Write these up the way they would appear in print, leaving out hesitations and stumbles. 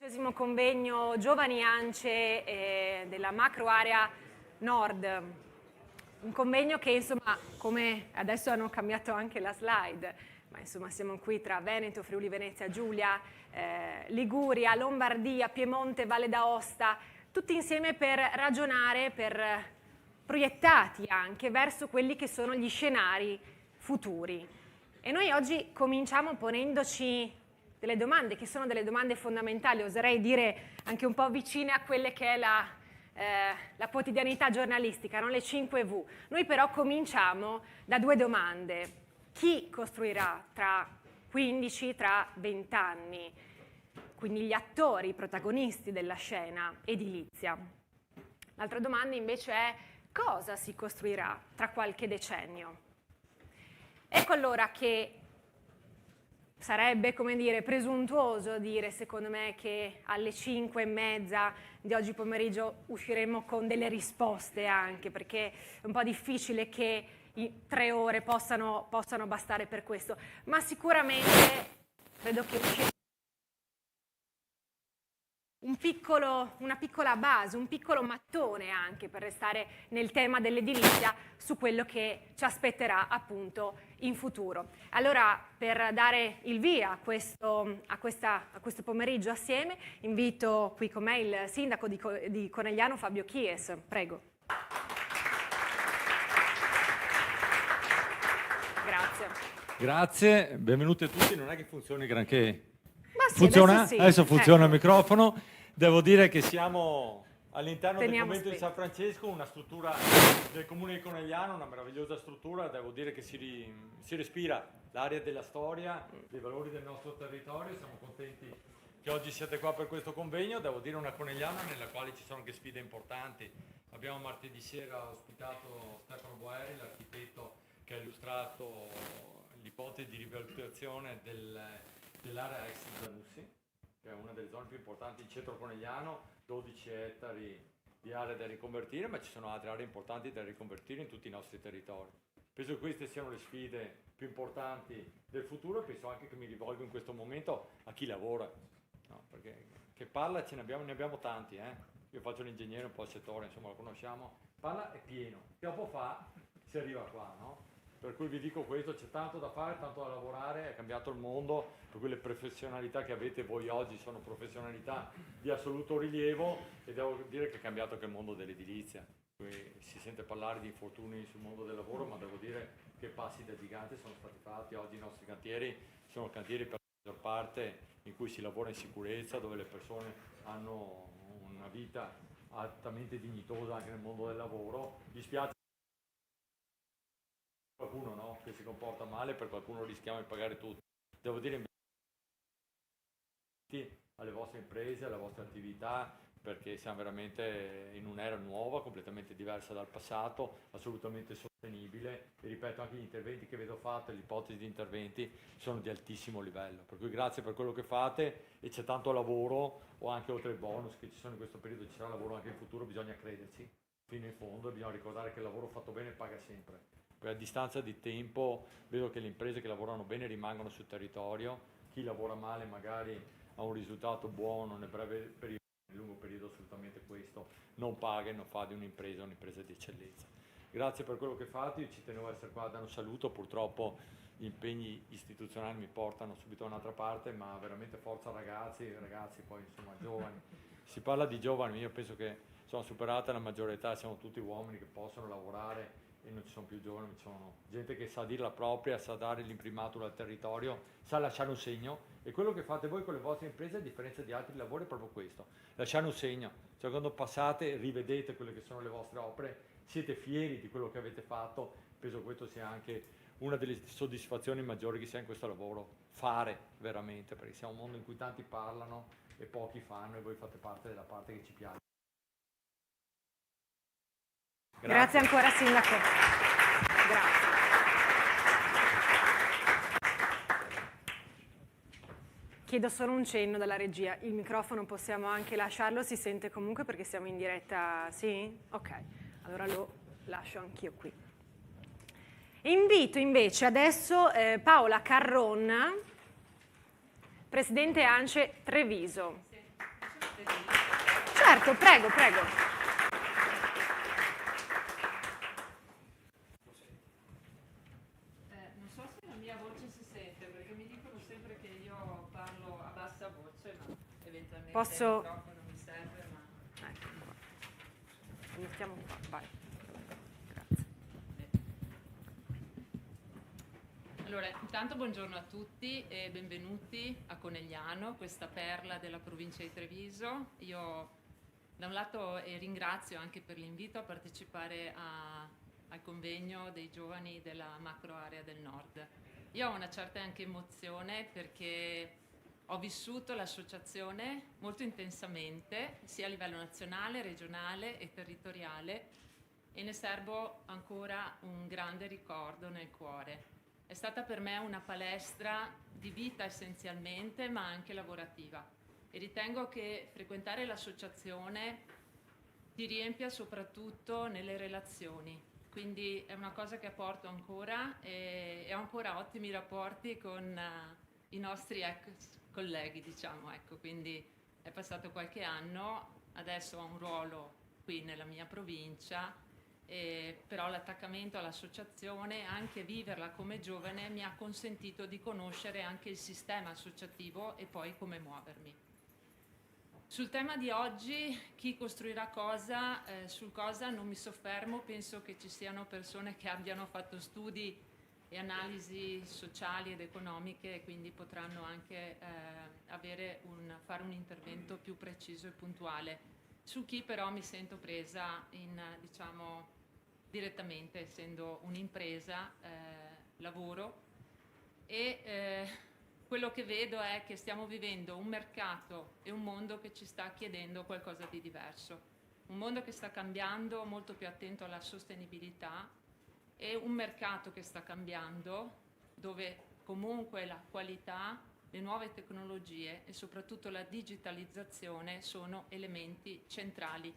13° convegno Giovani ANCE della macro area nord, un convegno che insomma, come adesso hanno cambiato anche la slide, ma insomma siamo qui tra Veneto, Friuli Venezia Giulia, Liguria, Lombardia, Piemonte, Valle d'Aosta, tutti insieme per ragionare, proiettati anche verso quelli che sono gli scenari futuri. E noi oggi cominciamo ponendoci delle domande che sono delle domande fondamentali, oserei dire anche un po' vicine a quelle che è la quotidianità giornalistica, no? Le 5V. Noi però cominciamo da due domande. Chi costruirà tra 15, tra 20 anni? Quindi gli attori, i protagonisti della scena edilizia. L'altra domanda invece è cosa si costruirà tra qualche decennio? Ecco allora che sarebbe, come dire, presuntuoso dire, secondo me, che alle 5:30 di oggi pomeriggio usciremo con delle risposte anche, perché è un po' difficile che i 3 ore possano bastare per questo. Ma sicuramente credo che usciremo una piccola base, un piccolo mattone anche per restare nel tema dell'edilizia su quello che ci aspetterà appunto in futuro. Allora, per dare il via a questo pomeriggio assieme, invito qui con me il sindaco di Conegliano, Fabio Chies. Prego. Grazie. Grazie, benvenuti a tutti. Non è che funzioni granché. Ma sì, funziona? Sì. Adesso funziona Ecco. il microfono. Devo dire che siamo all'interno del convento di spento. San Francesco, una struttura del comune di Conegliano, una meravigliosa struttura. Devo dire che si respira l'aria della storia, dei valori del nostro territorio. Siamo contenti che oggi siate qua per questo convegno. Devo dire una Conegliana nella quale ci sono anche sfide importanti. Abbiamo martedì sera ospitato Stefano Boeri, l'architetto che ha illustrato l'ipotesi di rivalutazione dell'area ex Zanussi, che è una delle zone più importanti in centro Conegliano, 12 ettari di area da riconvertire, ma ci sono altre aree importanti da riconvertire in tutti i nostri territori. Penso che queste siano le sfide più importanti del futuro e penso anche che mi rivolgo in questo momento a chi lavora, no? Perché che palla ne abbiamo tanti, Io faccio l'ingegnere un po' il settore, insomma lo conosciamo, palla è pieno, tempo fa si arriva qua, no? Per cui vi dico questo, c'è tanto da fare, tanto da lavorare, è cambiato il mondo, per cui le professionalità che avete voi oggi sono professionalità di assoluto rilievo e devo dire che è cambiato anche il mondo dell'edilizia. Si sente parlare di infortuni sul mondo del lavoro, ma devo dire che passi da gigante sono stati fatti. Oggi i nostri cantieri sono cantieri per la maggior parte in cui si lavora in sicurezza, dove le persone hanno una vita altamente dignitosa anche nel mondo del lavoro. Mi spiace qualcuno, no? Che si comporta male, per qualcuno rischiamo di pagare tutto. Devo dire alle vostre imprese, alle vostre attività, perché siamo veramente in un'era nuova, completamente diversa dal passato, assolutamente sostenibile e ripeto anche gli interventi che vedo fate, le ipotesi di interventi sono di altissimo livello, per cui grazie per quello che fate e c'è tanto lavoro, o anche oltre ai bonus che ci sono in questo periodo, ci sarà lavoro anche in futuro, bisogna crederci fino in fondo e bisogna ricordare che il lavoro fatto bene paga sempre. A distanza di tempo vedo che le imprese che lavorano bene rimangono sul territorio, chi lavora male magari ha un risultato buono nel breve periodo, nel lungo periodo assolutamente questo non paga e non fa di un'impresa di eccellenza. Grazie per quello che fate, io ci tenevo a essere qua a dare un saluto, purtroppo gli impegni istituzionali mi portano subito da un'altra parte, ma veramente forza ragazzi poi insomma giovani. Si parla di giovani, io penso che sono superata la maggiore età, siamo tutti uomini che possono lavorare e non ci sono più giovani, ci sono gente che sa dire la propria, sa dare l'imprimatur al territorio, sa lasciare un segno e quello che fate voi con le vostre imprese a differenza di altri lavori è proprio questo, lasciare un segno, cioè quando passate rivedete quelle che sono le vostre opere, siete fieri di quello che avete fatto, penso che questo sia anche una delle soddisfazioni maggiori che si ha in questo lavoro, fare veramente, perché siamo un mondo in cui tanti parlano e pochi fanno e voi fate parte della parte che ci piace. Grazie ancora Sindaco. Grazie. Chiedo solo un cenno dalla regia. Il microfono possiamo anche lasciarlo, si sente comunque perché siamo in diretta, sì? Ok, allora lo lascio anch'io qui. Invito invece adesso Paola Carron, Presidente ANCE Treviso. Certo, prego, prego. Non so se la mia voce si sente, perché mi dicono sempre che io parlo a bassa voce, ma eventualmente il microfono mi serve, ma... Ecco. Lo mettiamo qua, vai. Grazie. Allora, intanto buongiorno a tutti e benvenuti a Conegliano, questa perla della provincia di Treviso. Io da un lato ringrazio anche per l'invito a partecipare al convegno dei giovani della macro area del nord. Io ho una certa anche emozione perché ho vissuto l'associazione molto intensamente, sia a livello nazionale, regionale e territoriale, e ne serbo ancora un grande ricordo nel cuore. È stata per me una palestra di vita essenzialmente, ma anche lavorativa. E ritengo che frequentare l'associazione ti riempia soprattutto nelle relazioni. Quindi è una cosa che porto ancora e ho ancora ottimi rapporti con i nostri ex colleghi, diciamo. Ecco, quindi è passato qualche anno, adesso ho un ruolo qui nella mia provincia, però l'attaccamento all'associazione, anche viverla come giovane, mi ha consentito di conoscere anche il sistema associativo e poi come muovermi. Sul tema di oggi, chi costruirà cosa, sul cosa non mi soffermo, penso che ci siano persone che abbiano fatto studi e analisi sociali ed economiche e quindi potranno anche fare un intervento più preciso e puntuale. Su chi però mi sento presa diciamo, direttamente, essendo un'impresa, lavoro e quello che vedo è che stiamo vivendo un mercato e un mondo che ci sta chiedendo qualcosa di diverso. Un mondo che sta cambiando, molto più attento alla sostenibilità, e un mercato che sta cambiando, dove comunque la qualità, le nuove tecnologie e soprattutto la digitalizzazione sono elementi centrali.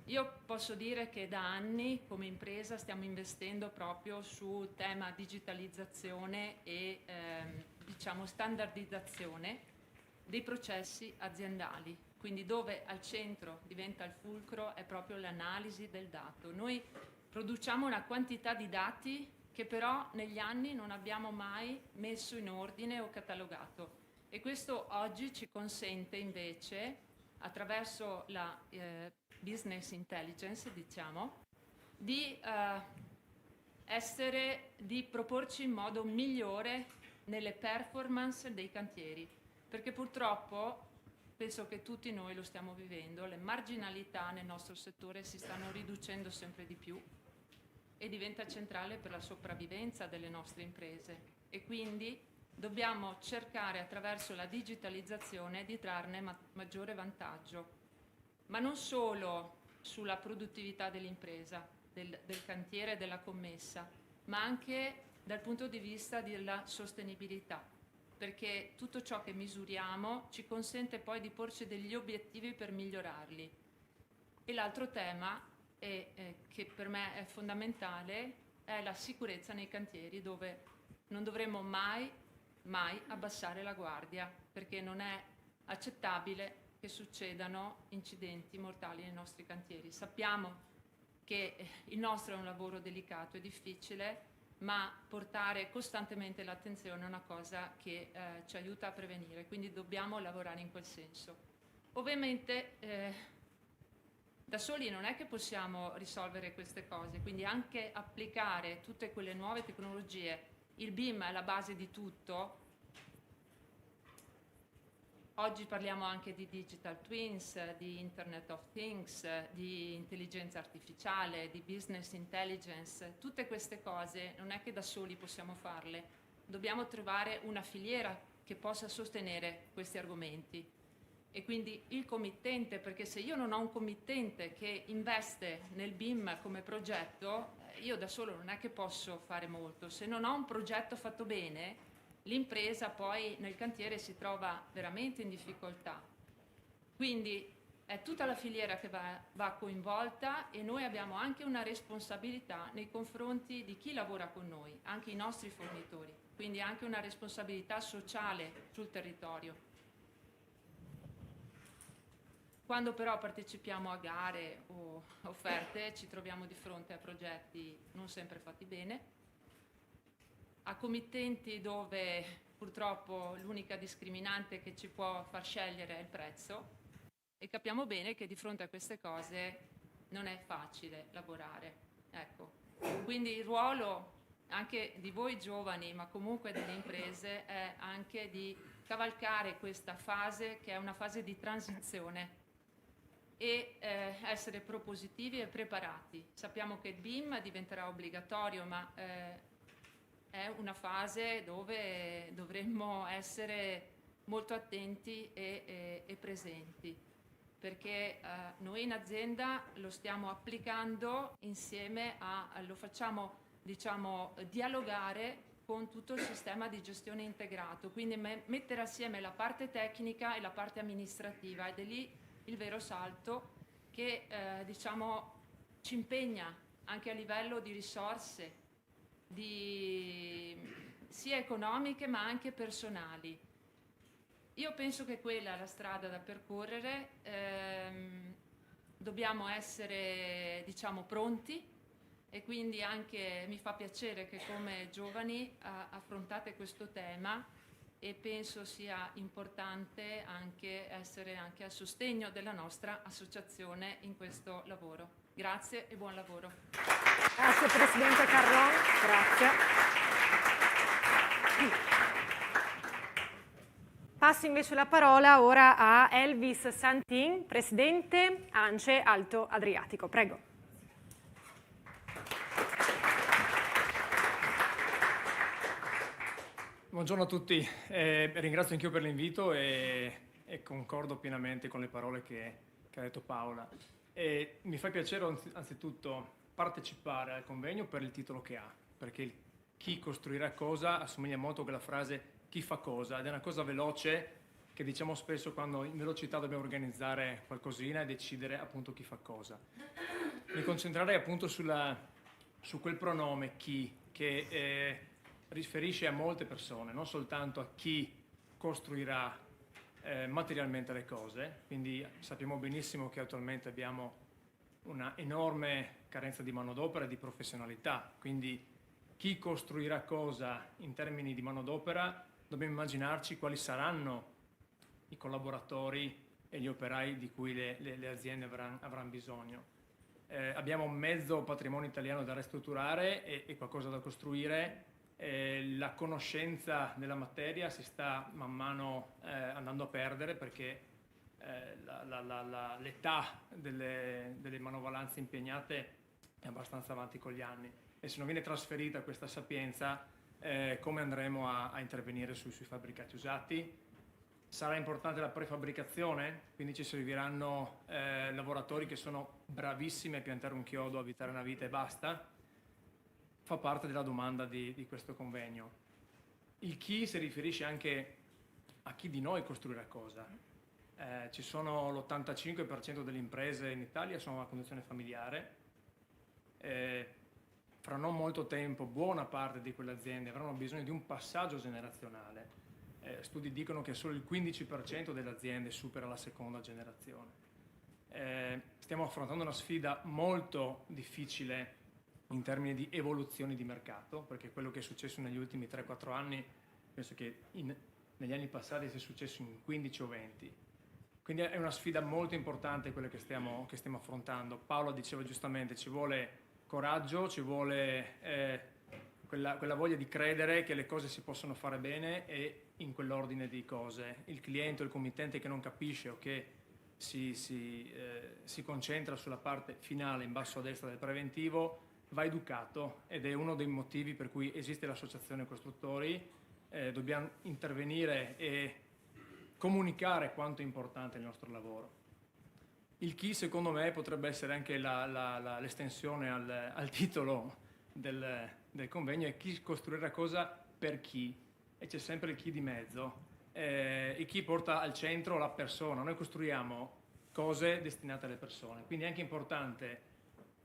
Io posso dire che da anni come impresa stiamo investendo proprio sul tema digitalizzazione e diciamo standardizzazione dei processi aziendali, quindi dove al centro diventa il fulcro è proprio l'analisi del dato. Noi produciamo una quantità di dati che però negli anni non abbiamo mai messo in ordine o catalogato, e questo oggi ci consente invece, attraverso la business intelligence, diciamo, di proporci in modo migliore nelle performance dei cantieri, perché purtroppo penso che tutti noi lo stiamo vivendo, le marginalità nel nostro settore si stanno riducendo sempre di più e diventa centrale per la sopravvivenza delle nostre imprese, e quindi dobbiamo cercare attraverso la digitalizzazione di trarne maggiore vantaggio, ma non solo sulla produttività dell'impresa, del cantiere e della commessa, ma anche dal punto di vista della sostenibilità, perché tutto ciò che misuriamo ci consente poi di porci degli obiettivi per migliorarli. E l'altro tema che per me è fondamentale è la sicurezza nei cantieri, dove non dovremmo mai abbassare la guardia, perché non è accettabile che succedano incidenti mortali nei nostri cantieri. Sappiamo che il nostro è un lavoro delicato e difficile, ma portare costantemente l'attenzione è una cosa che ci aiuta a prevenire, quindi dobbiamo lavorare in quel senso. Ovviamente da soli non è che possiamo risolvere queste cose, quindi anche applicare tutte quelle nuove tecnologie. Il BIM è la base di tutto. Oggi parliamo anche di digital twins, di Internet of Things, di intelligenza artificiale, di business intelligence. Tutte queste cose non è che da soli possiamo farle, dobbiamo trovare una filiera che possa sostenere questi argomenti. E quindi il committente, perché se io non ho un committente che investe nel BIM come progetto, io da solo non è che posso fare molto. Se non ho un progetto fatto bene, l'impresa poi nel cantiere si trova veramente in difficoltà. Quindi è tutta la filiera che va coinvolta, e noi abbiamo anche una responsabilità nei confronti di chi lavora con noi, anche i nostri fornitori, quindi anche una responsabilità sociale sul territorio. Quando però partecipiamo a gare o offerte ci troviamo di fronte a progetti non sempre fatti bene, a committenti dove purtroppo l'unica discriminante che ci può far scegliere è il prezzo, e capiamo bene che di fronte a queste cose non è facile lavorare. Ecco. Quindi il ruolo anche di voi giovani, ma comunque delle imprese, è anche di cavalcare questa fase che è una fase di transizione e essere propositivi e preparati. Sappiamo che il BIM diventerà obbligatorio, ma è una fase dove dovremmo essere molto attenti e presenti, perché noi in azienda lo stiamo applicando insieme lo facciamo, diciamo, dialogare con tutto il sistema di gestione integrato, quindi mettere assieme la parte tecnica e la parte amministrativa, ed è lì il vero salto che diciamo ci impegna anche a livello di risorse, sia economiche ma anche personali. Io penso che quella è la strada da percorrere, dobbiamo essere, diciamo, pronti, e quindi anche mi fa piacere che come giovani affrontate questo tema, e penso sia importante anche essere anche a sostegno della nostra associazione in questo lavoro. Grazie e buon lavoro. Grazie Presidente Carron, grazie. Passo invece la parola ora a Elvis Santin, Presidente ANCE Alto Adriatico. Prego. Buongiorno a tutti, ringrazio anch'io per l'invito e concordo pienamente con le parole che ha detto Paola. Mi fa piacere anzitutto partecipare al convegno per il titolo che ha, perché chi costruirà cosa assomiglia molto a quella frase chi fa cosa, ed è una cosa veloce che diciamo spesso quando in velocità dobbiamo organizzare qualcosina e decidere appunto chi fa cosa. Mi concentrerei appunto su quel pronome chi, che riferisce a molte persone, non soltanto a chi costruirà materialmente le cose. Quindi sappiamo benissimo che attualmente abbiamo una enorme carenza di manodopera e di professionalità, quindi chi costruirà cosa in termini di manodopera dobbiamo immaginarci quali saranno i collaboratori e gli operai di cui le aziende avranno bisogno. Abbiamo mezzo patrimonio italiano da ristrutturare e qualcosa da costruire. La conoscenza della materia si sta man mano andando a perdere, perché l'età delle manovalanze impegnate è abbastanza avanti con gli anni, e se non viene trasferita questa sapienza come andremo a intervenire sui fabbricati usati? Sarà importante la prefabbricazione, quindi ci serviranno lavoratori che sono bravissimi a piantare un chiodo, avvitare una vite e basta. Fa parte della domanda di questo convegno. Il chi si riferisce anche a chi di noi costruirà cosa. Ci sono l'85% delle imprese in Italia sono a condizione familiare. Fra non molto tempo buona parte di quelle aziende avranno bisogno di un passaggio generazionale. Studi dicono che solo il 15% delle aziende supera la seconda generazione. Stiamo affrontando una sfida molto difficile in termini di evoluzioni di mercato, perché quello che è successo negli ultimi 3-4 anni, penso che negli anni passati sia successo in 15 o 20. Quindi è una sfida molto importante quella che stiamo affrontando. Paolo diceva giustamente, ci vuole coraggio, ci vuole quella voglia di credere che le cose si possono fare bene e in quell'ordine di cose. Il cliente o il committente che non capisce o che si concentra sulla parte finale in basso a destra del preventivo va educato, ed è uno dei motivi per cui esiste l'associazione costruttori. Dobbiamo intervenire e comunicare quanto è importante il nostro lavoro. Il chi, secondo me, potrebbe essere anche l'estensione al titolo del convegno, è chi costruirà cosa per chi, e c'è sempre il chi di mezzo. Il chi porta al centro la persona. Noi costruiamo cose destinate alle persone, quindi è anche importante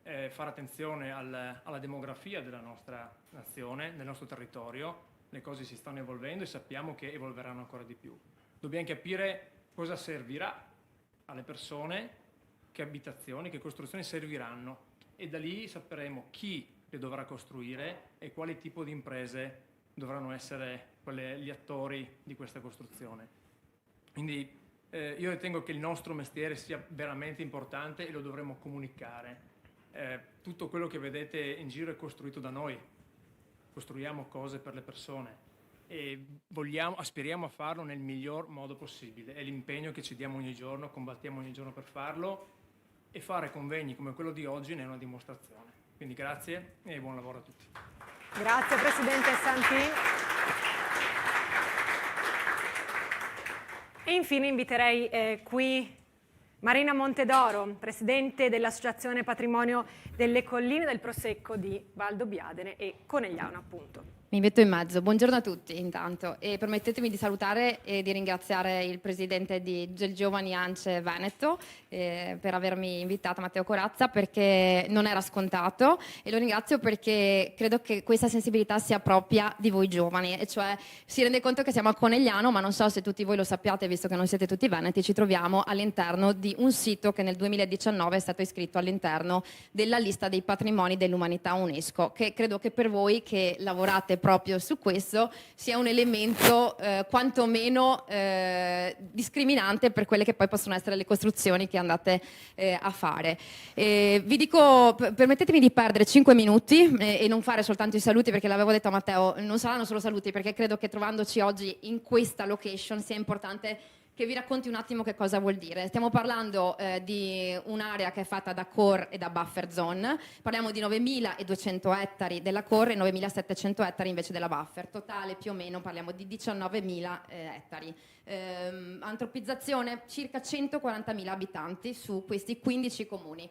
fare attenzione alla demografia della nostra nazione, del nostro territorio. Le cose si stanno evolvendo e sappiamo che evolveranno ancora di più. Dobbiamo capire cosa servirà alle persone che abitazioni, che costruzioni serviranno, e da lì sapremo chi le dovrà costruire e quale tipo di imprese dovranno essere gli attori di questa costruzione. Quindi io ritengo che il nostro mestiere sia veramente importante e lo dovremo comunicare. Tutto quello che vedete in giro è costruito da noi, costruiamo cose per le persone e aspiriamo a farlo nel miglior modo possibile. È l'impegno che ci diamo ogni giorno, combattiamo ogni giorno per farlo, e fare convegni come quello di oggi ne è una dimostrazione. Quindi grazie e buon lavoro a tutti. Grazie Presidente Santin. E infine inviterei qui Marina Montedoro, Presidente dell'Associazione Patrimonio delle Colline del Prosecco di Valdobbiadene e Conegliano, appunto. Mi metto in mezzo. Buongiorno a tutti intanto, e permettetemi di salutare e di ringraziare il presidente del Giovani ANCE Veneto per avermi invitato, Matteo Corazza, perché non era scontato, e lo ringrazio perché credo che questa sensibilità sia propria di voi giovani, e cioè si rende conto che siamo a Conegliano, ma non so se tutti voi lo sappiate, visto che non siete tutti veneti. Ci troviamo all'interno di un sito che nel 2019 è stato iscritto all'interno della lista dei patrimoni dell'umanità UNESCO, che credo che per voi che lavorate proprio su questo sia un elemento quantomeno discriminante per quelle che poi possono essere le costruzioni che andate a fare. Vi dico, permettetemi di perdere 5 minuti e non fare soltanto i saluti, perché l'avevo detto a Matteo, non saranno solo saluti, perché credo che trovandoci oggi in questa location sia importante che vi racconti un attimo che cosa vuol dire. Stiamo parlando di un'area che è fatta da core e da buffer zone. Parliamo di 9.200 ettari della core e 9.700 ettari invece della buffer. Totale più o meno parliamo di 19.000 ettari. Antropizzazione circa 140.000 abitanti su questi 15 comuni.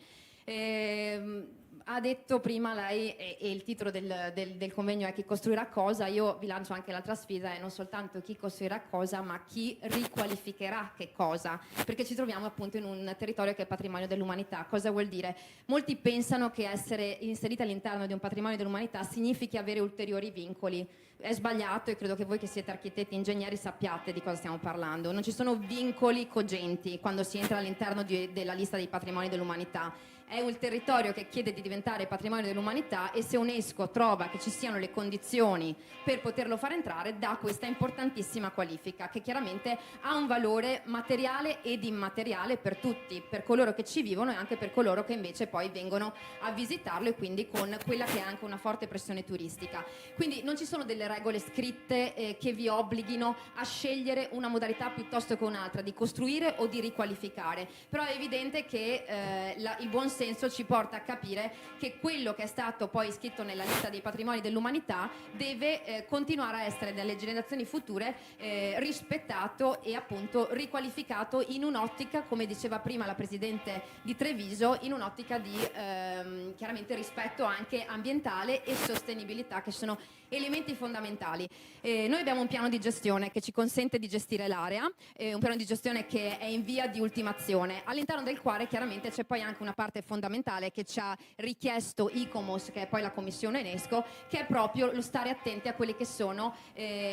Ha detto prima lei, e il titolo del convegno è Chi costruirà cosa. Io vi lancio anche l'altra sfida, è non soltanto chi costruirà cosa, ma chi riqualificherà che cosa, perché ci troviamo appunto in un territorio che è patrimonio dell'umanità. Cosa vuol dire? Molti pensano che essere inseriti all'interno di un patrimonio dell'umanità significhi avere ulteriori vincoli. È sbagliato, e credo che voi che siete architetti e ingegneri sappiate di cosa stiamo parlando. Non ci sono vincoli cogenti quando si entra all'interno della lista dei patrimoni dell'umanità. È un territorio che chiede di diventare patrimonio dell'umanità, e se UNESCO trova che ci siano le condizioni per poterlo far entrare, dà questa importantissima qualifica, che chiaramente ha un valore materiale ed immateriale per tutti, per coloro che ci vivono e anche per coloro che invece poi vengono a visitarlo, e quindi con quella che è anche una forte pressione turistica. Quindi non ci sono delle regole scritte che vi obblighino a scegliere una modalità piuttosto che un'altra, di costruire o di riqualificare, però è evidente che il buon senso ci porta a capire che quello che è stato poi iscritto nella lista dei patrimoni dell'umanità deve continuare a essere nelle generazioni future rispettato e appunto riqualificato in un'ottica, come diceva prima la Presidente di Treviso, in un'ottica di chiaramente rispetto anche ambientale e sostenibilità, che sono elementi fondamentali. Noi abbiamo un piano di gestione che ci consente di gestire l'area, un piano di gestione che è in via di ultimazione, all'interno del quale chiaramente c'è poi anche una parte fondamentale che ci ha richiesto ICOMOS, che è poi la Commissione UNESCO, che è proprio lo stare attenti a quelli che sono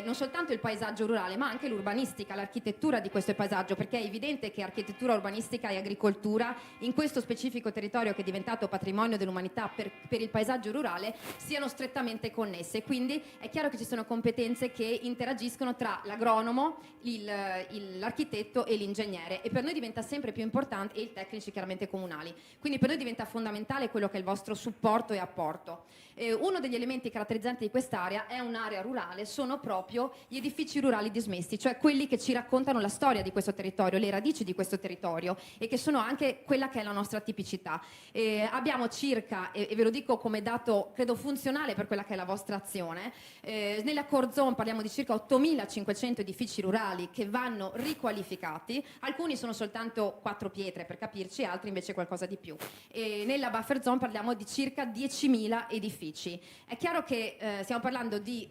non soltanto il paesaggio rurale, ma anche l'urbanistica, l'architettura di questo paesaggio, perché è evidente che architettura, urbanistica e agricoltura in questo specifico territorio che è diventato patrimonio dell'umanità per il paesaggio rurale siano strettamente connesse. Quindi è chiaro che ci sono competenze che interagiscono tra l'agronomo, l'architetto e l'ingegnere, e per noi diventa sempre più importante, e i tecnici chiaramente comunali. Quindi per noi diventa fondamentale quello che è il vostro supporto e apporto. Uno degli elementi caratterizzanti di quest'area è un'area rurale, sono proprio gli edifici rurali dismessi, cioè quelli che ci raccontano la storia di questo territorio, le radici di questo territorio, e che sono anche quella che è la nostra tipicità. Abbiamo circa, e ve lo dico come dato credo funzionale per quella che è la vostra azione, nella core zone parliamo di circa 8.500 edifici rurali che vanno riqualificati, alcuni sono soltanto 4 pietre per capirci, altri invece qualcosa di più. Nella buffer zone parliamo di circa 10.000 edifici. È chiaro che stiamo parlando di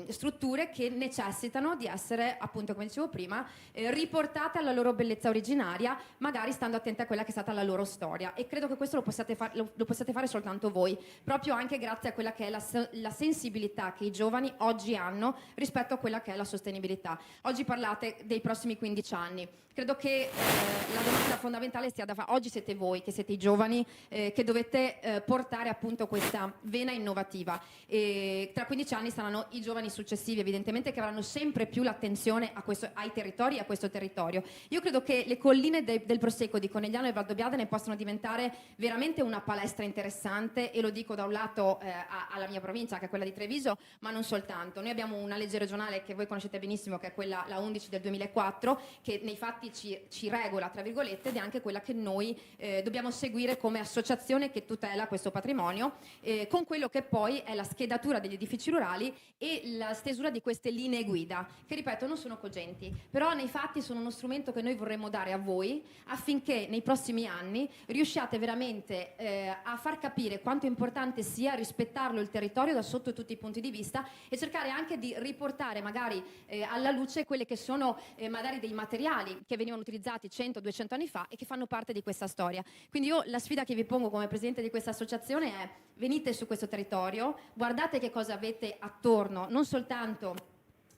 strutture che necessitano di essere, appunto come dicevo prima, riportate alla loro bellezza originaria, magari stando attenti a quella che è stata la loro storia, e credo che questo lo possiate possiate fare soltanto voi, proprio anche grazie a quella che è la sensibilità che i giovani oggi hanno rispetto a quella che è la sostenibilità. Oggi parlate dei prossimi 15 anni. Credo che la domanda fondamentale sia da fare. Oggi siete voi, che siete i giovani, che dovete portare appunto questa vena innovativa. E tra 15 anni saranno i giovani successivi, evidentemente, che avranno sempre più l'attenzione ai territori e a questo territorio. Io credo che le colline del Prosecco di Conegliano e Valdobbiadene possano diventare veramente una palestra interessante, e lo dico da un lato alla mia provincia, che è quella di Treviso, ma non soltanto. Noi abbiamo una legge regionale che voi conoscete benissimo, che è quella, la 11 del 2004, che nei fatti ci regola, tra virgolette, ed è anche quella che noi dobbiamo seguire come associazione che tutela questo patrimonio, con quello che poi è la schedatura degli edifici rurali e la stesura di queste linee guida, che ripeto non sono cogenti, però nei fatti sono uno strumento che noi vorremmo dare a voi, affinché nei prossimi anni riusciate veramente a far capire quanto importante sia rispettarlo il territorio da sotto tutti i punti di vista, e cercare anche di riportare magari alla luce quelle che sono magari dei materiali che venivano utilizzati 100-200 anni fa e che fanno parte di questa storia. Quindi io la sfida che vi pongo come presidente di questa associazione è: venite su questo territorio, guardate che cosa avete attorno, non soltanto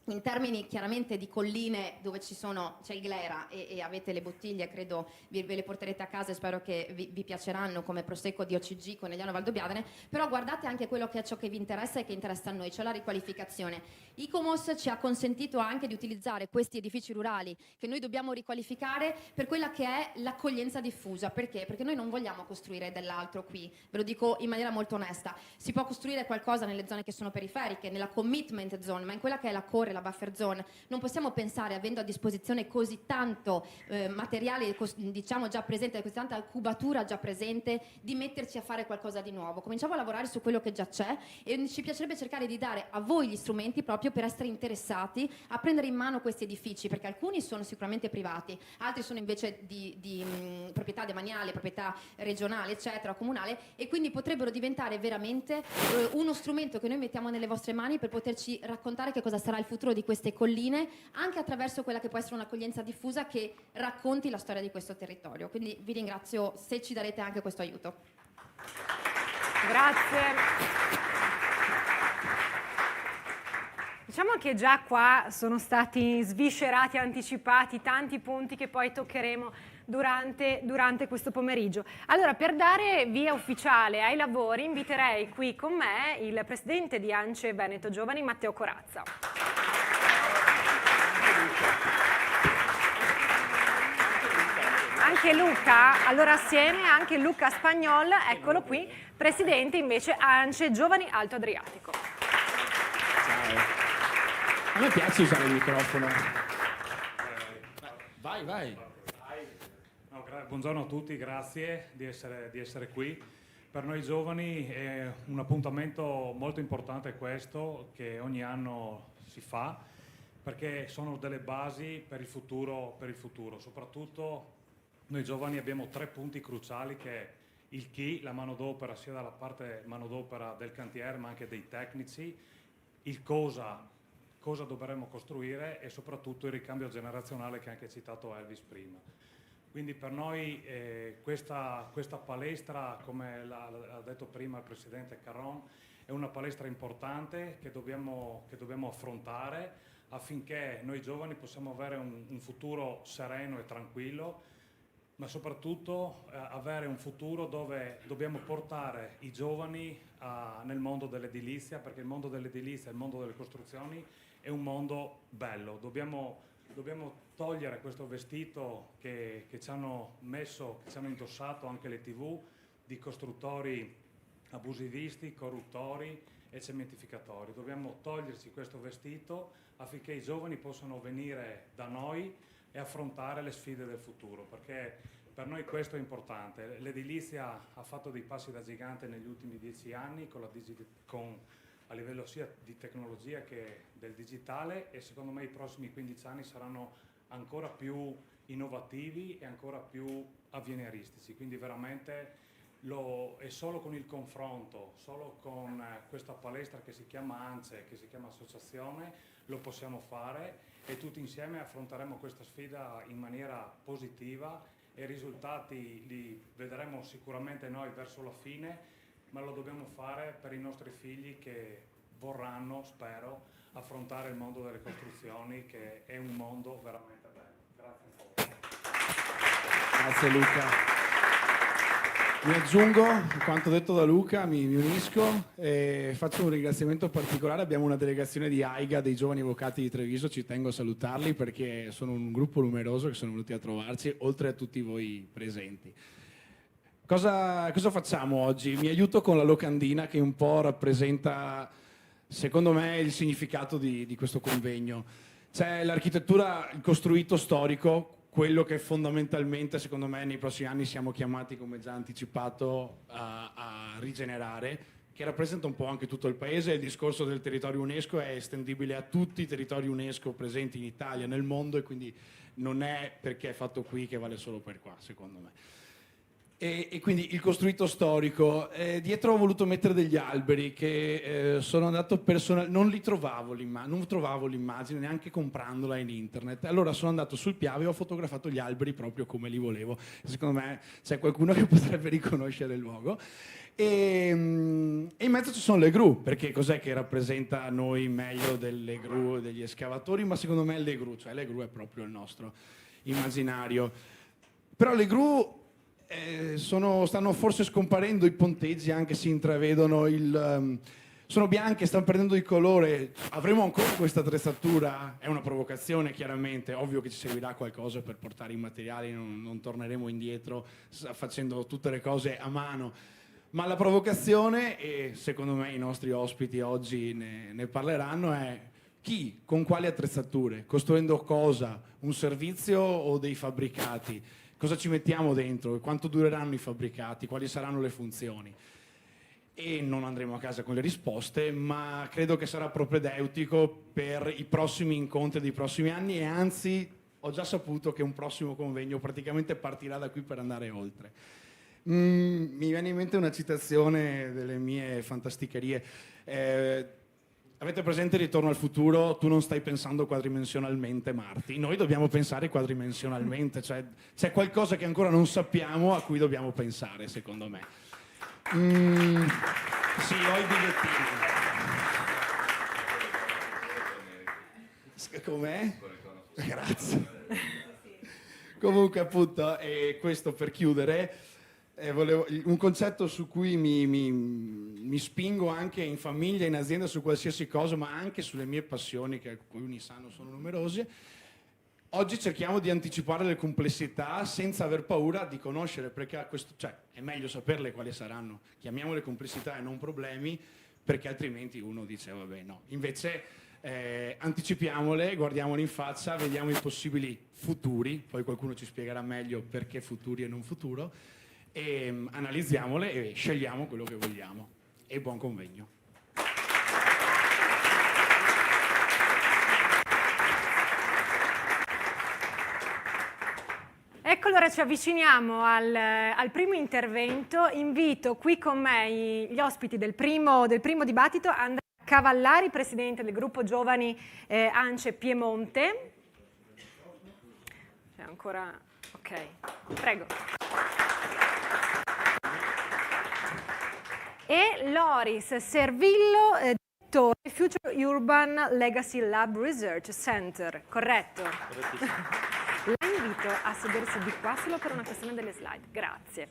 in termini chiaramente di colline dove c'è il glera e avete le bottiglie, credo ve le porterete a casa e spero che vi piaceranno, come Prosecco di OCG Conegliano Valdobbiadene, però guardate anche quello che è ciò che vi interessa e che interessa a noi, cioè la riqualificazione. ICOMOS ci ha consentito anche di utilizzare questi edifici rurali che noi dobbiamo riqualificare per quella che è l'accoglienza diffusa. Perché? Perché noi non vogliamo costruire dell'altro qui, ve lo dico in maniera molto onesta. Si può costruire qualcosa nelle zone che sono periferiche, nella commitment zone, ma in quella che è la core, la buffer zone, non possiamo pensare, avendo a disposizione così tanto materiale diciamo già presente, così tanta cubatura già presente, di metterci a fare qualcosa di nuovo. Cominciamo a lavorare su quello che già c'è e ci piacerebbe cercare di dare a voi gli strumenti proprio per essere interessati a prendere in mano questi edifici, perché alcuni sono sicuramente privati, altri sono invece di proprietà demaniale, proprietà regionale, eccetera, comunale, e quindi potrebbero diventare veramente uno strumento che noi mettiamo nelle vostre mani per poterci raccontare che cosa sarà il futuro di queste colline, anche attraverso quella che può essere un'accoglienza diffusa che racconti la storia di questo territorio. Quindi vi ringrazio se ci darete anche questo aiuto. Grazie. Diciamo che già qua sono stati sviscerati, anticipati tanti punti che poi toccheremo durante questo pomeriggio. Allora, per dare via ufficiale ai lavori, inviterei qui con me il presidente di ANCE Veneto Giovani, Matteo Corazza. Anche Luca, allora assieme anche Luca Spagnol, eccolo qui, presidente invece ANCE Giovani Alto Adriatico. Ciao. A me piace usare il microfono. Vai. No, buongiorno a tutti, grazie di essere qui. Per noi giovani è un appuntamento molto importante questo, che ogni anno si fa, perché sono delle basi per il futuro. Soprattutto noi giovani abbiamo 3 punti cruciali, che è il chi, la manodopera, sia dalla parte manodopera del cantiere ma anche dei tecnici, il cosa dovremmo costruire, e soprattutto il ricambio generazionale che ha anche citato Elvis prima. Quindi per noi questa palestra, come l'ha detto prima il Presidente Carron, è una palestra importante che dobbiamo affrontare affinché noi giovani possiamo avere un futuro sereno e tranquillo, ma soprattutto avere un futuro dove dobbiamo portare i giovani nel mondo dell'edilizia, perché il mondo dell'edilizia, il mondo delle costruzioni è un mondo bello. Dobbiamo togliere questo vestito che ci hanno indossato anche le TV, di costruttori abusivisti, corruttori e cementificatori. Dobbiamo toglierci questo vestito affinché i giovani possano venire da noi e affrontare le sfide del futuro, perché per noi questo è importante. L'edilizia ha fatto dei passi da gigante negli ultimi 10 anni a livello sia di tecnologia che del digitale, e secondo me i prossimi 15 anni saranno ancora più innovativi e ancora più avveniristici. Quindi veramente è solo con il confronto, solo con questa palestra che si chiama ANCE, che si chiama associazione, lo possiamo fare, e tutti insieme affronteremo questa sfida in maniera positiva, e i risultati li vedremo sicuramente noi verso la fine, ma lo dobbiamo fare per i nostri figli che vorranno, spero, affrontare il mondo delle costruzioni, che è un mondo veramente bello. Grazie ancora. Grazie Luca. Mi aggiungo a quanto detto da Luca, mi unisco e faccio un ringraziamento particolare. Abbiamo una delegazione di AIGA, dei giovani avvocati di Treviso, ci tengo a salutarli perché sono un gruppo numeroso che sono venuti a trovarci, oltre a tutti voi presenti. Cosa facciamo oggi? Mi aiuto con la locandina che un po' rappresenta, secondo me, il significato di questo convegno. C'è l'architettura, il costruito storico, quello che fondamentalmente, secondo me, nei prossimi anni siamo chiamati, come già anticipato, a rigenerare, che rappresenta un po' anche tutto il paese. Il discorso del territorio UNESCO è estendibile a tutti i territori UNESCO presenti in Italia, nel mondo, e quindi non è perché è fatto qui che vale solo per qua, secondo me. E quindi il costruito storico, dietro ho voluto mettere degli alberi che sono andato non trovavo l'immagine neanche comprandola in internet, allora sono andato sul Piave e ho fotografato gli alberi proprio come li volevo. Secondo me c'è qualcuno che potrebbe riconoscere il luogo. E in mezzo ci sono le gru, perché cos'è che rappresenta a noi meglio delle gru degli escavatori? Ma secondo me le gru è proprio il nostro immaginario. Però le gru stanno forse scomparendo, i ponteggi anche si intravedono, sono bianche, stanno perdendo il colore. Avremo ancora questa attrezzatura? È una provocazione, chiaramente, ovvio che ci servirà qualcosa per portare i materiali, non torneremo indietro facendo tutte le cose a mano, ma la provocazione, e secondo me i nostri ospiti oggi ne parleranno, è chi, con quali attrezzature, costruendo cosa, un servizio o dei fabbricati? Cosa ci mettiamo dentro? Quanto dureranno i fabbricati? Quali saranno le funzioni? E non andremo a casa con le risposte, ma credo che sarà propedeutico per i prossimi incontri dei prossimi anni, e anzi ho già saputo che un prossimo convegno praticamente partirà da qui per andare oltre. Mi viene in mente una citazione delle mie fantasticherie. Avete presente Ritorno al futuro? Tu non stai pensando quadrimensionalmente, Marty. Noi dobbiamo pensare quadrimensionalmente, cioè c'è qualcosa che ancora non sappiamo a cui dobbiamo pensare, secondo me. Sì, ho i bigliettini. Com'è? Grazie. Comunque, appunto, questo per chiudere. Un concetto su cui mi spingo anche in famiglia, in azienda, su qualsiasi cosa, ma anche sulle mie passioni, che alcuni sanno sono numerose. Oggi cerchiamo di anticipare le complessità senza aver paura di conoscere, perché è meglio saperle quali saranno. Chiamiamole complessità e non problemi, perché altrimenti uno dice vabbè no. Invece anticipiamole, guardiamole in faccia, vediamo i possibili futuri, poi qualcuno ci spiegherà meglio perché futuri e non futuro, e analizziamole e scegliamo quello che vogliamo. E buon convegno. Ecco, allora ci avviciniamo al primo intervento. Invito qui con me gli ospiti del primo dibattito, Andrea Cavallari, presidente del gruppo Giovani ANCE Piemonte. C'è ancora... Ok, prego. E Loris Servillo, direttore Future Urban Legacy Lab Research Center, corretto? La invito a sedersi di qua solo per una questione delle slide, grazie.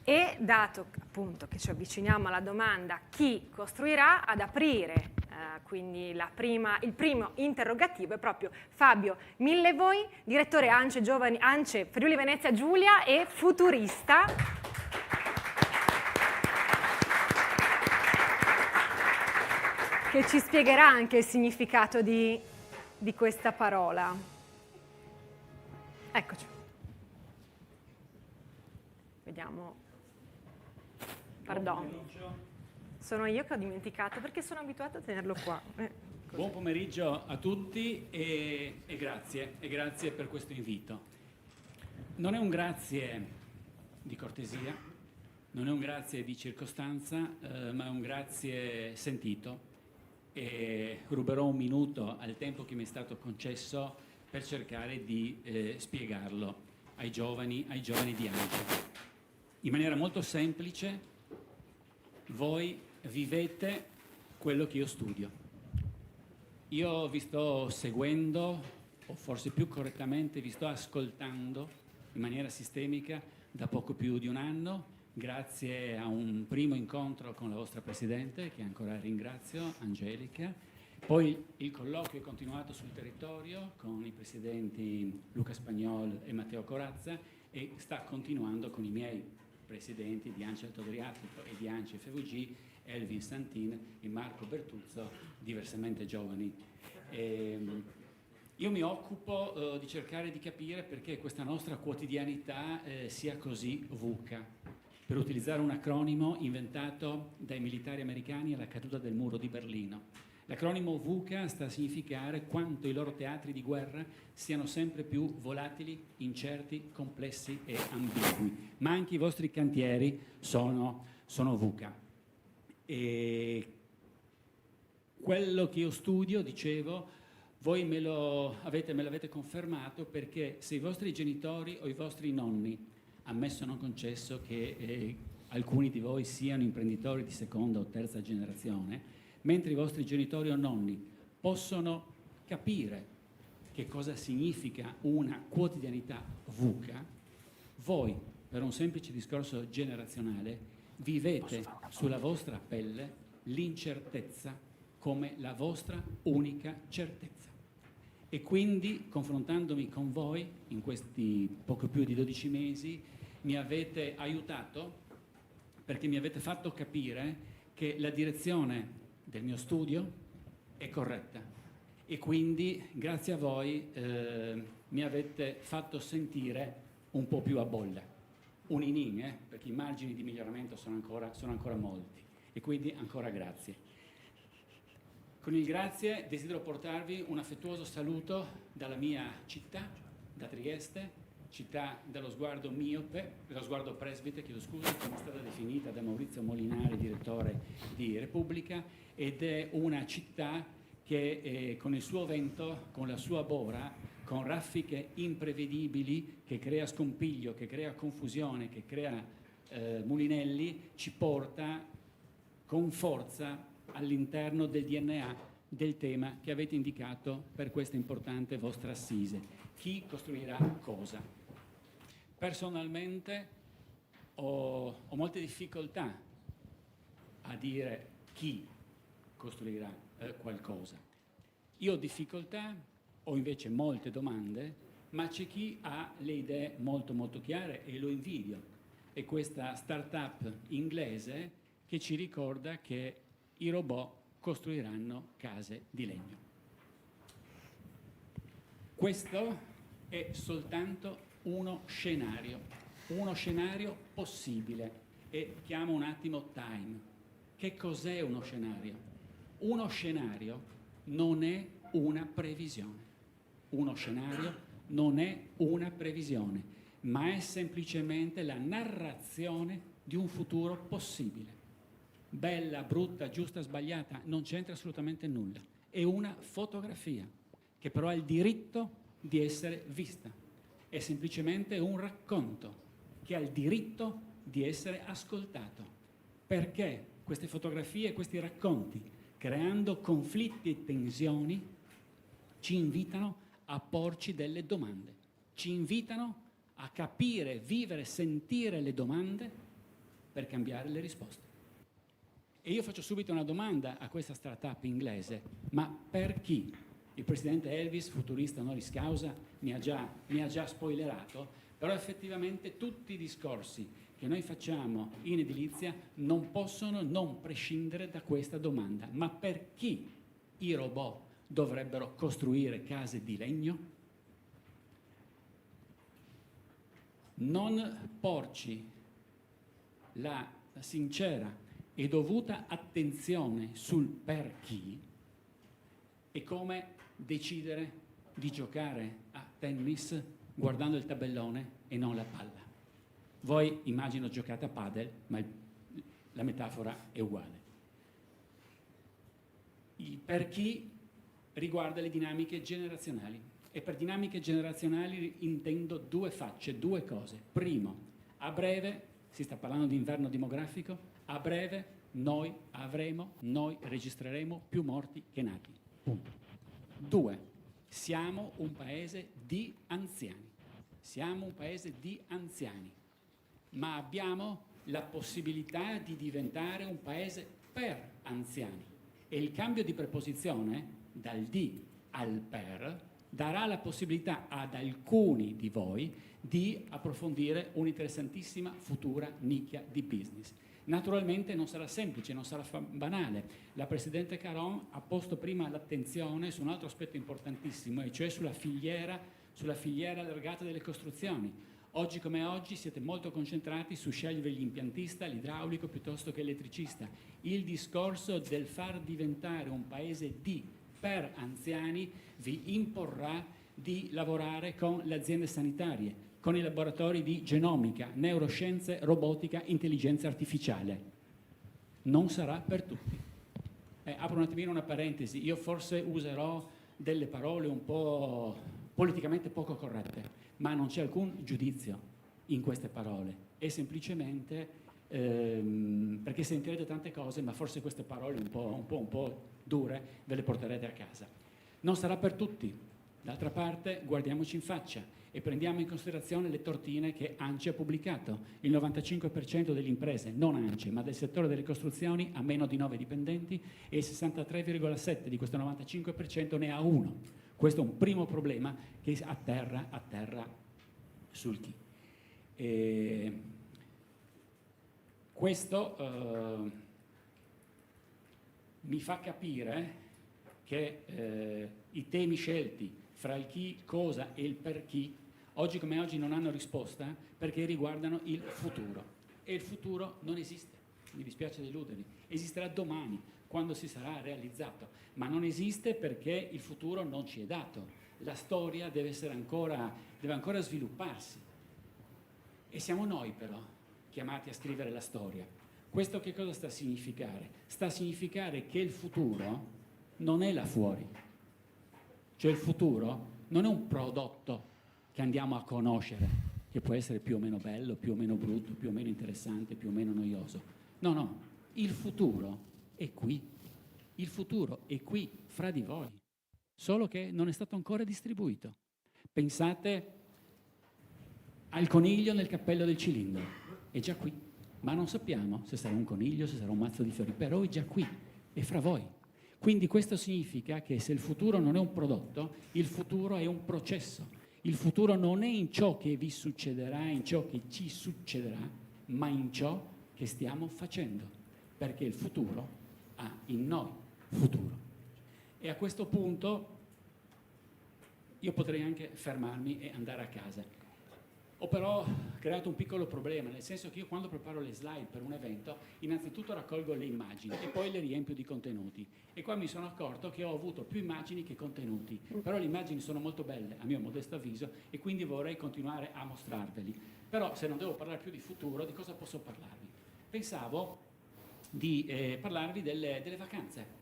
E dato appunto che ci avviciniamo alla domanda chi costruirà, ad aprire quindi il primo interrogativo è proprio Fabio Millevoi, direttore ANCE Friuli Venezia Giulia e futurista. Che ci spiegherà anche il significato di questa parola. Eccoci. Vediamo. Pardon. Sono io che ho dimenticato perché sono abituata a tenerlo qua. Buon pomeriggio a tutti e grazie per questo invito. Non è un grazie di cortesia, non è un grazie di circostanza, ma è un grazie sentito. E ruberò un minuto al tempo che mi è stato concesso per cercare di spiegarlo ai giovani di ANCE. in maniera molto semplice, voi vivete quello che io studio. Io vi sto seguendo, o forse più correttamente vi sto ascoltando in maniera sistemica da poco più di un anno, grazie a un primo incontro con la vostra Presidente, che ancora ringrazio, Angelica. Poi il colloquio è continuato sul territorio con i Presidenti Luca Spagnol e Matteo Corazza e sta continuando con i miei Presidenti di ANCI Alto Adriatico e di ANCI FVG, Elvin Santin e Marco Bertuzzo, diversamente giovani. Io mi occupo di cercare di capire perché questa nostra quotidianità sia così VUCA, per utilizzare un acronimo inventato dai militari americani alla caduta del muro di Berlino. L'acronimo VUCA sta a significare quanto i loro teatri di guerra siano sempre più volatili, incerti, complessi e ambigui, ma anche i vostri cantieri sono VUCA. E quello che io studio, dicevo, voi me l'avete confermato, perché se i vostri genitori o i vostri nonni, ammesso non concesso che alcuni di voi siano imprenditori di seconda o terza generazione, mentre i vostri genitori o nonni possono capire che cosa significa una quotidianità VUCA, voi, per un semplice discorso generazionale, vivete sulla vostra pelle l'incertezza come la vostra unica certezza. E quindi, confrontandomi con voi in questi poco più di 12 mesi, mi avete aiutato perché mi avete fatto capire che la direzione del mio studio è corretta e quindi, grazie a voi, mi avete fatto sentire un po' più a bolla. Un inin, perché i margini di miglioramento sono ancora molti. E quindi ancora grazie. Con il grazie desidero portarvi un affettuoso saluto dalla mia città, da Trieste, città dello sguardo miope, dello sguardo presbite, chiedo scusa, come è stata definita da Maurizio Molinari, direttore di Repubblica, ed è una città che con il suo vento, con la sua bora, con raffiche imprevedibili, che crea scompiglio, che crea confusione, che crea mulinelli, ci porta con forza all'interno del DNA del tema che avete indicato per questa importante vostra assise. Chi costruirà cosa? Personalmente ho molte difficoltà a dire chi costruirà qualcosa. Io ho difficoltà, ho invece molte domande, ma c'è chi ha le idee molto molto chiare e lo invidio. È questa start-up inglese che ci ricorda che i robot costruiranno case di legno. Questo è soltanto uno scenario possibile, e chiamo un attimo Time. Che cos'è uno scenario? Uno scenario non è una previsione. Uno scenario non è una previsione, ma è semplicemente la narrazione di un futuro possibile. Bella, brutta, giusta, sbagliata, non c'entra assolutamente nulla. È una fotografia che però ha il diritto di essere vista. È semplicemente un racconto che ha il diritto di essere ascoltato. Perché queste fotografie, questi racconti, creando conflitti e tensioni, ci invitano a porci delle domande, ci invitano a capire, vivere, sentire le domande per cambiare le risposte. E io faccio subito una domanda a questa startup inglese: ma per chi? Il presidente Elvis, futurista honoris causa, mi ha già spoilerato, però effettivamente tutti i discorsi che noi facciamo in edilizia non possono non prescindere da questa domanda: ma per chi i robot dovrebbero costruire case di legno? Non porci la sincera e dovuta attenzione sul per chi è come decidere di giocare a tennis guardando il tabellone e non la palla. Voi immagino giocate a padel, ma la metafora è uguale. Il per chi riguarda le dinamiche generazionali, e per dinamiche generazionali intendo due facce, due cose. Primo, a breve Si sta parlando di inverno demografico? A breve noi registreremo più morti che nati. Punto. 2. Siamo un paese di anziani. Siamo un paese di anziani, ma abbiamo la possibilità di diventare un paese per anziani. E il cambio di preposizione dal di al per darà la possibilità ad alcuni di voi di approfondire un'interessantissima futura nicchia di business. Naturalmente non sarà semplice, non sarà banale. La Presidente Caron ha posto prima l'attenzione su un altro aspetto importantissimo, e cioè sulla filiera allargata delle costruzioni. Oggi come oggi siete molto concentrati su scegliere l'impiantista, l'idraulico piuttosto che l'elettricista. Il discorso del far diventare un paese per anziani vi imporrà di lavorare con le aziende sanitarie, con i laboratori di genomica, neuroscienze, robotica, intelligenza artificiale. Non sarà per tutti. Apro un attimino una parentesi, io forse userò delle parole un po' politicamente poco corrette, ma non c'è alcun giudizio in queste parole, è semplicemente perché sentirete tante cose, ma forse queste parole un po' dure ve le porterete a casa. Non sarà per tutti. D'altra parte, guardiamoci in faccia e prendiamo in considerazione le tortine che ANCE ha pubblicato. Il 95% delle imprese, non ANCE, ma del settore delle costruzioni, ha meno di 9 dipendenti e il 63,7% di questo 95% ne ha 1. Questo è un primo problema che atterra sul chi. Questo mi fa capire che i temi scelti fra il chi, cosa e il per chi, oggi come oggi non hanno risposta perché riguardano il futuro. E il futuro non esiste, mi dispiace deludervi, esisterà domani, quando si sarà realizzato, ma non esiste perché il futuro non ci è dato. La storia deve ancora svilupparsi. E siamo noi però chiamati a scrivere la storia. Questo che cosa sta a significare? Sta a significare che il futuro non è là fuori. Cioè il futuro non è un prodotto che andiamo a conoscere, che può essere più o meno bello, più o meno brutto, più o meno interessante, più o meno noioso. No, il futuro è qui. Il futuro è qui, fra di voi, solo che non è stato ancora distribuito. Pensate al coniglio nel cappello del cilindro, è già qui, ma non sappiamo se sarà un coniglio, se sarà un mazzo di fiori, però è già qui, è fra voi. Quindi questo significa che se il futuro non è un prodotto, il futuro è un processo. Il futuro non è in ciò che vi succederà, in ciò che ci succederà, ma in ciò che stiamo facendo, perché il futuro ha in noi futuro. E a questo punto io potrei anche fermarmi e andare a casa. Ho però creato un piccolo problema, nel senso che io quando preparo le slide per un evento, innanzitutto raccolgo le immagini e poi le riempio di contenuti. E qua mi sono accorto che ho avuto più immagini che contenuti, però le immagini sono molto belle, a mio modesto avviso, e quindi vorrei continuare a mostrarveli. Però se non devo parlare più di futuro, di cosa posso parlarvi? Pensavo di parlarvi delle vacanze.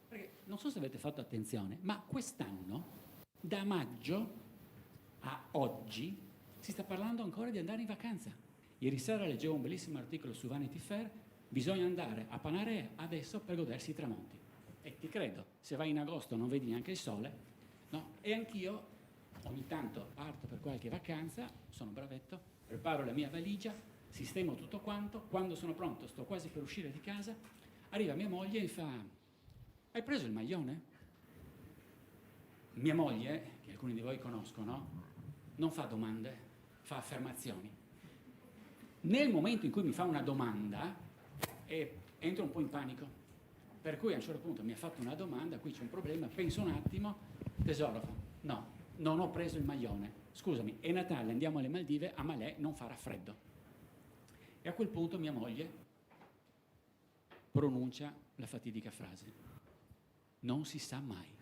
Perché non so se avete fatto attenzione, ma quest'anno, da maggio a oggi, si sta parlando ancora di andare in vacanza. Ieri sera leggevo un bellissimo articolo su Vanity Fair, bisogna andare a Panarea adesso per godersi i tramonti. E ti credo, se vai in agosto non vedi neanche il sole, no? E anch'io ogni tanto parto per qualche vacanza, sono bravetto, preparo la mia valigia, sistemo tutto quanto, quando sono pronto, sto quasi per uscire di casa, arriva mia moglie e mi fa: hai preso il maglione? Mia moglie, che alcuni di voi conoscono, non fa domande, fa affermazioni. Nel momento in cui mi fa una domanda entro un po' in panico, per cui a un certo punto mi ha fatto una domanda, qui c'è un problema, penso un attimo, tesoro, no, non ho preso il maglione, scusami, è Natale, andiamo alle Maldive, a Malè non farà freddo. E a quel punto mia moglie pronuncia la fatidica frase: non si sa mai.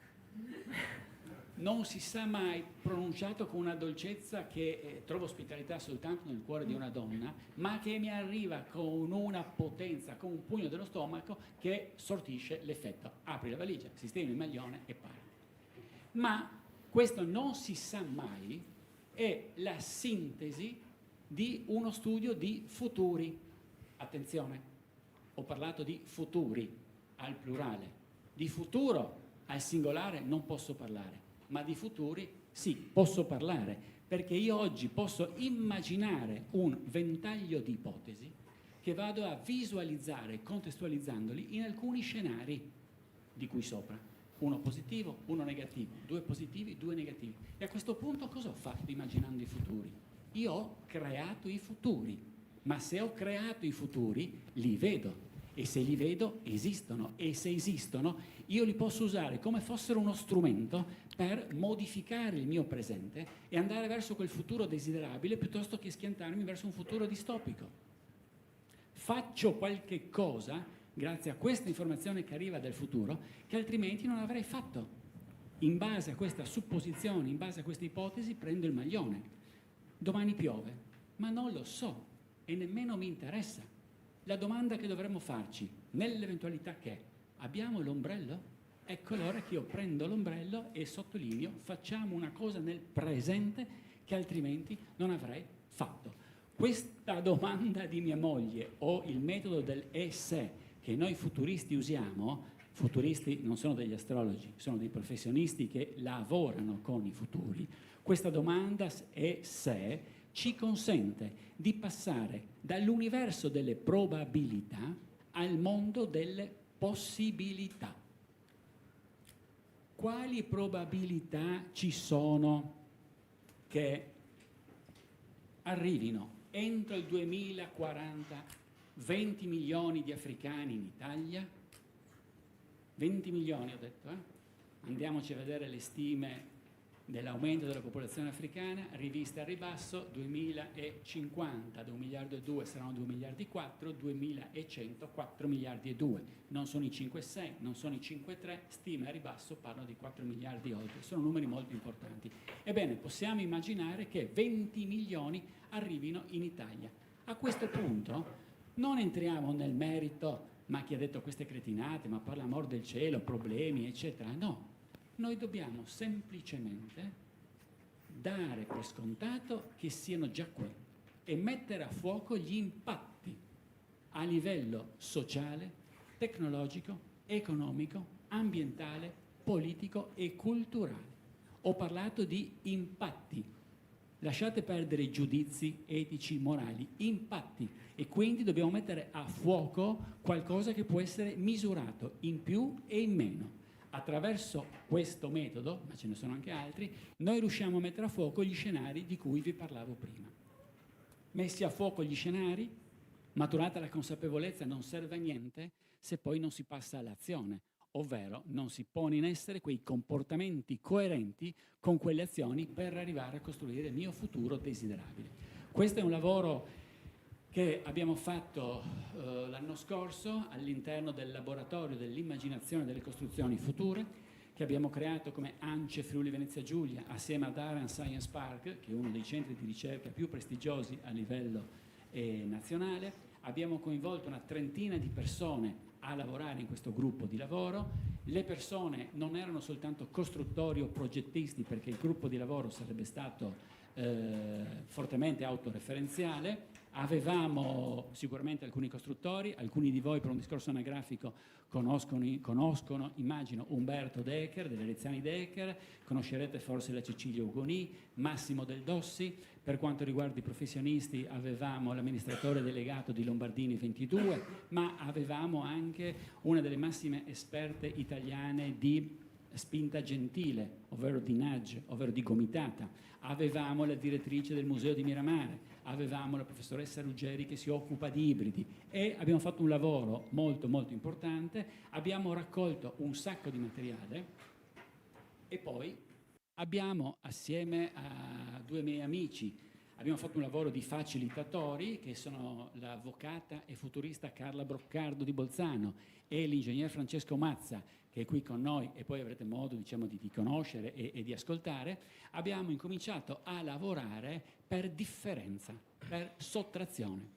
Non si sa mai, pronunciato con una dolcezza che trova ospitalità soltanto nel cuore di una donna, ma che mi arriva con una potenza, con un pugno dello stomaco che sortisce l'effetto. Apri la valigia, sistemi il maglione e parti. Ma questo non si sa mai è la sintesi di uno studio di futuri. Attenzione, ho parlato di futuri al plurale, di futuro al singolare non posso parlare, ma di futuri sì, posso parlare, perché io oggi posso immaginare un ventaglio di ipotesi che vado a visualizzare contestualizzandoli in alcuni scenari di cui sopra. Uno positivo, uno negativo, 2 positivi, 2 negativi. E a questo punto cosa ho fatto immaginando i futuri? Io ho creato i futuri, ma se ho creato i futuri li vedo, e se li vedo esistono, e se esistono io li posso usare come fossero uno strumento per modificare il mio presente e andare verso quel futuro desiderabile piuttosto che schiantarmi verso un futuro distopico. Faccio qualche cosa grazie a questa informazione che arriva dal futuro che altrimenti non avrei fatto. In base a questa supposizione, in base a questa ipotesi prendo il maglione. Domani piove, ma non lo so e nemmeno mi interessa. La domanda che dovremmo farci, nell'eventualità che abbiamo l'ombrello? Ecco allora che io prendo l'ombrello e sottolineo, facciamo una cosa nel presente che altrimenti non avrei fatto. Questa domanda di mia moglie o il metodo del e se che noi futuristi usiamo, futuristi non sono degli astrologi, sono dei professionisti che lavorano con i futuri, questa domanda e se ci consente di passare dall'universo delle probabilità al mondo delle possibilità. Quali probabilità ci sono che arrivino entro il 2040 20 milioni di africani in Italia? 20 milioni ho detto, Andiamoci a vedere le stime dell'aumento della popolazione africana, riviste a ribasso, 2050 da 1,2 miliardi saranno 2,4 miliardi, 2100 4 miliardi e 2. Non sono i 5,6, non sono i 5,3, stime a ribasso parlano di 4 miliardi oltre, sono numeri molto importanti. Ebbene, possiamo immaginare che 20 milioni arrivino in Italia. A questo punto non entriamo nel merito, ma chi ha detto queste cretinate, ma parla amor del cielo, problemi, eccetera, no. Noi dobbiamo semplicemente dare per scontato che siano già qui e mettere a fuoco gli impatti a livello sociale, tecnologico, economico, ambientale, politico e culturale. Ho parlato di impatti. Lasciate perdere i giudizi etici, morali, impatti. E quindi dobbiamo mettere a fuoco qualcosa che può essere misurato in più e in meno. Attraverso questo metodo, ma ce ne sono anche altri, noi riusciamo a mettere a fuoco gli scenari di cui vi parlavo prima. Messi a fuoco gli scenari, maturata la consapevolezza, non serve a niente se poi non si passa all'azione, ovvero non si pone in essere quei comportamenti coerenti con quelle azioni per arrivare a costruire il mio futuro desiderabile. Questo è un lavoro che abbiamo fatto l'anno scorso all'interno del laboratorio dell'immaginazione delle costruzioni future, che abbiamo creato come ANCE Friuli Venezia Giulia assieme ad Aran Science Park, che è uno dei centri di ricerca più prestigiosi a livello nazionale. Abbiamo coinvolto una trentina di persone a lavorare in questo gruppo di lavoro. Le persone non erano soltanto costruttori o progettisti, perché il gruppo di lavoro sarebbe stato fortemente autoreferenziale. Avevamo sicuramente alcuni costruttori, alcuni di voi per un discorso anagrafico conoscono, immagino, Umberto Decker, delle Reziani Decker, conoscerete forse la Cecilia Ugoni, Massimo Del Dossi. Per quanto riguarda i professionisti avevamo l'amministratore delegato di Lombardini 22, ma avevamo anche una delle massime esperte italiane di spinta gentile, ovvero di nudge, ovvero di gomitata. Avevamo la direttrice del Museo di Miramare, avevamo la professoressa Ruggeri che si occupa di ibridi e abbiamo fatto un lavoro molto molto importante, abbiamo raccolto un sacco di materiale e poi abbiamo, assieme a 2 miei amici, abbiamo fatto un lavoro di facilitatori che sono l'avvocata e futurista Carla Broccardo di Bolzano e l'ingegner Francesco Mazza, che è qui con noi e poi avrete modo, diciamo, di conoscere e di ascoltare. Abbiamo incominciato a lavorare per differenza, per sottrazione.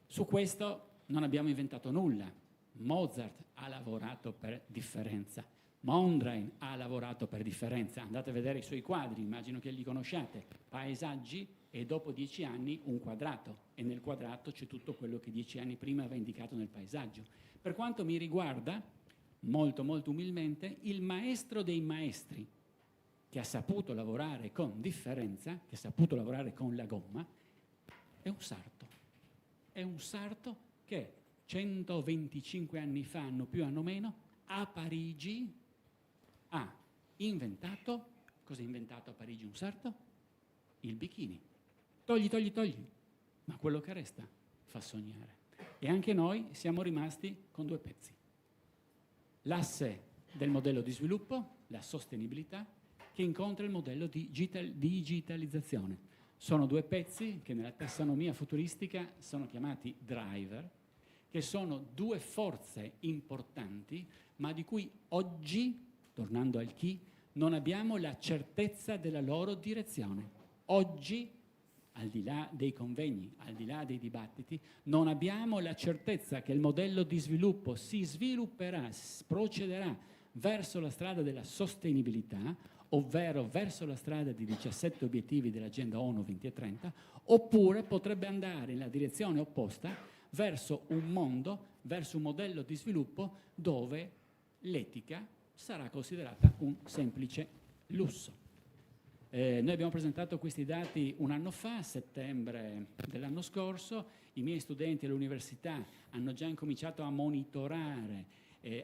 Su questo non abbiamo inventato nulla. Mozart ha lavorato per differenza. Mondrian ha lavorato per Differenza, andate a vedere i suoi quadri, immagino che li conosciate, paesaggi e dopo 10 anni un quadrato, e nel quadrato c'è tutto quello che 10 anni prima aveva indicato nel paesaggio. Per quanto mi riguarda, molto molto umilmente, il maestro dei maestri che ha saputo lavorare con Differenza, che ha saputo lavorare con la gomma, è un sarto. È un sarto che 125 anni fa, anno più anno meno, a Parigi ha inventato, cosa ha inventato a Parigi un sarto? Il bikini. Togli, togli, togli, ma quello che resta fa sognare. E anche noi siamo rimasti con 2 pezzi. L'asse del modello di sviluppo, la sostenibilità, che incontra il modello di digitalizzazione. Sono 2 pezzi che nella tassonomia futuristica sono chiamati driver, che sono 2 forze importanti, ma di cui oggi, tornando al chi, non abbiamo la certezza della loro direzione. Oggi, al di là dei convegni, al di là dei dibattiti, non abbiamo la certezza che il modello di sviluppo si svilupperà, procederà verso la strada della sostenibilità, ovvero verso la strada di 17 obiettivi dell'Agenda ONU 2030, oppure potrebbe andare nella direzione opposta verso un mondo, verso un modello di sviluppo dove l'etica sarà considerata un semplice lusso. Noi abbiamo presentato questi dati un anno fa, a settembre dell'anno scorso. I miei studenti all'università hanno già incominciato a monitorare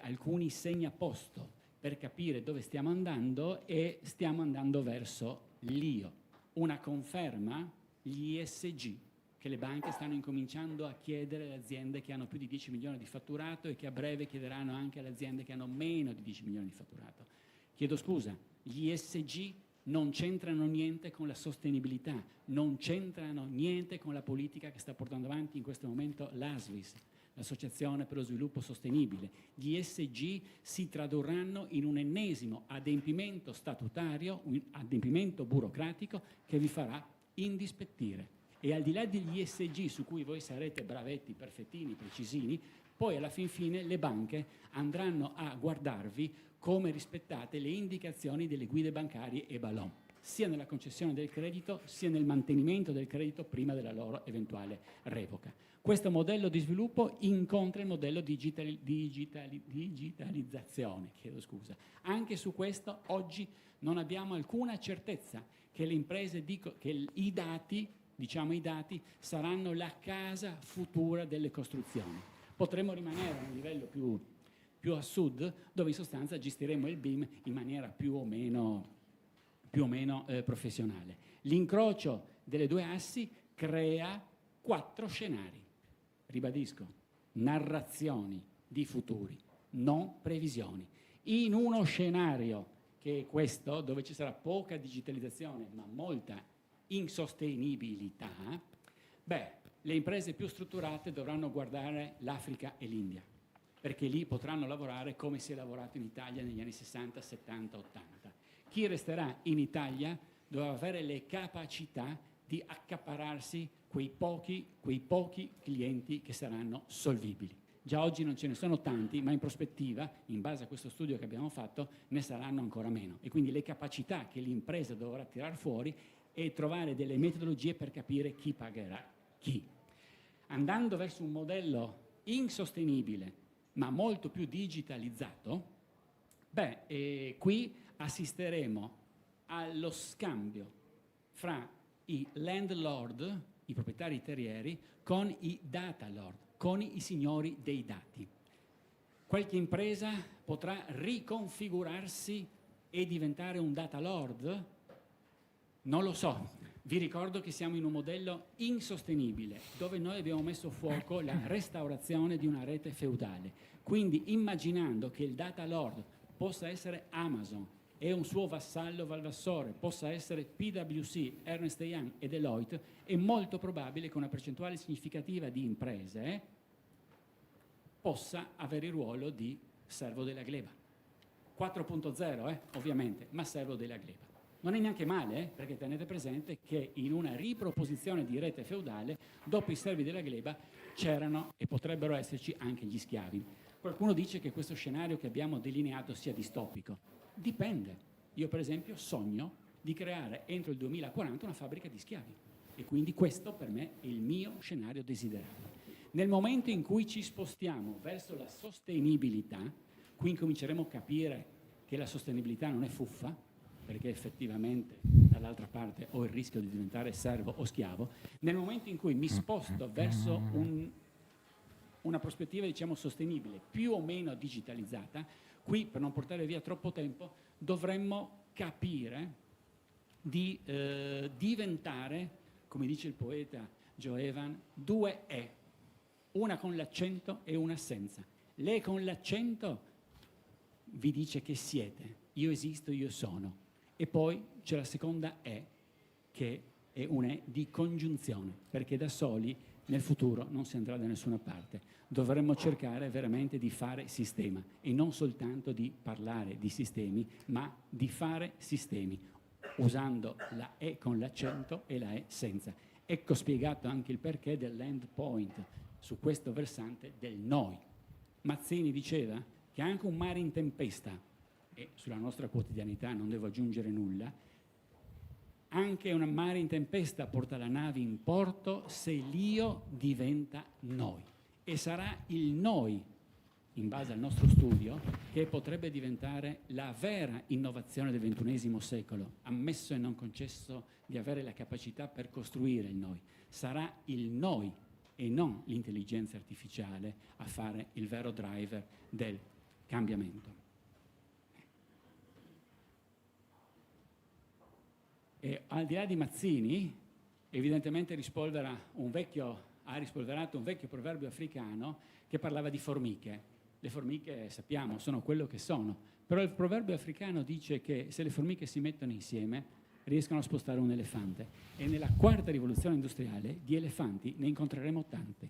alcuni segnaposto per capire dove stiamo andando, e stiamo andando verso l'IO. Una conferma, gli ESG, che le banche stanno incominciando a chiedere alle aziende che hanno più di 10 milioni di fatturato e che a breve chiederanno anche alle aziende che hanno meno di 10 milioni di fatturato. Chiedo scusa, gli ESG non c'entrano niente con la sostenibilità, non c'entrano niente con la politica che sta portando avanti in questo momento l'ASVIS, l'Associazione per lo Sviluppo Sostenibile. Gli ESG si tradurranno in un ennesimo adempimento statutario, un adempimento burocratico che vi farà indispettire. E al di là degli ESG su cui voi sarete bravetti, perfettini, precisini, poi alla fin fine le banche andranno a guardarvi come rispettate le indicazioni delle guide bancarie e Ballon, sia nella concessione del credito sia nel mantenimento del credito prima della loro eventuale revoca. Questo modello di sviluppo incontra il modello digitalizzazione, chiedo scusa. Anche su questo oggi non abbiamo alcuna certezza che le imprese che i dati saranno la casa futura delle costruzioni. Potremmo rimanere a un livello più a sud, dove in sostanza gestiremo il BIM in maniera più o meno professionale. L'incrocio delle 2 assi crea 4 scenari. Ribadisco, narrazioni di futuri, non previsioni. In uno scenario, che è questo, dove ci sarà poca digitalizzazione ma molta insostenibilità, le imprese più strutturate dovranno guardare l'Africa e l'India, perché lì potranno lavorare come si è lavorato in Italia negli anni 60, 70, 80. Chi resterà in Italia dovrà avere le capacità di accaparrarsi quei pochi clienti che saranno solvibili. Già oggi non ce ne sono tanti, ma in prospettiva, in base a questo studio che abbiamo fatto, ne saranno ancora meno. E quindi le capacità che l'impresa dovrà tirar fuori e trovare delle metodologie per capire chi pagherà chi. Andando verso un modello insostenibile, ma molto più digitalizzato, qui assisteremo allo scambio fra i landlord, i proprietari terrieri, con i data lord, con i signori dei dati. Qualche impresa potrà riconfigurarsi e diventare un data lord? Non lo so. Vi ricordo che siamo in un modello insostenibile, dove noi abbiamo messo a fuoco la restaurazione di una rete feudale. Quindi immaginando che il data lord possa essere Amazon e un suo vassallo valvassore, possa essere PwC, Ernst & Young e Deloitte, è molto probabile che una percentuale significativa di imprese possa avere il ruolo di servo della gleba. 4.0, ovviamente, ma servo della gleba. Non è neanche male, perché tenete presente che in una riproposizione di rete feudale, dopo i servi della gleba, c'erano e potrebbero esserci anche gli schiavi. Qualcuno dice che questo scenario che abbiamo delineato sia distopico. Dipende. Io, per esempio, sogno di creare entro il 2040 una fabbrica di schiavi. E quindi questo per me è il mio scenario desiderato. Nel momento in cui ci spostiamo verso la sostenibilità, qui incominceremo a capire che la sostenibilità non è fuffa, perché effettivamente dall'altra parte ho il rischio di diventare servo o schiavo. Nel momento in cui mi sposto verso una prospettiva, diciamo, sostenibile, più o meno digitalizzata, qui, per non portare via troppo tempo, dovremmo capire di diventare, come dice il poeta Joe Evan, 2 E, una con l'accento e una senza. L'E con l'accento vi dice che siete, io esisto, io sono. E poi c'è la seconda E, che è un'E di congiunzione, perché da soli nel futuro non si andrà da nessuna parte. Dovremmo cercare veramente di fare sistema e non soltanto di parlare di sistemi, ma di fare sistemi, usando la E con l'accento e la E senza. Ecco spiegato anche il perché dell'endpoint su questo versante del noi. Mazzini diceva che anche un mare in tempesta, e sulla nostra quotidianità non devo aggiungere nulla, anche un mare in tempesta porta la nave in porto se l'io diventa noi. E sarà il noi, in base al nostro studio, che potrebbe diventare la vera innovazione del XXI secolo, ammesso e non concesso di avere la capacità per costruire il noi. Sarà il noi e non l'intelligenza artificiale a fare il vero driver del cambiamento. E al di là di Mazzini, evidentemente ha rispolverato un vecchio proverbio africano che parlava di formiche. Le formiche, sappiamo, sono quello che sono, però il proverbio africano dice che se le formiche si mettono insieme riescono a spostare un elefante. E nella quarta rivoluzione industriale di elefanti ne incontreremo tanti.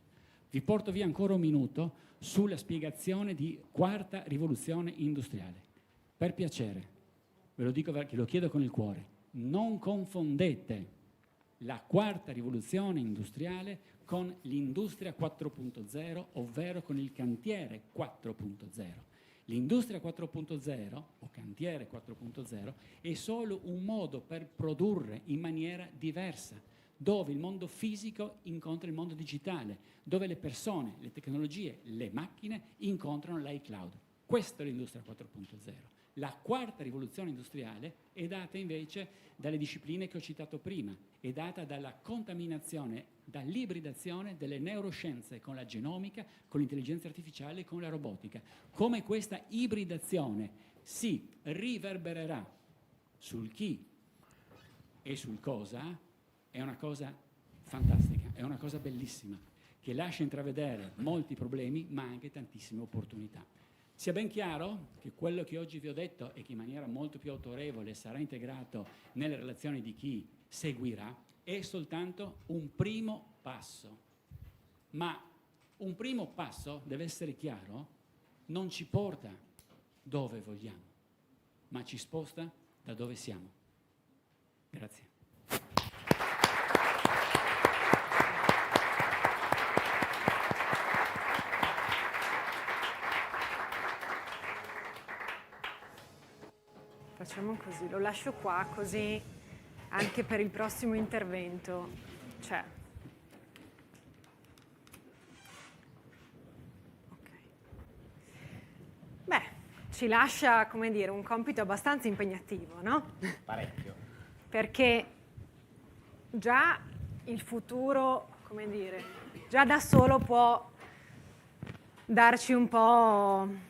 Vi porto via ancora un minuto sulla spiegazione di quarta rivoluzione industriale. Per piacere, ve lo dico perché lo chiedo con il cuore. Non confondete la quarta rivoluzione industriale con l'industria 4.0, ovvero con il cantiere 4.0. L'industria 4.0 o cantiere 4.0 è solo un modo per produrre in maniera diversa, dove il mondo fisico incontra il mondo digitale, dove le persone, le tecnologie, le macchine incontrano l'iCloud. Questa è l'industria 4.0. La quarta rivoluzione industriale è data invece dalle discipline che ho citato prima, è data dalla contaminazione, dall'ibridazione delle neuroscienze con la genomica, con l'intelligenza artificiale e con la robotica. Come questa ibridazione si riverbererà sul chi e sul cosa è una cosa fantastica, è una cosa bellissima, che lascia intravedere molti problemi ma anche tantissime opportunità. Sia ben chiaro che quello che oggi vi ho detto e che in maniera molto più autorevole sarà integrato nelle relazioni di chi seguirà è soltanto un primo passo. Ma un primo passo, deve essere chiaro, non ci porta dove vogliamo, ma ci sposta da dove siamo. Grazie. Facciamo così, lo lascio qua così anche per il prossimo intervento c'è. Ok. Beh, ci lascia, come dire, un compito abbastanza impegnativo, no? Parecchio. Perché già il futuro, come dire, già da solo può darci un po'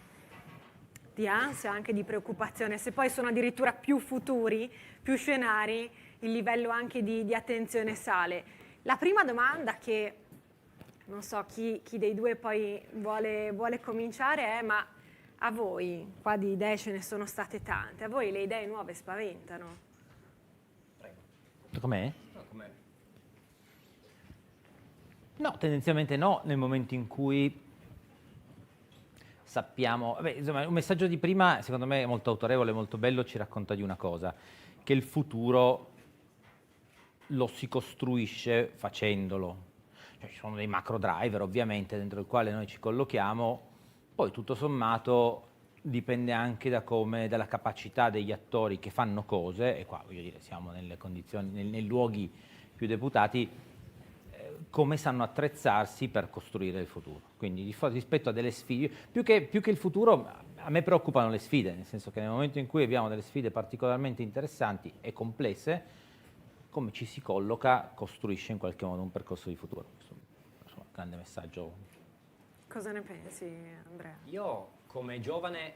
di ansia, anche di preoccupazione. Se poi sono addirittura più futuri, più scenari, il livello anche di attenzione sale. La prima domanda che, non so chi dei due poi vuole cominciare è: ma a voi, qua di idee ce ne sono state tante, a voi le idee nuove spaventano? Prego. Tocca a me? Tocca a me. No, tendenzialmente no, nel momento in cui sappiamo, insomma, un messaggio di prima, secondo me, molto autorevole, molto bello, ci racconta di una cosa, che il futuro lo si costruisce facendolo. Cioè, ci sono dei macro driver ovviamente dentro il quale noi ci collochiamo, poi tutto sommato dipende anche dalla capacità degli attori che fanno cose, e qua voglio dire siamo nelle condizioni, nei luoghi più deputati, come sanno attrezzarsi per costruire il futuro. Quindi rispetto a delle sfide, più che il futuro, a me preoccupano le sfide, nel senso che nel momento in cui abbiamo delle sfide particolarmente interessanti e complesse, come ci si colloca costruisce in qualche modo un percorso di futuro. Questo è un grande messaggio. Cosa ne pensi, Andrea? Io come giovane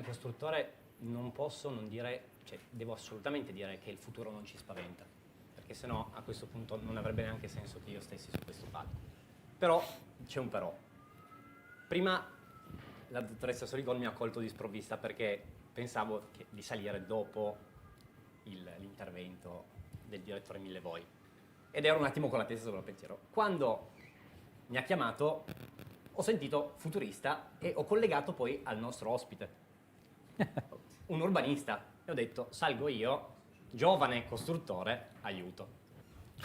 costruttore non posso non dire, cioè devo assolutamente dire che il futuro non ci spaventa, perché sennò a questo punto non avrebbe neanche senso che io stessi su questo palco. Però c'è un però. Prima la dottoressa Soligon mi ha colto di sprovvista perché pensavo di salire dopo l'intervento del direttore Millevoi ed ero un attimo con la testa sopra il pensiero. Quando mi ha chiamato ho sentito futurista e ho collegato poi al nostro ospite, un urbanista, e ho detto salgo io, giovane costruttore, aiuto.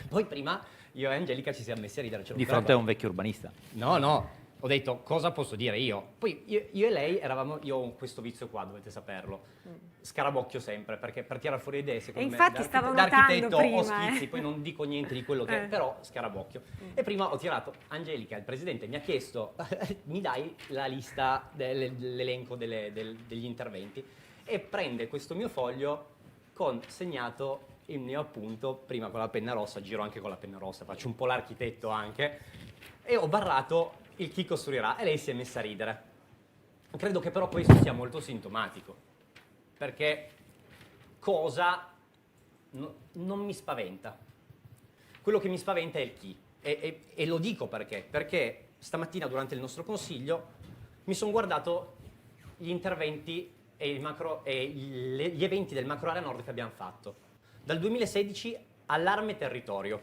Poi prima io e Angelica ci siamo messi a ridere. Di fronte a un vecchio urbanista. No, ho detto cosa posso dire io? Poi io e lei io ho questo vizio qua, dovete saperlo, scarabocchio sempre, perché per tirare fuori idee secondo me infatti stavo da notando architetto prima, ho schizzi, poi non dico niente di quello che è, però scarabocchio. E prima ho tirato, Angelica, il presidente, mi ha chiesto mi dai la lista l'elenco degli interventi, e prende questo mio foglio con segnato il mio appunto, prima con la penna rossa, giro anche con la penna rossa, faccio un po' l'architetto anche, e ho barrato il chi costruirà, e lei si è messa a ridere. Credo che però questo sia molto sintomatico, perché non mi spaventa. Quello che mi spaventa è il chi, e lo dico perché stamattina durante il nostro consiglio mi sono guardato gli interventi e gli eventi del macro area nord che abbiamo fatto. Dal 2016 allarme territorio,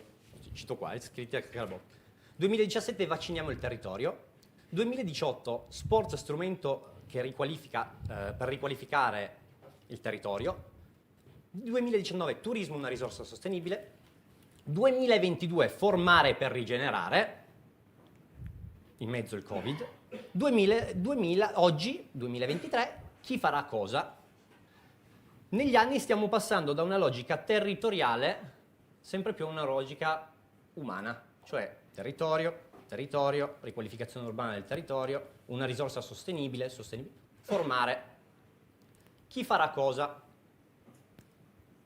cito qua, è scritto a Carabocchio. 2017 vacciniamo il territorio. 2018 sport strumento che per riqualificare il territorio. 2019 turismo una risorsa sostenibile. 2022 formare per rigenerare, in mezzo il Covid. Oggi, 2023, chi farà cosa? Negli anni stiamo passando da una logica territoriale sempre più a una logica umana, cioè territorio, riqualificazione urbana del territorio, una risorsa sostenibile, formare. Chi farà cosa?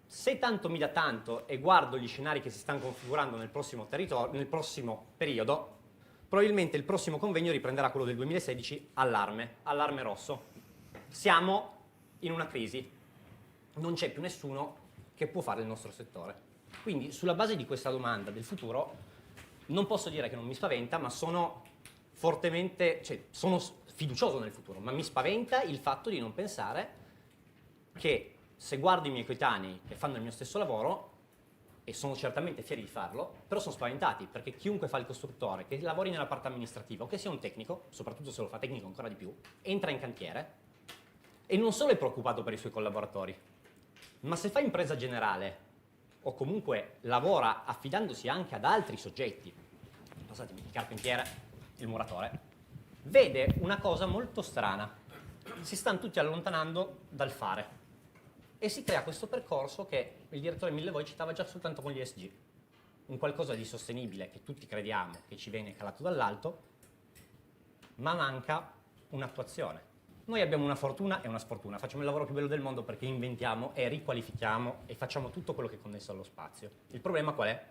Se tanto mi dà tanto e guardo gli scenari che si stanno configurando nel prossimo periodo, probabilmente il prossimo convegno riprenderà quello del 2016, allarme rosso. Siamo in una crisi, non c'è più nessuno che può fare il nostro settore. Quindi sulla base di questa domanda del futuro non posso dire che non mi spaventa, ma sono sono fiducioso nel futuro, ma mi spaventa il fatto di non pensare che se guardo i miei coetanei che fanno il mio stesso lavoro, e sono certamente fieri di farlo, però sono spaventati, perché chiunque fa il costruttore, che lavori nella parte amministrativa o che sia un tecnico, soprattutto se lo fa tecnico ancora di più, entra in cantiere e non solo è preoccupato per i suoi collaboratori, ma se fa impresa generale o comunque lavora affidandosi anche ad altri soggetti, passatemi, il carpentiere, il muratore, vede una cosa molto strana. Si stanno tutti allontanando dal fare e si crea questo percorso che il direttore Millevoi citava già soltanto con gli ESG, un qualcosa di sostenibile che tutti crediamo che ci viene calato dall'alto, ma manca un'attuazione. Noi abbiamo una fortuna e una sfortuna, facciamo il lavoro più bello del mondo perché inventiamo e riqualifichiamo e facciamo tutto quello che è connesso allo spazio. Il problema qual è?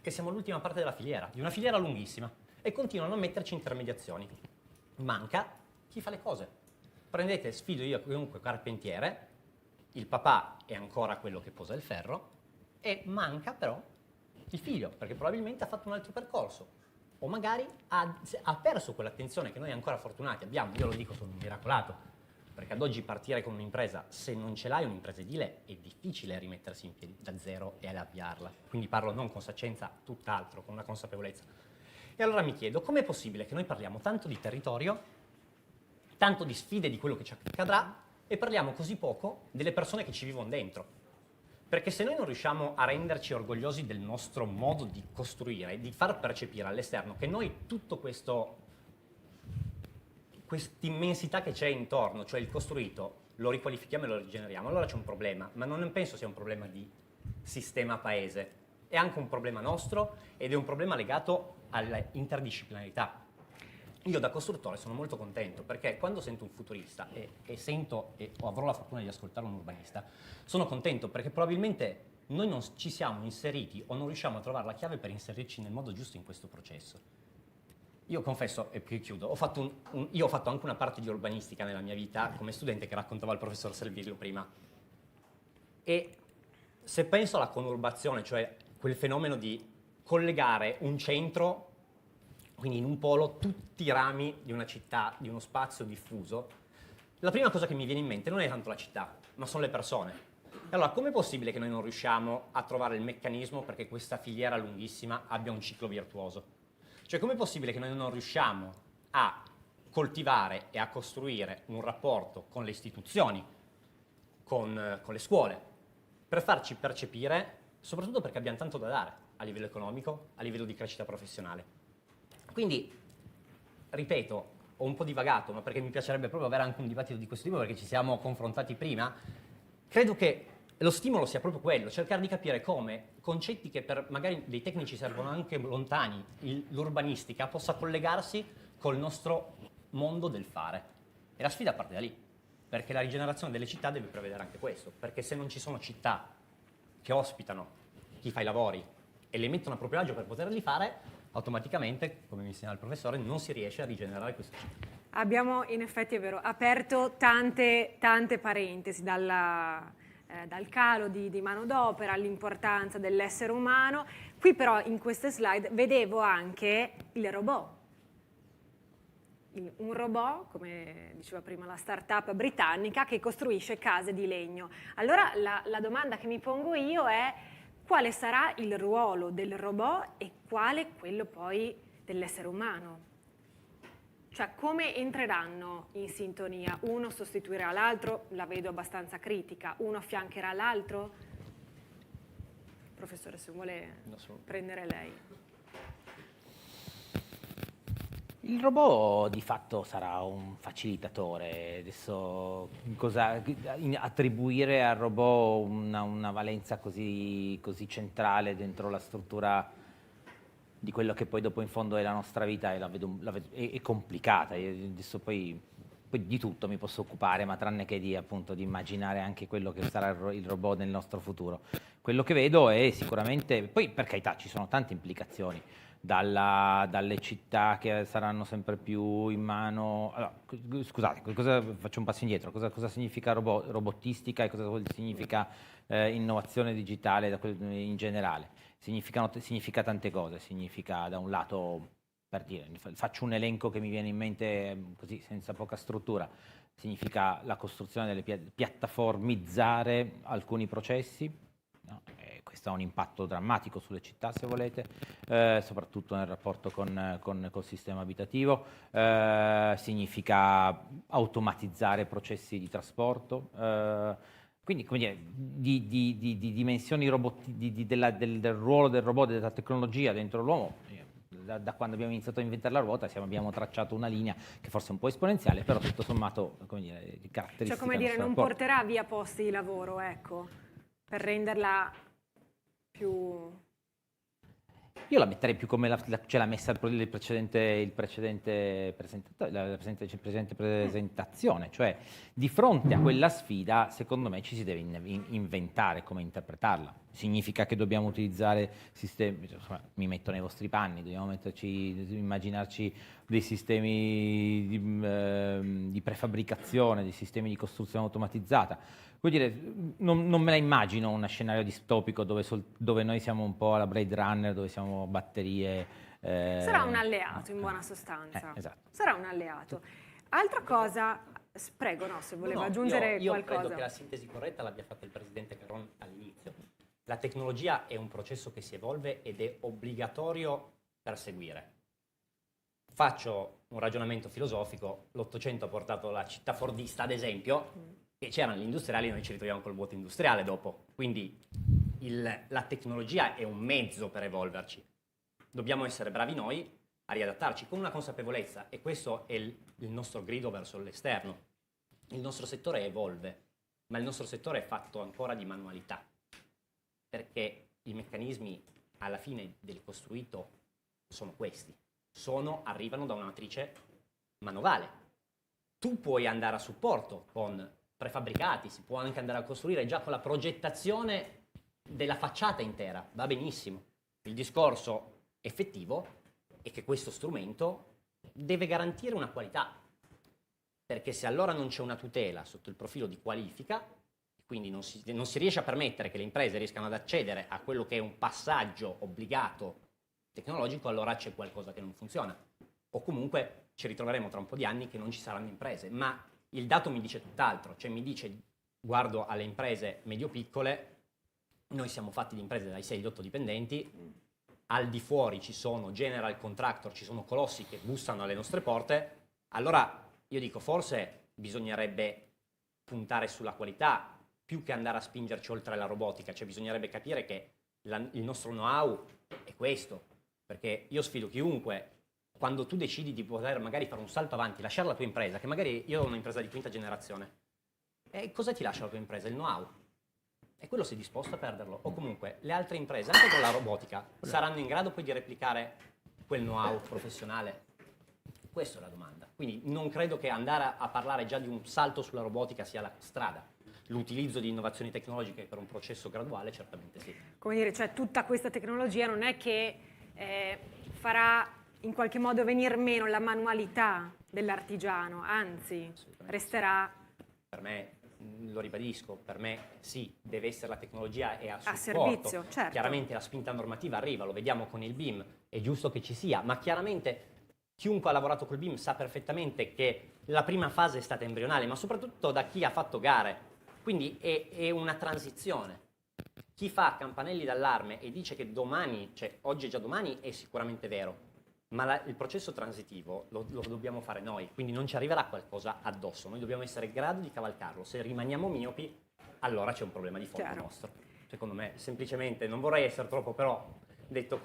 Che siamo l'ultima parte della filiera, di una filiera lunghissima, e continuano a metterci intermediazioni. Manca chi fa le cose. Prendete, sfido io comunque carpentiere, il papà è ancora quello che posa il ferro, e manca però il figlio, perché probabilmente ha fatto un altro percorso, o magari ha perso quell'attenzione che noi ancora fortunati abbiamo. Io lo dico, sono un miracolato, perché ad oggi partire con un'impresa, se non ce l'hai un'impresa edile, è difficile rimettersi in piedi da zero e avviarla. Quindi parlo non con saccenza, tutt'altro, con una consapevolezza. E allora mi chiedo, com'è possibile che noi parliamo tanto di territorio, tanto di sfide, di quello che ci accadrà, e parliamo così poco delle persone che ci vivono dentro? Perché se noi non riusciamo a renderci orgogliosi del nostro modo di costruire, di far percepire all'esterno che noi tutto quest'immensità che c'è intorno, cioè il costruito, lo riqualifichiamo e lo rigeneriamo, allora c'è un problema, ma non penso sia un problema di sistema paese, è anche un problema nostro ed è un problema legato all'interdisciplinarità. Io da costruttore sono molto contento perché quando sento un futurista o avrò la fortuna di ascoltare un urbanista, sono contento perché probabilmente noi non ci siamo inseriti o non riusciamo a trovare la chiave per inserirci nel modo giusto in questo processo. Io confesso, e qui chiudo, ho fatto anche una parte di urbanistica nella mia vita come studente che raccontava il professor Servillo prima. E se penso alla conurbazione, cioè quel fenomeno di collegare un centro, quindi in un polo, tutti i rami di una città, di uno spazio diffuso, la prima cosa che mi viene in mente non è tanto la città, ma sono le persone. E allora, com'è possibile che noi non riusciamo a trovare il meccanismo perché questa filiera lunghissima abbia un ciclo virtuoso? Cioè, com'è possibile che noi non riusciamo a coltivare e a costruire un rapporto con le istituzioni, con le scuole, per farci percepire, soprattutto perché abbiamo tanto da dare a livello economico, a livello di crescita professionale. Quindi, ripeto, ho un po' divagato, ma perché mi piacerebbe proprio avere anche un dibattito di questo tipo, perché ci siamo confrontati prima, credo che lo stimolo sia proprio quello, cercare di capire come concetti che per magari dei tecnici servono anche lontani, l'urbanistica possa collegarsi col nostro mondo del fare. E la sfida parte da lì, perché la rigenerazione delle città deve prevedere anche questo, perché se non ci sono città che ospitano chi fa i lavori e le mettono a proprio agio per poterli fare, automaticamente, come mi insegna il professore, non si riesce a rigenerare queste città. Abbiamo, in effetti è vero, aperto tante parentesi, dal calo di manodopera all'importanza dell'essere umano. Qui però in queste slide vedevo anche il robot. Un robot, come diceva prima la startup britannica, che costruisce case di legno. Allora la domanda che mi pongo io è: quale sarà il ruolo del robot e quale quello poi dell'essere umano? Cioè, come entreranno in sintonia? Uno sostituirà l'altro? La vedo abbastanza critica. Uno affiancherà l'altro? Professore, se vuole prendere lei. Il robot di fatto sarà un facilitatore. Adesso attribuire al robot una valenza così centrale dentro la struttura di quello che poi dopo in fondo è la nostra vita, è complicata. Io adesso poi di tutto mi posso occupare, ma tranne che di immaginare anche quello che sarà il robot nel nostro futuro. Quello che vedo è sicuramente, poi per carità ci sono tante implicazioni, dalle città che saranno sempre più in mano. Allora, scusate, faccio un passo indietro. Cosa significa robotistica e cosa significa innovazione digitale in generale? Significa tante cose. Significa, da un lato, per dire, faccio un elenco che mi viene in mente così senza poca struttura, significa la costruzione delle piattaformizzare alcuni processi, no? Questo ha un impatto drammatico sulle città, se volete, soprattutto nel rapporto col sistema abitativo. Significa automatizzare processi di trasporto. Quindi, come dire, di dimensioni del ruolo del robot e della tecnologia dentro l'uomo, da quando abbiamo iniziato a inventare la ruota abbiamo tracciato una linea che forse è un po' esponenziale, però tutto sommato, come dire, di caratteristica. Cioè, come dire, non porterà via posti di lavoro, ecco, per renderla più... Io la metterei più come l'ha messa la precedente presentazione, cioè di fronte a quella sfida secondo me ci si deve inventare come interpretarla. Significa che dobbiamo utilizzare sistemi, mi metto nei vostri panni, dobbiamo immaginarci dei sistemi di prefabbricazione, dei sistemi di costruzione automatizzata. Vuol dire, non me la immagino uno scenario distopico dove noi siamo un po' alla Blade Runner, dove siamo batterie. Sarà un alleato in buona sostanza. Esatto. Sarà un alleato. Altra cosa, prego, no, se voleva aggiungere io qualcosa. Credo che la sintesi corretta l'abbia fatta il presidente Caron all'inizio. La tecnologia è un processo che si evolve ed è obbligatorio perseguire. Faccio un ragionamento filosofico, l'Ottocento ha portato la città fordista, ad esempio, che c'erano gli industriali, noi ci ritroviamo col vuoto industriale dopo. Quindi la tecnologia è un mezzo per evolverci. Dobbiamo essere bravi noi a riadattarci con una consapevolezza, e questo è il nostro grido verso l'esterno. Il nostro settore evolve, ma il nostro settore è fatto ancora di manualità, perché i meccanismi alla fine del costruito sono questi, arrivano da una matrice manovale. Tu puoi andare a supporto con prefabbricati, si può anche andare a costruire già con la progettazione della facciata intera, va benissimo. Il discorso effettivo è che questo strumento deve garantire una qualità, perché se allora non c'è una tutela sotto il profilo di qualifica, quindi non si riesce a permettere che le imprese riescano ad accedere a quello che è un passaggio obbligato tecnologico, allora c'è qualcosa che non funziona. O comunque ci ritroveremo tra un po' di anni che non ci saranno imprese. Ma il dato mi dice tutt'altro, cioè mi dice, guardo alle imprese medio-piccole, noi siamo fatti di imprese dai 6-8 dipendenti, al di fuori ci sono general contractor, ci sono colossi che bussano alle nostre porte, allora io dico forse bisognerebbe puntare sulla qualità più che andare a spingerci oltre la robotica, cioè bisognerebbe capire che il nostro know-how è questo, perché io sfido chiunque, quando tu decidi di poter magari fare un salto avanti, lasciare la tua impresa, che magari io ho un'impresa di quinta generazione, e cosa ti lascia la tua impresa? Il know-how. E quello sei disposto a perderlo? O comunque le altre imprese, anche con la robotica, saranno in grado poi di replicare quel know-how professionale? Questa è la domanda. Quindi non credo che andare a parlare già di un salto sulla robotica sia la strada. L'utilizzo di innovazioni tecnologiche per un processo graduale certamente sì. Come dire, cioè tutta questa tecnologia non è che farà in qualche modo venir meno la manualità dell'artigiano, anzi resterà... Per me, lo ribadisco, per me sì, deve essere la tecnologia e a supporto. servizio, certo. Chiaramente la spinta normativa arriva, lo vediamo con il BIM, è giusto che ci sia, ma chiaramente chiunque ha lavorato col BIM sa perfettamente che la prima fase è stata embrionale, ma soprattutto da chi ha fatto gare. Quindi è una transizione. Chi fa campanelli d'allarme e dice che domani, cioè oggi è già domani, è sicuramente vero, ma il processo transitivo lo dobbiamo fare noi, quindi non ci arriverà qualcosa addosso, noi dobbiamo essere in grado di cavalcarlo. Se rimaniamo miopi, allora c'è un problema di fondo nostro. Secondo me, semplicemente, non vorrei essere troppo, però detto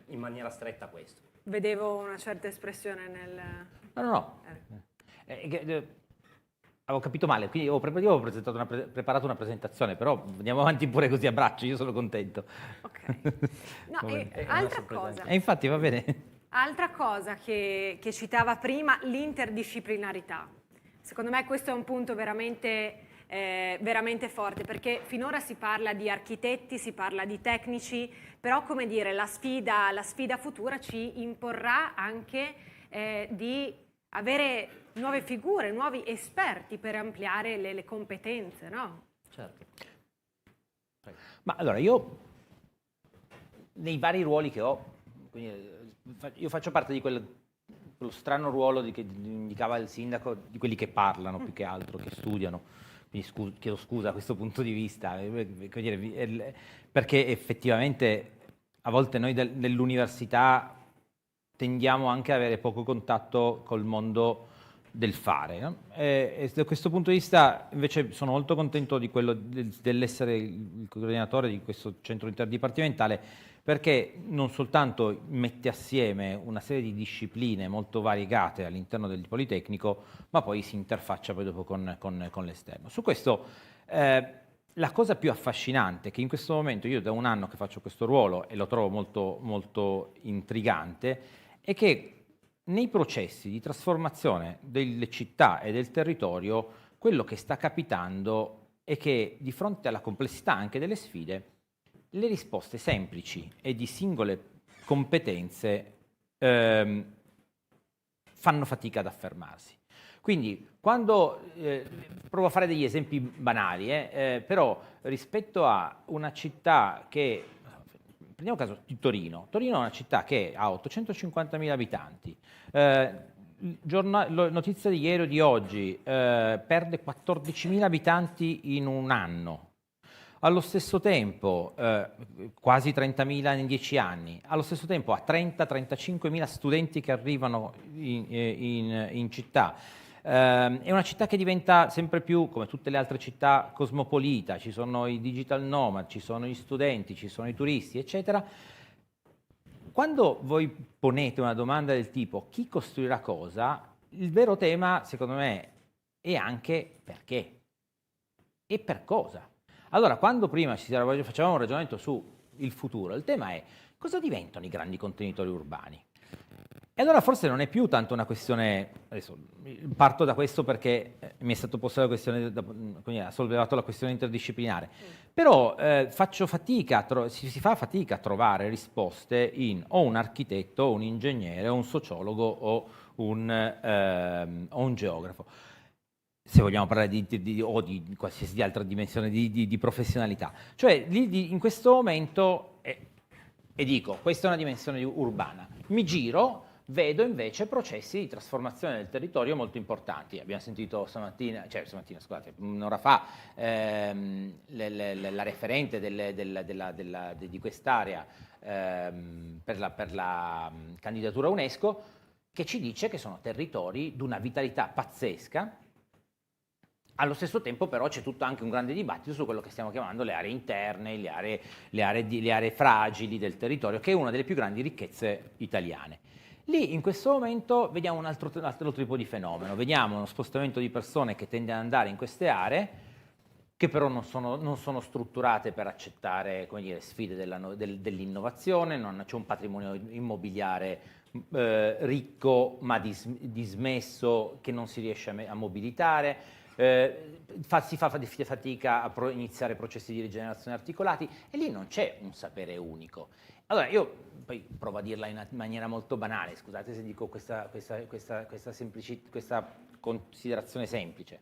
in maniera stretta questo. Vedevo una certa espressione nel... No. Avevo capito male, quindi io avevo preparato una presentazione, però andiamo avanti pure così a braccio, io sono contento. Ok. No, altra cosa. E infatti va bene. Altra cosa che citava prima, l'interdisciplinarità. Secondo me questo è un punto veramente forte, perché finora si parla di architetti, si parla di tecnici, però come dire, la sfida futura ci imporrà anche di avere nuove figure, nuovi esperti per ampliare le competenze, no? Certo. Ma allora io, nei vari ruoli che ho, quindi, io faccio parte di quello strano ruolo che indicava il sindaco, di quelli che parlano più che altro, che studiano. Quindi chiedo scusa a questo punto di vista, perché effettivamente a volte noi dell'università tendiamo anche ad avere poco contatto col mondo del fare, no? E da questo punto di vista invece sono molto contento di quello dell'essere il coordinatore di questo centro interdipartimentale, perché non soltanto mette assieme una serie di discipline molto variegate all'interno del Politecnico, ma poi si interfaccia poi dopo con l'esterno. Su questo la cosa più affascinante, che in questo momento io da un anno che faccio questo ruolo e lo trovo molto, molto intrigante, è che nei processi di trasformazione delle città e del territorio, quello che sta capitando è che di fronte alla complessità anche delle sfide, le risposte semplici e di singole competenze fanno fatica ad affermarsi. Quindi quando provo a fare degli esempi banali, però rispetto a una città che, prendiamo il caso di Torino. Torino è una città che ha 850.000 abitanti. Notizia di ieri o di oggi, perde 14.000 abitanti in un anno. Allo stesso tempo, quasi 30.000 in 10 anni. Allo stesso tempo ha 30-35.000 studenti che arrivano in città. È una città che diventa sempre più, come tutte le altre città, cosmopolita, ci sono i digital nomad, ci sono gli studenti, ci sono i turisti, eccetera. Quando voi ponete una domanda del tipo chi costruirà cosa, il vero tema, secondo me, è anche perché e per cosa. Allora, quando prima facevamo un ragionamento sul futuro, il tema è cosa diventano i grandi contenitori urbani? E allora forse non è più tanto una questione, adesso parto da questo perché mi è stato posta la questione, quindi ha sollevato la questione interdisciplinare, però si fa fatica a trovare risposte in o un architetto, o un ingegnere, o un sociologo, o un geografo, se vogliamo parlare o di qualsiasi altra dimensione di professionalità. Cioè, in questo momento, e dico, questa è una dimensione urbana, mi giro, vedo invece processi di trasformazione del territorio molto importanti. Abbiamo sentito scusate, un'ora fa, la referente di quest'area per la candidatura UNESCO, che ci dice che sono territori di una vitalità pazzesca. Allo stesso tempo però c'è tutto anche un grande dibattito su quello che stiamo chiamando le aree interne, le aree fragili del territorio, che è una delle più grandi ricchezze italiane. Lì in questo momento vediamo un altro tipo di fenomeno, vediamo uno spostamento di persone che tende ad andare in queste aree, che però non sono strutturate per accettare, come dire, sfide dell'innovazione, non c'è un patrimonio immobiliare ricco ma dismesso che non si riesce a mobilitare. Si fa fatica a iniziare processi di rigenerazione articolati e lì non c'è un sapere unico. Allora io poi provo a dirla in maniera molto banale, scusate se dico questa considerazione semplice.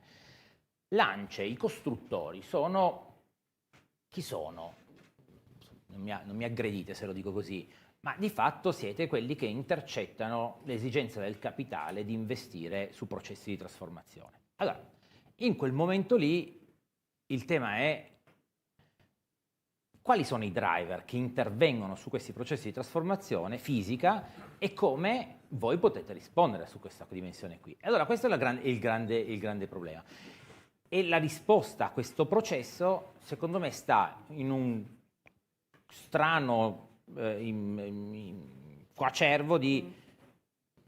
L'ANCE, i costruttori chi sono? Non mi aggredite se lo dico così, ma di fatto siete quelli che intercettano l'esigenza del capitale di investire su processi di trasformazione. Allora, in quel momento lì il tema è quali sono i driver che intervengono su questi processi di trasformazione fisica e come voi potete rispondere su questa dimensione qui. Allora questo è il grande problema. E la risposta a questo processo, secondo me, sta in un strano coacervo di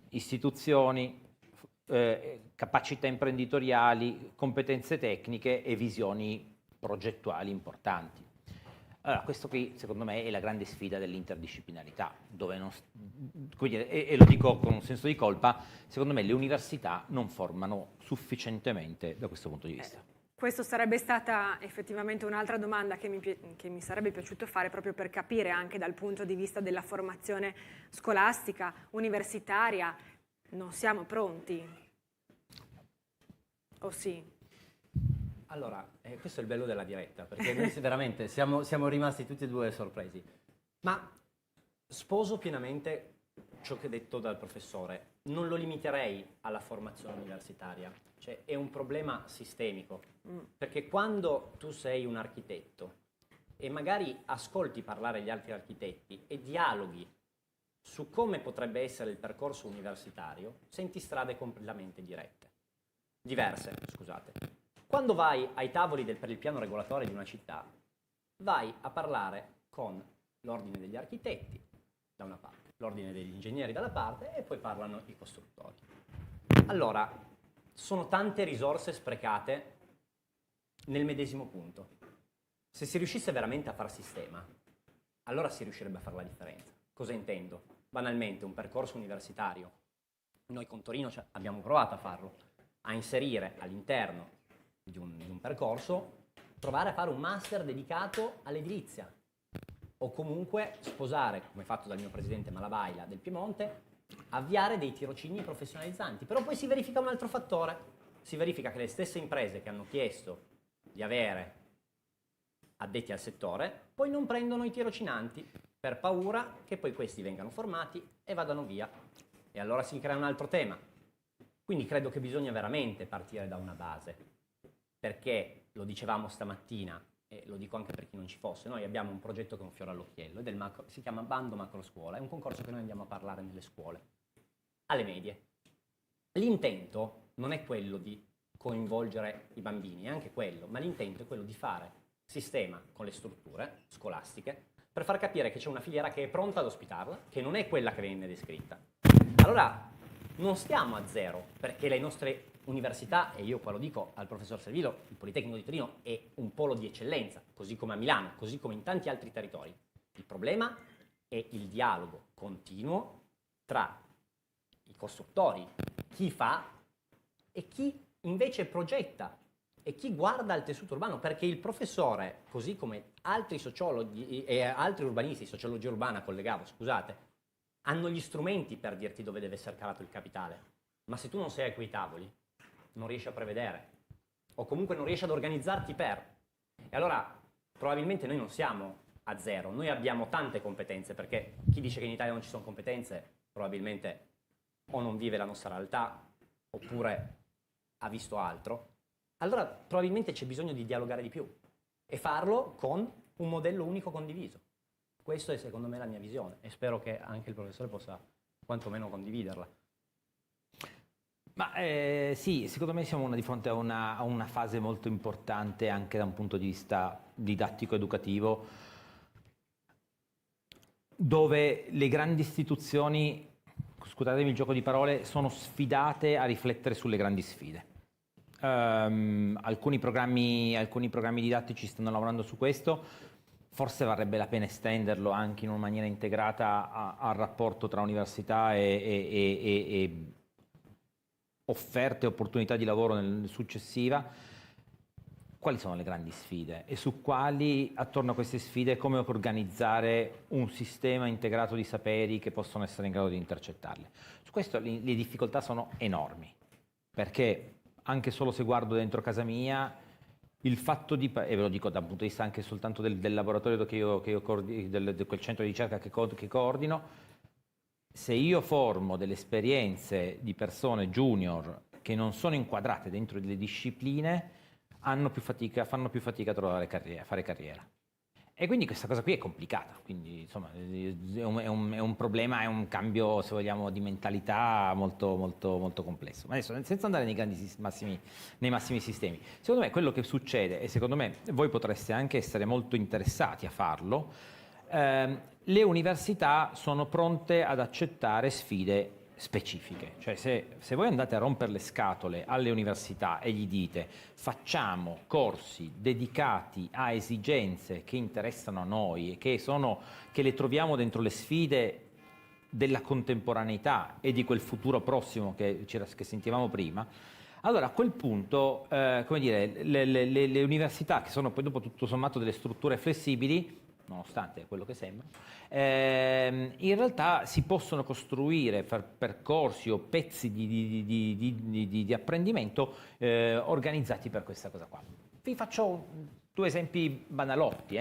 istituzioni, capacità imprenditoriali, competenze tecniche e visioni progettuali importanti. Allora, questo qui secondo me è la grande sfida dell'interdisciplinarità, dove e lo dico con un senso di colpa, secondo me le università non formano sufficientemente da questo punto di vista. Questo sarebbe stata effettivamente un'altra domanda che mi sarebbe piaciuto fare proprio per capire anche dal punto di vista della formazione scolastica, universitaria, non siamo pronti? O sì? Allora, questo è il bello della diretta, perché noi veramente siamo rimasti tutti e due sorpresi. Ma sposo pienamente ciò che è detto dal professore. Non lo limiterei alla formazione universitaria, cioè è un problema sistemico. Perché quando tu sei un architetto e magari ascolti parlare gli altri architetti e dialoghi su come potrebbe essere il percorso universitario, senti strade completamente diverse, scusate. Quando vai ai tavoli per il piano regolatore di una città, vai a parlare con l'ordine degli architetti da una parte, l'ordine degli ingegneri dalla parte e poi parlano i costruttori. Allora, sono tante risorse sprecate nel medesimo punto. Se si riuscisse veramente a far sistema, allora si riuscirebbe a fare la differenza. Cosa intendo? Banalmente, un percorso universitario. Noi con Torino abbiamo provato a farlo, a inserire all'interno di un percorso, provare a fare un master dedicato all'edilizia o comunque sposare, come fatto dal mio presidente Malabaila del Piemonte, avviare dei tirocini professionalizzanti. Però poi si verifica un altro fattore, si verifica che le stesse imprese che hanno chiesto di avere addetti al settore poi non prendono i tirocinanti per paura che poi questi vengano formati e vadano via. E allora si crea un altro tema. Quindi credo che bisogna veramente partire da una base. Perché, lo dicevamo stamattina, e lo dico anche per chi non ci fosse, noi abbiamo un progetto che è un fiore all'occhiello, si chiama Bando Macro Scuola, è un concorso che noi andiamo a parlare nelle scuole, alle medie. L'intento non è quello di coinvolgere i bambini, è anche quello, ma l'intento è quello di fare sistema con le strutture scolastiche per far capire che c'è una filiera che è pronta ad ospitarla, che non è quella che viene descritta. Allora, non stiamo a zero, perché le nostre università, e io qua lo dico al professor Servillo, il Politecnico di Torino è un polo di eccellenza, così come a Milano, così come in tanti altri territori. Il problema è il dialogo continuo tra i costruttori, chi fa e chi invece progetta e chi guarda il tessuto urbano, perché il professore, così come altri sociologi e altri urbanisti, sociologia urbana collegavo, scusate, hanno gli strumenti per dirti dove deve essere calato il capitale, ma se tu non sei a quei tavoli non riesci a prevedere o comunque non riesci ad organizzarti per. E allora probabilmente noi non siamo a zero, noi abbiamo tante competenze, perché chi dice che in Italia non ci sono competenze probabilmente o non vive la nostra realtà oppure ha visto altro. Allora probabilmente c'è bisogno di dialogare di più e farlo con un modello unico condiviso. Questa è secondo me la mia visione e spero che anche il professore possa quantomeno condividerla. Ma sì, secondo me siamo di fronte a una fase molto importante anche da un punto di vista didattico-educativo, dove le grandi istituzioni, scusatemi il gioco di parole, sono sfidate a riflettere sulle grandi sfide. Alcuni programmi didattici stanno lavorando su questo. Forse varrebbe la pena estenderlo anche in una maniera integrata al rapporto tra università e offerte e opportunità di lavoro successiva. Quali sono le grandi sfide e su quali, attorno a queste sfide, come organizzare un sistema integrato di saperi che possono essere in grado di intercettarle? Su questo le difficoltà sono enormi, perché anche solo se guardo dentro casa mia, il fatto di, e ve lo dico da un punto di vista anche soltanto del laboratorio che io di quel centro di ricerca che coordino, se io formo delle esperienze di persone junior che non sono inquadrate dentro delle discipline, fanno più fatica a fare carriera. E quindi questa cosa qui è complicata, quindi insomma è un problema, è un cambio, se vogliamo, di mentalità molto, molto, molto complesso. Ma adesso, senza andare nei massimi sistemi, secondo me quello che succede, e secondo me voi potreste anche essere molto interessati a farlo, le università sono pronte ad accettare sfide specifiche, cioè se voi andate a rompere le scatole alle università e gli dite facciamo corsi dedicati a esigenze che interessano a noi e che le troviamo dentro le sfide della contemporaneità e di quel futuro prossimo che sentivamo prima, allora a quel punto come dire, le università, che sono poi dopo tutto sommato delle strutture flessibili, nonostante quello che sembra, in realtà si possono costruire percorsi o pezzi di apprendimento organizzati per questa cosa qua. Vi faccio due esempi banalotti,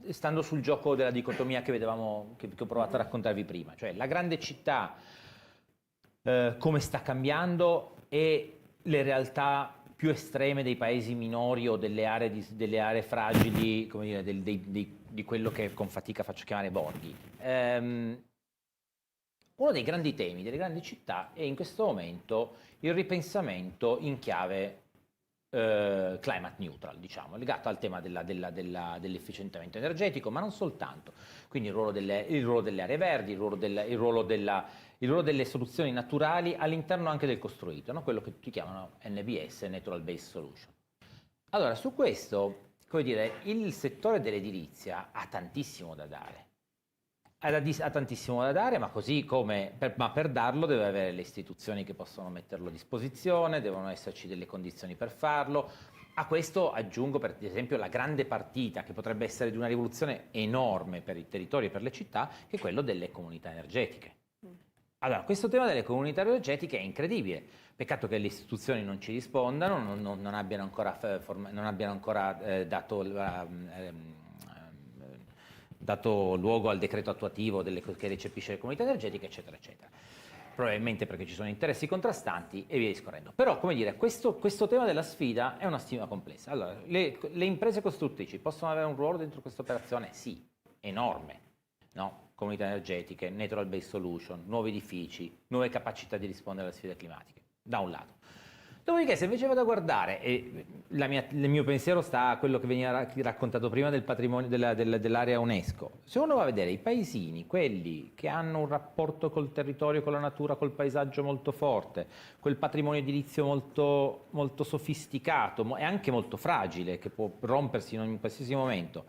stando sul gioco della dicotomia che vedevamo, che ho provato a raccontarvi prima, cioè la grande città come sta cambiando e le realtà più estreme dei paesi minori o delle aree fragili, come dire, di quello che con fatica faccio chiamare borghi. Uno dei grandi temi delle grandi città è in questo momento il ripensamento in chiave climate neutral, diciamo, legato al tema dell'efficientamento energetico, ma non soltanto. Quindi il ruolo delle aree verdi, il ruolo delle soluzioni naturali all'interno anche del costruito, no? Quello che tutti chiamano NBS, Natural Based Solution. Allora, su questo, come dire, il settore dell'edilizia ha tantissimo da dare. Ha tantissimo da dare, ma così come per darlo deve avere le istituzioni che possono metterlo a disposizione, devono esserci delle condizioni per farlo. A questo aggiungo per esempio la grande partita che potrebbe essere di una rivoluzione enorme per i territori e per le città, che è quello delle comunità energetiche. Allora, questo tema delle comunità energetiche è incredibile. Peccato che le istituzioni non ci rispondano, non abbiano ancora dato luogo al decreto attuativo che recepisce le comunità energetiche, eccetera, eccetera. Probabilmente perché ci sono interessi contrastanti e via discorrendo. Però, come dire, questo tema della sfida è una sfida complessa. Allora, le imprese costruttrici possono avere un ruolo dentro questa operazione? Sì, enorme, no? Comunità energetiche, natural based solution, nuovi edifici, nuove capacità di rispondere alle sfide climatiche. da un lato. Dopodiché, se invece vado a guardare, e il mio pensiero sta a quello che veniva raccontato prima del patrimonio dell'area UNESCO, se uno va a vedere i paesini, quelli che hanno un rapporto col territorio, con la natura, col paesaggio molto forte, quel patrimonio edilizio molto, molto sofisticato e anche molto fragile, che può rompersi in ogni qualsiasi momento,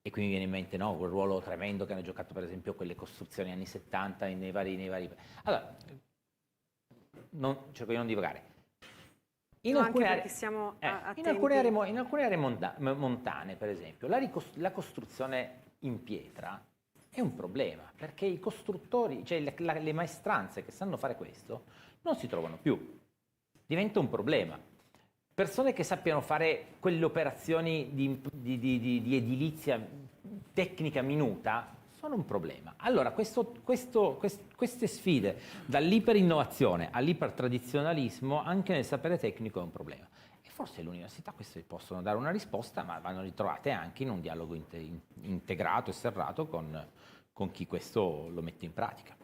e qui mi viene in mente, no, quel ruolo tremendo che hanno giocato per esempio quelle costruzioni anni 70 nei vari... Allora, cerco di non divagare. In alcune aree montane, per esempio, la costruzione in pietra è un problema, perché i costruttori, cioè le maestranze che sanno fare questo, non si trovano più. Diventa un problema. Persone che sappiano fare quelle operazioni di edilizia tecnica minuta sono un problema. Allora, queste sfide, dall'iperinnovazione all'ipertradizionalismo, anche nel sapere tecnico è un problema. E forse le università queste possono dare una risposta, ma vanno ritrovate anche in un dialogo integrato e serrato con chi questo lo mette in pratica.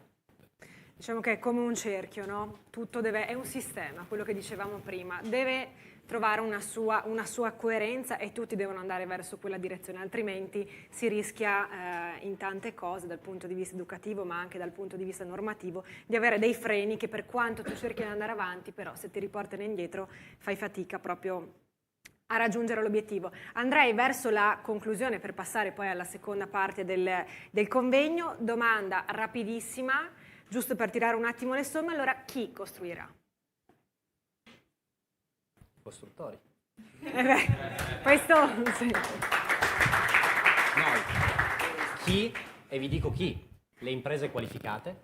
Diciamo che è come un cerchio, no? È un sistema, quello che dicevamo prima, deve trovare una sua coerenza e tutti devono andare verso quella direzione, altrimenti si rischia in tante cose dal punto di vista educativo ma anche dal punto di vista normativo di avere dei freni che, per quanto tu cerchi di andare avanti, però se ti riportano indietro fai fatica proprio a raggiungere l'obiettivo. Andrei verso la conclusione per passare poi alla seconda parte del convegno. Domanda rapidissima, giusto per tirare un attimo le somme. Allora, chi costruirà? Costruttori. Questo sì. Noi. Chi, e vi dico chi, le imprese qualificate,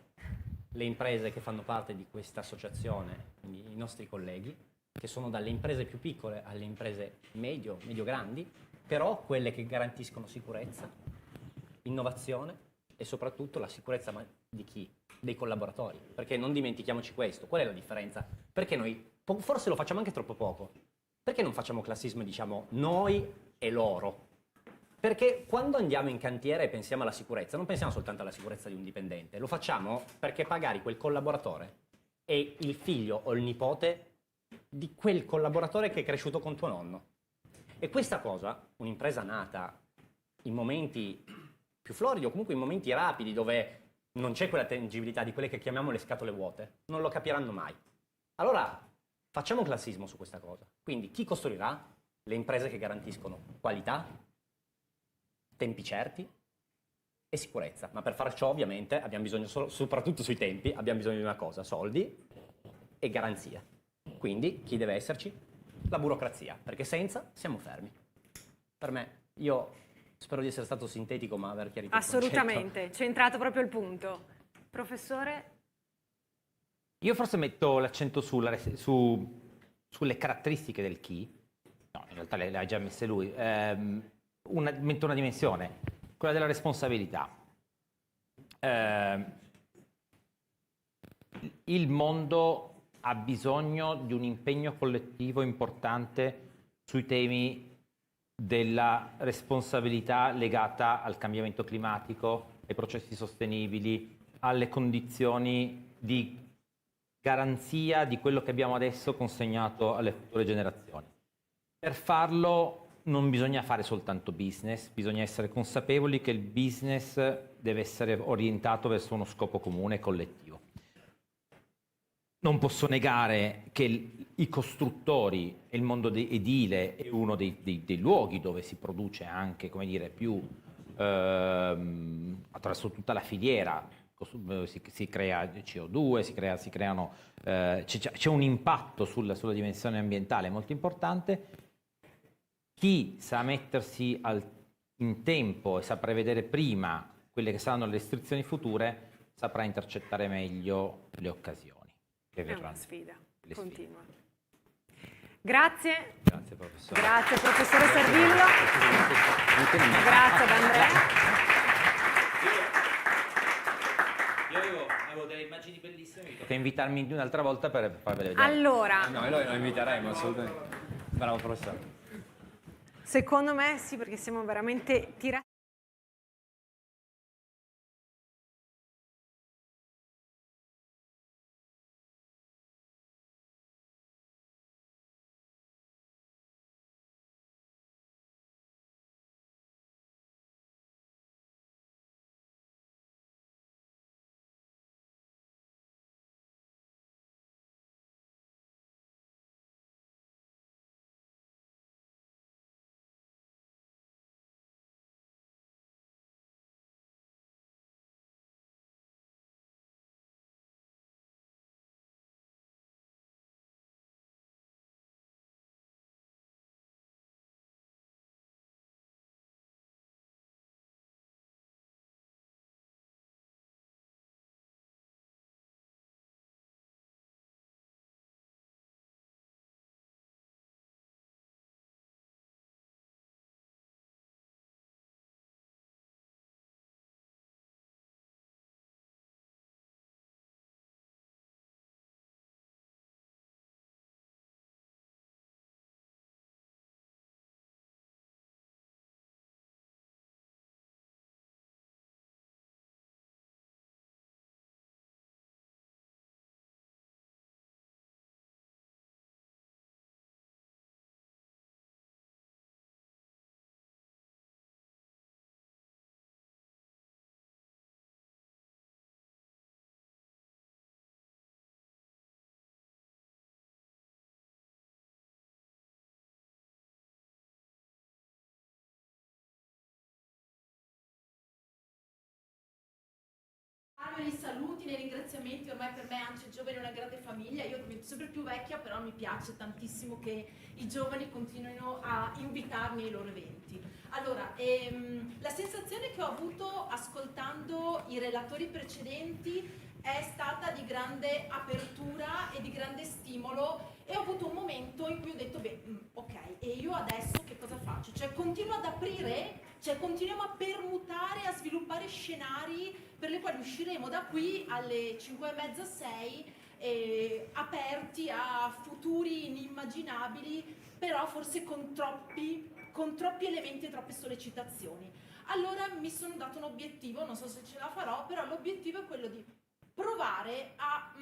le imprese che fanno parte di questa associazione, quindi i nostri colleghi, che sono dalle imprese più piccole alle imprese medio-grandi, però quelle che garantiscono sicurezza, innovazione e soprattutto la sicurezza di chi? Dei collaboratori. Perché non dimentichiamoci questo. Qual è la differenza? Perché noi forse lo facciamo anche troppo poco. Perché non facciamo classismo e diciamo noi e loro? Perché quando andiamo in cantiere e pensiamo alla sicurezza, non pensiamo soltanto alla sicurezza di un dipendente, lo facciamo perché magari quel collaboratore è il figlio o il nipote di quel collaboratore che è cresciuto con tuo nonno. E questa cosa, un'impresa nata in momenti più floridi o comunque in momenti rapidi dove non c'è quella tangibilità di quelle che chiamiamo le scatole vuote, non lo capiranno mai. Allora, facciamo classismo su questa cosa. Quindi chi costruirà? Le imprese che garantiscono qualità, tempi certi e sicurezza. Ma per far ciò, ovviamente, abbiamo bisogno, soprattutto sui tempi, abbiamo bisogno di una cosa: soldi e garanzia. Quindi, chi deve esserci? La burocrazia, perché senza siamo fermi. Per me, io spero di essere stato sintetico, ma aver chiarito il concetto. Assolutamente, centrato proprio il punto. Professore? Io forse metto l'accento sulle caratteristiche del chi. No, in realtà le ha già messe lui. Metto una dimensione, quella della responsabilità. Il mondo ha bisogno di un impegno collettivo importante sui temi della responsabilità legata al cambiamento climatico, ai processi sostenibili, alle condizioni di garanzia di quello che abbiamo adesso consegnato alle future generazioni. Per farlo non bisogna fare soltanto business, bisogna essere consapevoli che il business deve essere orientato verso uno scopo comune e collettivo. Non posso negare che i costruttori e il mondo edile è uno dei luoghi dove si produce anche, come dire, più attraverso tutta la filiera, si crea CO2, c'è un impatto sulla dimensione ambientale molto importante. Chi sa mettersi in tempo e sa prevedere prima quelle che saranno le restrizioni future saprà intercettare meglio le occasioni. È una sfida continua. Grazie. Grazie professore. Grazie professore Servillo. Grazie ad Andrea. Io avevo delle immagini bellissime, mi tocca invitarmi un'altra volta per farvele vedere. Allora, No, noi lo inviteremo assolutamente. Bravo professore. secondo me sì, perché siamo veramente tirati. nei saluti, nei ringraziamenti. Ormai per me Ance Giovani è una grande famiglia, io divento sempre più vecchia, però mi piace tantissimo che i giovani continuino a invitarmi ai loro eventi. Allora, la sensazione che ho avuto ascoltando i relatori precedenti è stata di grande apertura e di grande stimolo, e ho avuto un momento in cui ho detto ok, e io adesso che cosa faccio? Cioè continuo ad aprire, cioè continuiamo a permutare, a sviluppare scenari per le quali usciremo da qui alle 5:30, 6, aperti a futuri inimmaginabili, però forse con troppi elementi e troppe sollecitazioni. Allora mi sono dato un obiettivo, non so se ce la farò, però l'obiettivo è quello di provare a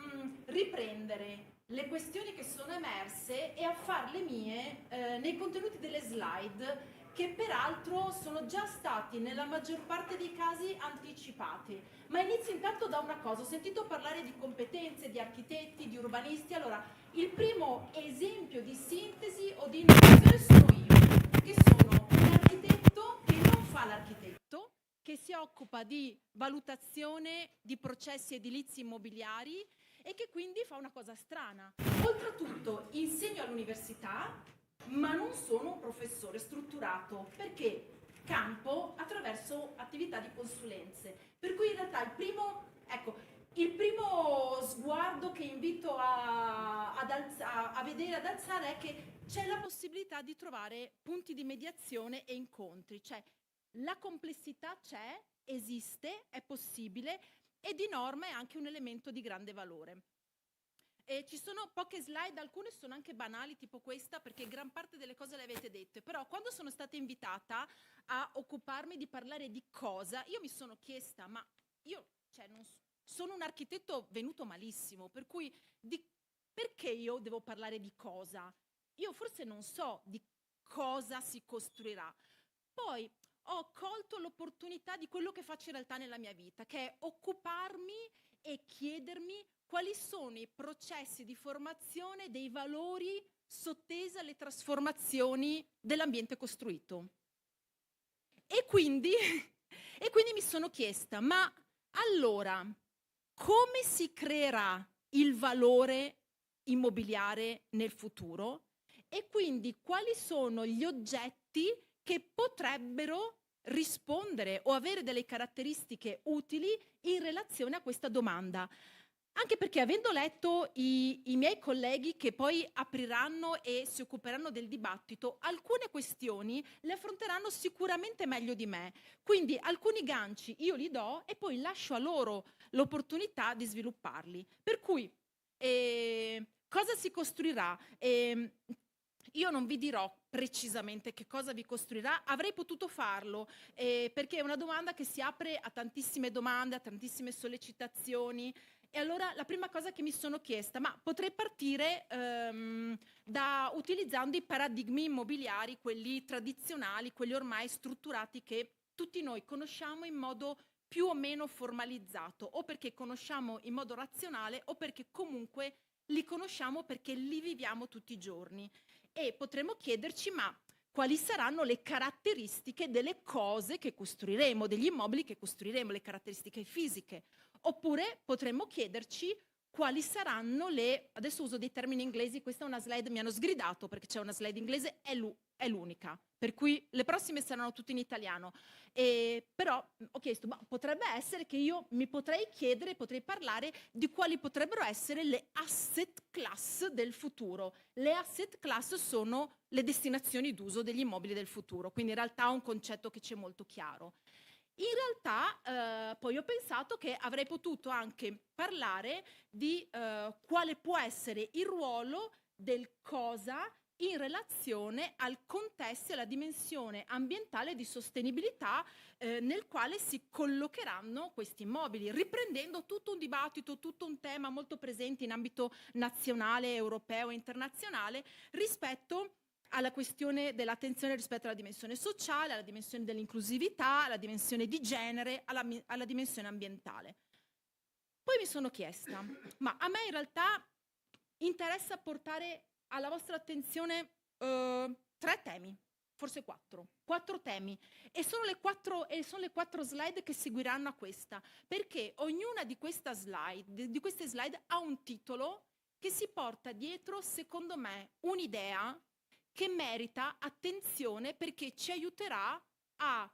riprendere le questioni che sono emerse e a farle mie nei contenuti delle slide, che peraltro sono già stati nella maggior parte dei casi anticipati. Ma inizio intanto da una cosa: ho sentito parlare di competenze, di architetti, di urbanisti. Allora, il primo esempio di sintesi o di innovazione sono io, che sono un architetto che non fa l'architetto, che si occupa di valutazione di processi edilizi immobiliari e che quindi fa una cosa strana. Oltretutto insegno all'università, ma non sono un professore strutturato, perché campo attraverso attività di consulenze. Per cui in realtà il primo sguardo che invito a vedere, ad alzare, è che c'è la possibilità di trovare punti di mediazione e incontri. Cioè, la complessità c'è, esiste, è possibile, e di norma è anche un elemento di grande valore. Ci sono poche slide, alcune sono anche banali, tipo questa, perché gran parte delle cose le avete dette, però quando sono stata invitata a occuparmi di parlare di cosa, io mi sono chiesta, ma io sono un architetto venuto malissimo, per cui perché io devo parlare di cosa? Io forse non so di cosa si costruirà. Poi ho colto l'opportunità di quello che faccio in realtà nella mia vita, che è occuparmi e chiedermi quali sono i processi di formazione dei valori sottesi alle trasformazioni dell'ambiente costruito. E quindi mi sono chiesta, ma allora come si creerà il valore immobiliare nel futuro? E quindi quali sono gli oggetti che potrebbero rispondere o avere delle caratteristiche utili in relazione a questa domanda? Anche perché, avendo letto i miei colleghi che poi apriranno e si occuperanno del dibattito, alcune questioni le affronteranno sicuramente meglio di me. Quindi alcuni ganci io li do e poi lascio a loro l'opportunità di svilupparli. Per cui cosa si costruirà? Io non vi dirò precisamente che cosa vi costruirà, avrei potuto farlo, perché è una domanda che si apre a tantissime domande, a tantissime sollecitazioni. E allora la prima cosa che mi sono chiesta, ma potrei partire utilizzando i paradigmi immobiliari, quelli tradizionali, quelli ormai strutturati che tutti noi conosciamo in modo più o meno formalizzato, o perché conosciamo in modo razionale o perché comunque li conosciamo perché li viviamo tutti i giorni. E potremmo chiederci, ma quali saranno le caratteristiche delle cose che costruiremo, degli immobili che costruiremo, le caratteristiche fisiche? Oppure potremmo chiederci quali saranno adesso uso dei termini inglesi, questa è una slide, mi hanno sgridato perché c'è una slide inglese, è l'unica, per cui le prossime saranno tutte in italiano. Però ho chiesto, ma potrebbe essere che io mi potrei parlare di quali potrebbero essere le asset class del futuro. Le asset class sono le destinazioni d'uso degli immobili del futuro, quindi in realtà è un concetto che c'è molto chiaro. In realtà poi ho pensato che avrei potuto anche parlare di quale può essere il ruolo del cosa in relazione al contesto e alla dimensione ambientale di sostenibilità nel quale si collocheranno questi immobili, riprendendo tutto un dibattito, tutto un tema molto presente in ambito nazionale, europeo e internazionale rispetto alla questione dell'attenzione rispetto alla dimensione sociale, alla dimensione dell'inclusività, alla dimensione di genere, alla dimensione ambientale. Poi mi sono chiesta, ma a me in realtà interessa portare alla vostra attenzione 3 temi. forse 4 temi, e sono le 4 slide che seguiranno a questa, perché ognuna di queste slide ha un titolo che si porta dietro, secondo me, un'idea che merita attenzione, perché ci aiuterà a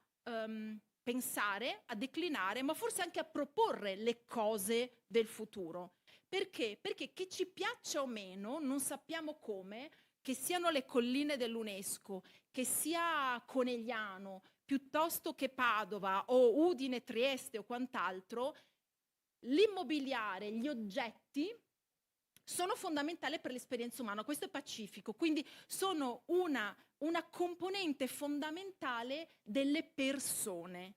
pensare, a declinare, ma forse anche a proporre le cose del futuro. Perché? Perché che ci piaccia o meno, non sappiamo come, che siano le colline dell'UNESCO, che sia Conegliano, piuttosto che Padova o Udine, Trieste o quant'altro, l'immobiliare, gli oggetti sono fondamentali per l'esperienza umana. Questo è pacifico, quindi sono una componente fondamentale delle persone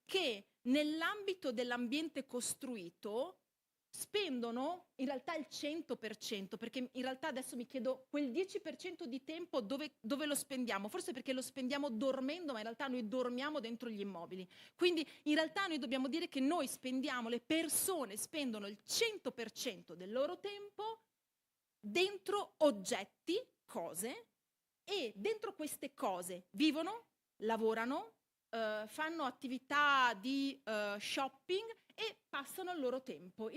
che nell'ambito dell'ambiente costruito spendono in realtà il 100%, perché in realtà adesso mi chiedo quel 10% di tempo dove lo spendiamo? Forse perché lo spendiamo dormendo, ma in realtà noi dormiamo dentro gli immobili. Quindi in realtà noi dobbiamo dire che noi spendiamo, le persone spendono il 100% del loro tempo dentro oggetti, cose, e dentro queste cose vivono, lavorano, fanno attività di shopping e passano il loro tempo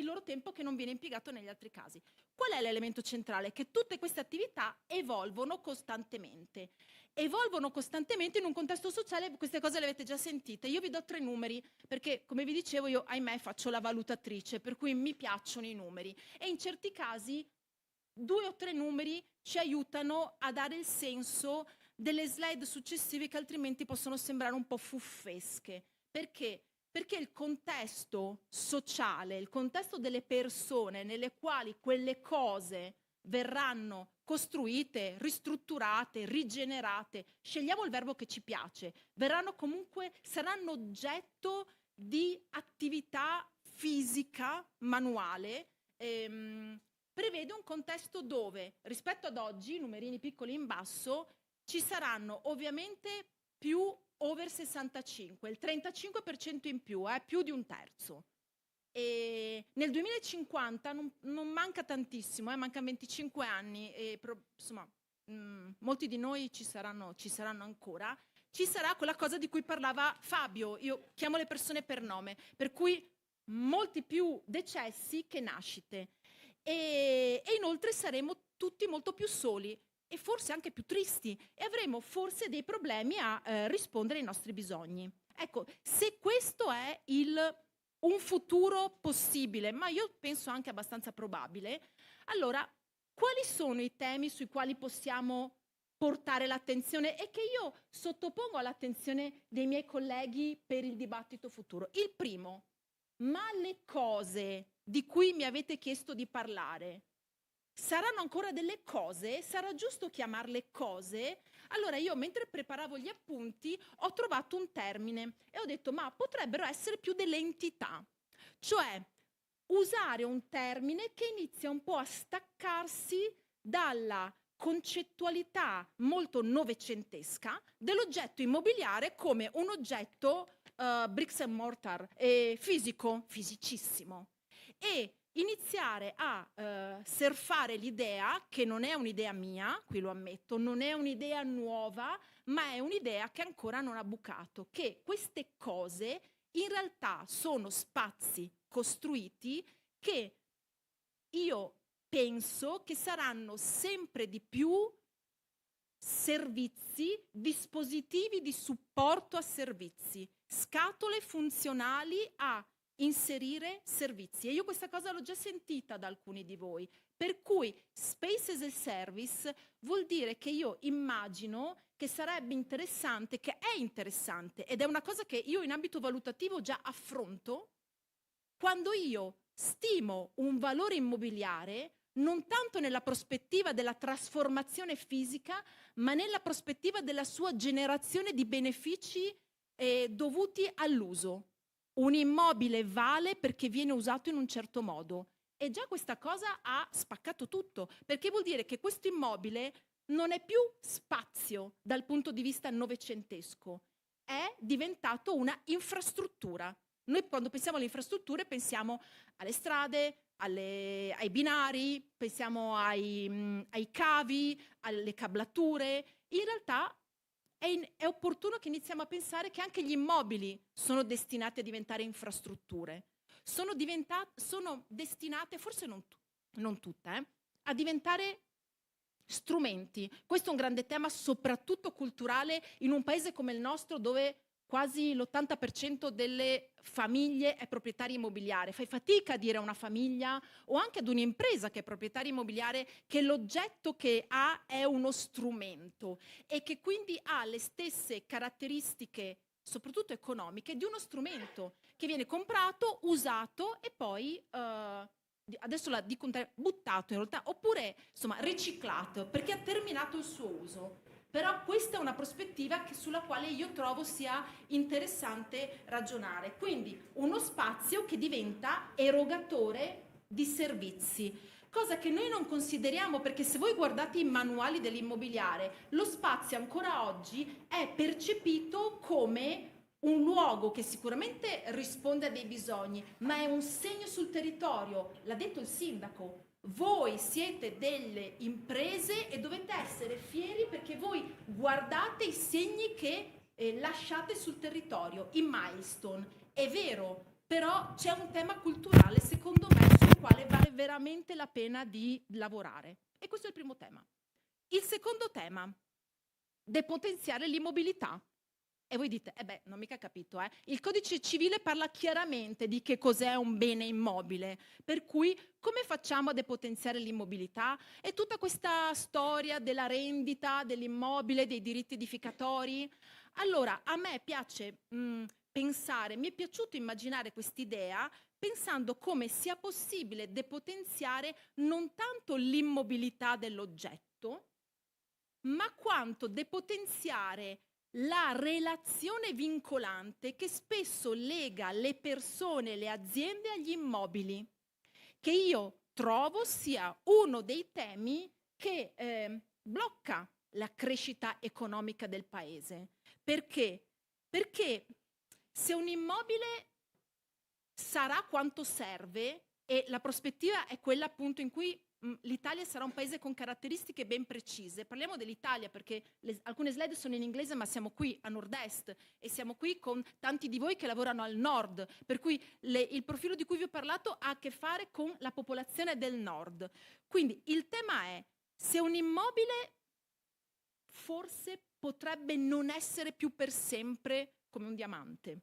che non viene impiegato negli altri casi. Qual è l'elemento centrale? Che tutte queste attività evolvono costantemente in un contesto sociale. Queste cose le avete già sentite. Io vi do 3 numeri, perché come vi dicevo io, ahimè, faccio la valutatrice, per cui mi piacciono i numeri, e in certi casi 2 o 3 numeri ci aiutano a dare il senso delle slide successive, che altrimenti possono sembrare un po' fuffesche. Perché? Perché il contesto sociale, il contesto delle persone nelle quali quelle cose verranno costruite, ristrutturate, rigenerate, scegliamo il verbo che ci piace, saranno oggetto di attività fisica, manuale, prevede un contesto dove, rispetto ad oggi, numerini piccoli in basso, ci saranno ovviamente più over 65, il 35% in più di un terzo. E nel 2050 non manca tantissimo, mancano 25 anni, e insomma, molti di noi ci saranno ancora. Ci sarà quella cosa di cui parlava Fabio, io chiamo le persone per nome, per cui molti più decessi che nascite. E inoltre saremo tutti molto più soli e forse anche più tristi, e avremo forse dei problemi a rispondere ai nostri bisogni. Ecco, se questo è un futuro possibile, ma io penso anche abbastanza probabile, allora quali sono i temi sui quali possiamo portare l'attenzione e che io sottopongo all'attenzione dei miei colleghi per il dibattito futuro? Il primo: ma le cose di cui mi avete chiesto di parlare saranno ancora delle cose? Sarà giusto chiamarle cose? Allora io, mentre preparavo gli appunti, ho trovato un termine e ho detto: ma potrebbero essere più delle entità, cioè usare un termine che inizia un po' a staccarsi dalla concettualità molto novecentesca dell'oggetto immobiliare come un oggetto bricks and mortar, fisicissimo, e iniziare a surfare l'idea, che non è un'idea mia, qui lo ammetto, non è un'idea nuova, ma è un'idea che ancora non ha bucato, che queste cose in realtà sono spazi costruiti che io penso che saranno sempre di più servizi, dispositivi di supporto a servizi, scatole funzionali a inserire servizi. E io questa cosa l'ho già sentita da alcuni di voi, per cui Space as a Service vuol dire che io immagino che sarebbe interessante, che è interessante, ed è una cosa che io in ambito valutativo già affronto, quando io stimo un valore immobiliare non tanto nella prospettiva della trasformazione fisica, ma nella prospettiva della sua generazione di benefici dovuti all'uso. Un immobile vale perché viene usato in un certo modo, e già questa cosa ha spaccato tutto, perché vuol dire che questo immobile non è più spazio dal punto di vista novecentesco, è diventato una infrastruttura. Noi quando pensiamo alle infrastrutture pensiamo alle strade, ai binari, pensiamo ai cavi, alle cablature. In realtà è opportuno che iniziamo a pensare che anche gli immobili sono destinati a diventare infrastrutture, sono destinate, forse non tutte, a diventare strumenti. Questo è un grande tema, soprattutto culturale, in un paese come il nostro, dove quasi l'80% delle famiglie è proprietaria immobiliare. Fai fatica a dire a una famiglia o anche ad un'impresa che è proprietaria immobiliare che l'oggetto che ha è uno strumento e che quindi ha le stesse caratteristiche, soprattutto economiche, di uno strumento che viene comprato, usato e poi adesso la dico buttato in realtà, oppure insomma riciclato perché ha terminato il suo uso. Però questa è una prospettiva sulla quale io trovo sia interessante ragionare. Quindi uno spazio che diventa erogatore di servizi, cosa che noi non consideriamo, perché se voi guardate i manuali dell'immobiliare, lo spazio ancora oggi è percepito come un luogo che sicuramente risponde a dei bisogni, ma è un segno sul territorio, l'ha detto il sindaco. Voi siete delle imprese e dovete essere fieri perché voi guardate i segni che lasciate sul territorio, i milestone. È vero, però c'è un tema culturale, secondo me, sul quale vale veramente la pena di lavorare. E questo è il primo tema. Il secondo tema, depotenziare l'immobilità. E voi dite, non mica capito, Il codice civile parla chiaramente di che cos'è un bene immobile, per cui come facciamo a depotenziare l'immobilità? E tutta questa storia della rendita dell'immobile, dei diritti edificatori. Allora, a me piace pensare, mi è piaciuto immaginare quest'idea pensando come sia possibile depotenziare non tanto l'immobilità dell'oggetto, ma quanto depotenziare la relazione vincolante che spesso lega le persone e le aziende agli immobili, che io trovo sia uno dei temi che blocca la crescita economica del paese. Perché? Perché se un immobile sarà quanto serve, e la prospettiva è quella appunto in cui l'Italia sarà un paese con caratteristiche ben precise. Parliamo dell'Italia perché alcune slide sono in inglese, ma siamo qui a nord-est e siamo qui con tanti di voi che lavorano al nord, per cui il profilo di cui vi ho parlato ha a che fare con la popolazione del nord. Quindi il tema è, se un immobile forse potrebbe non essere più per sempre come un diamante,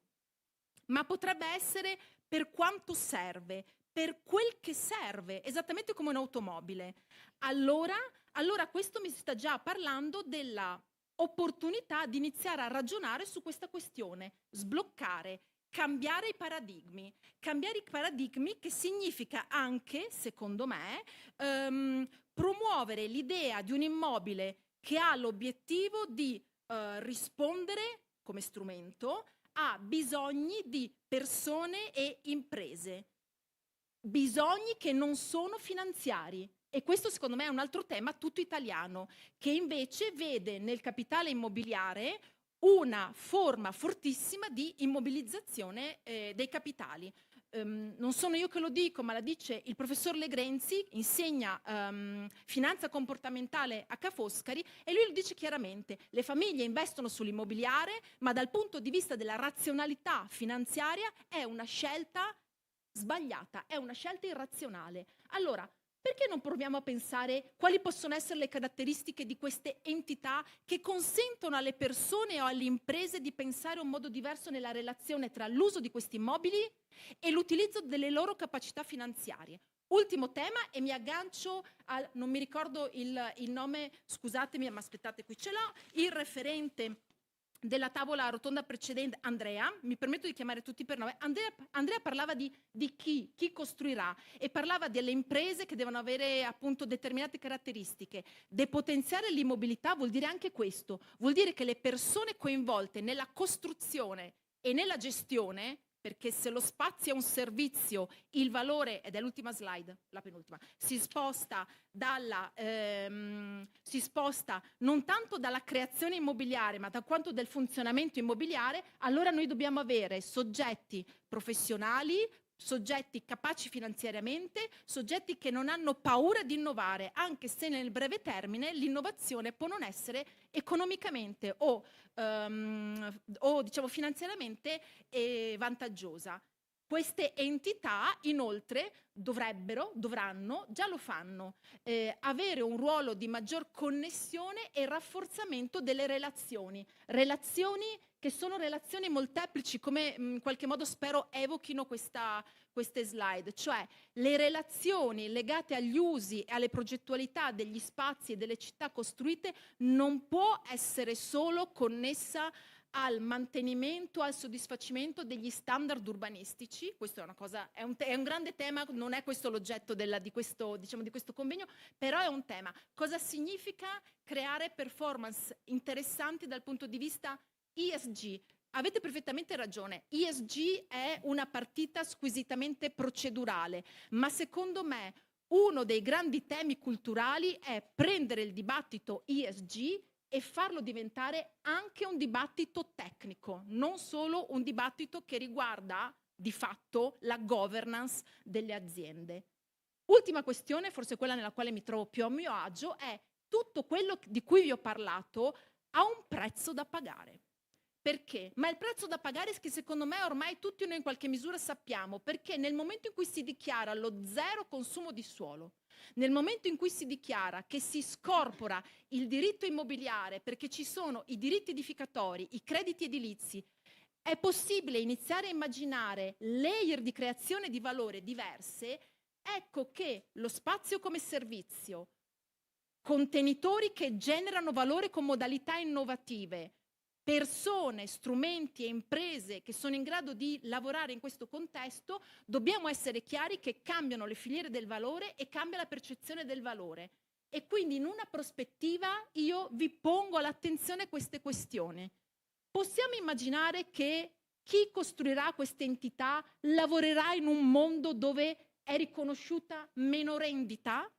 ma potrebbe essere per quanto serve, per quel che serve, esattamente come un'automobile. Allora questo mi sta già parlando della opportunità di iniziare a ragionare su questa questione, sbloccare, cambiare i paradigmi che significa anche, secondo me, promuovere l'idea di un immobile che ha l'obiettivo di rispondere come strumento a bisogni di persone e imprese. Bisogni che non sono finanziari, e questo secondo me è un altro tema tutto italiano, che invece vede nel capitale immobiliare una forma fortissima di immobilizzazione dei capitali. Non sono io che lo dico, ma la dice il professor Legrenzi, insegna finanza comportamentale a Ca' Foscari, e lui lo dice chiaramente: le famiglie investono sull'immobiliare, ma dal punto di vista della razionalità finanziaria è una scelta sbagliata, è una scelta irrazionale. Allora, perché non proviamo a pensare quali possono essere le caratteristiche di queste entità che consentono alle persone o alle imprese di pensare un modo diverso nella relazione tra l'uso di questi immobili e l'utilizzo delle loro capacità finanziarie? Ultimo tema, e mi aggancio al, non mi ricordo il nome, scusatemi, ma aspettate, qui ce l'ho, il referente della tavola rotonda precedente, Andrea, mi permetto di chiamare tutti per nome. Andrea parlava di chi costruirà, e parlava delle imprese che devono avere appunto determinate caratteristiche. Depotenziare l'immobilità vuol dire anche questo, vuol dire che le persone coinvolte nella costruzione e nella gestione, perché se lo spazio è un servizio, il valore, ed è l'ultima slide, la penultima, si sposta non tanto dalla creazione immobiliare, ma da quanto del funzionamento immobiliare. Allora noi dobbiamo avere soggetti professionali, soggetti capaci finanziariamente, soggetti che non hanno paura di innovare, anche se nel breve termine l'innovazione può non essere economicamente o diciamo finanziariamente vantaggiosa. Queste entità inoltre dovranno, già lo fanno, avere un ruolo di maggior connessione e rafforzamento delle relazioni che sono relazioni molteplici, come in qualche modo spero evochino queste slide, cioè le relazioni legate agli usi e alle progettualità degli spazi e delle città costruite non può essere solo connessa al mantenimento, al soddisfacimento degli standard urbanistici. Questo è un grande tema, non è questo l'oggetto di questo convegno, però è un tema. Cosa significa creare performance interessanti dal punto di vista ESG? Avete perfettamente ragione, ESG è una partita squisitamente procedurale, ma secondo me uno dei grandi temi culturali è prendere il dibattito ESG e farlo diventare anche un dibattito tecnico, non solo un dibattito che riguarda di fatto la governance delle aziende. Ultima questione, forse quella nella quale mi trovo più a mio agio, è tutto quello di cui vi ho parlato ha un prezzo da pagare. Perché? Ma il prezzo da pagare è che secondo me ormai tutti noi in qualche misura sappiamo, perché nel momento in cui si dichiara lo zero consumo di suolo, nel momento in cui si dichiara che si scorpora il diritto immobiliare perché ci sono i diritti edificatori, i crediti edilizi, è possibile iniziare a immaginare layer di creazione di valore diverse. Ecco che lo spazio come servizio, contenitori che generano valore con modalità innovative, persone, strumenti e imprese che sono in grado di lavorare in questo contesto, dobbiamo essere chiari che cambiano le filiere del valore e cambia la percezione del valore. E quindi in una prospettiva io vi pongo all'attenzione queste questioni. Possiamo immaginare che chi costruirà queste entità lavorerà in un mondo dove è riconosciuta meno rendita?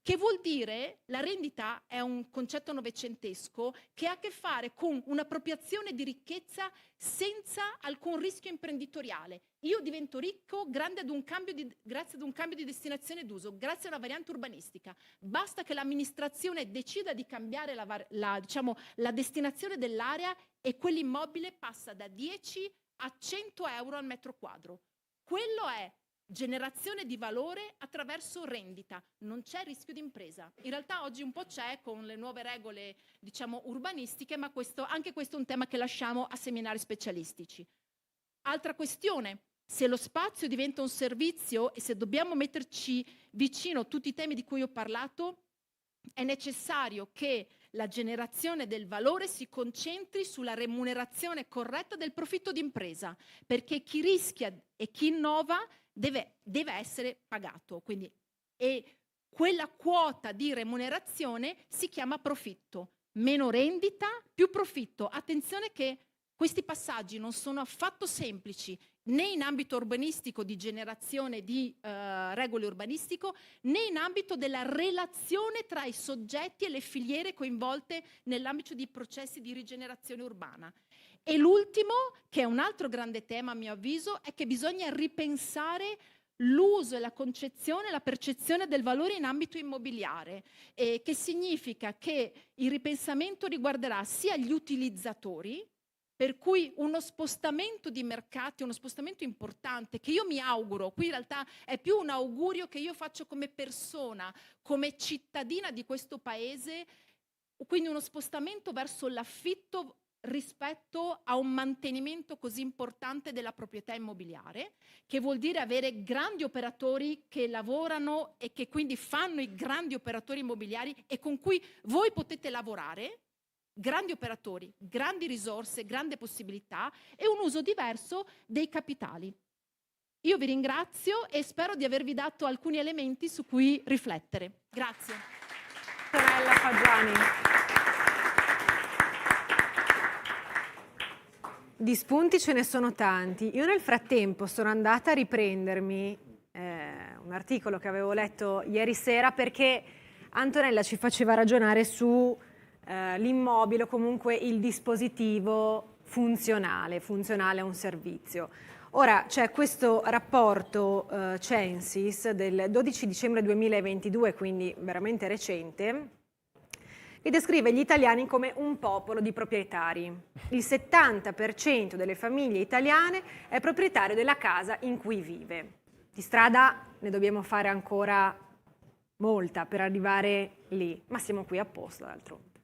Che vuol dire, la rendita è un concetto novecentesco che ha a che fare con un'appropriazione di ricchezza senza alcun rischio imprenditoriale. Io divento ricco grazie ad un cambio di destinazione d'uso, grazie a una variante urbanistica. Basta che l'amministrazione decida di cambiare la destinazione dell'area e quell'immobile passa da 10 a 100 euro al metro quadro. Quello è generazione di valore attraverso rendita, non c'è rischio di impresa. In realtà oggi un po' c'è con le nuove regole, urbanistiche, ma anche questo è un tema che lasciamo a seminari specialistici. Altra questione, se lo spazio diventa un servizio e se dobbiamo metterci vicino tutti i temi di cui ho parlato, è necessario che la generazione del valore si concentri sulla remunerazione corretta del profitto d'impresa, perché chi rischia e chi innova deve essere pagato. Quindi, e quella quota di remunerazione si chiama profitto. Meno rendita, più profitto. Attenzione che questi passaggi non sono affatto semplici, né in ambito urbanistico di generazione di regole urbanistico, né in ambito della relazione tra i soggetti e le filiere coinvolte nell'ambito di processi di rigenerazione urbana. E l'ultimo, che è un altro grande tema a mio avviso, è che bisogna ripensare l'uso e la concezione, la percezione del valore in ambito immobiliare, che significa che il ripensamento riguarderà sia gli utilizzatori, per cui uno spostamento di mercati, uno spostamento importante che io mi auguro, qui in realtà è più un augurio che io faccio come persona, come cittadina di questo paese, quindi uno spostamento verso l'affitto rispetto a un mantenimento così importante della proprietà immobiliare, che vuol dire avere grandi operatori che lavorano e che quindi fanno i grandi operatori immobiliari e con cui voi potete lavorare, grandi operatori, grandi risorse, grandi possibilità e un uso diverso dei capitali. Io vi ringrazio e spero di avervi dato alcuni elementi su cui riflettere. Grazie. Sorella Fagiani. Di spunti ce ne sono tanti. Io nel frattempo sono andata a riprendermi un articolo che avevo letto ieri sera perché Antonella ci faceva ragionare su l'immobile o comunque il dispositivo funzionale a un servizio. Ora c'è questo rapporto Censis del 12 dicembre 2022, quindi veramente recente, che descrive gli italiani come un popolo di proprietari. Il 70% delle famiglie italiane è proprietario della casa in cui vive. Di strada ne dobbiamo fare ancora molta per arrivare lì, ma siamo qui apposta d'altronde.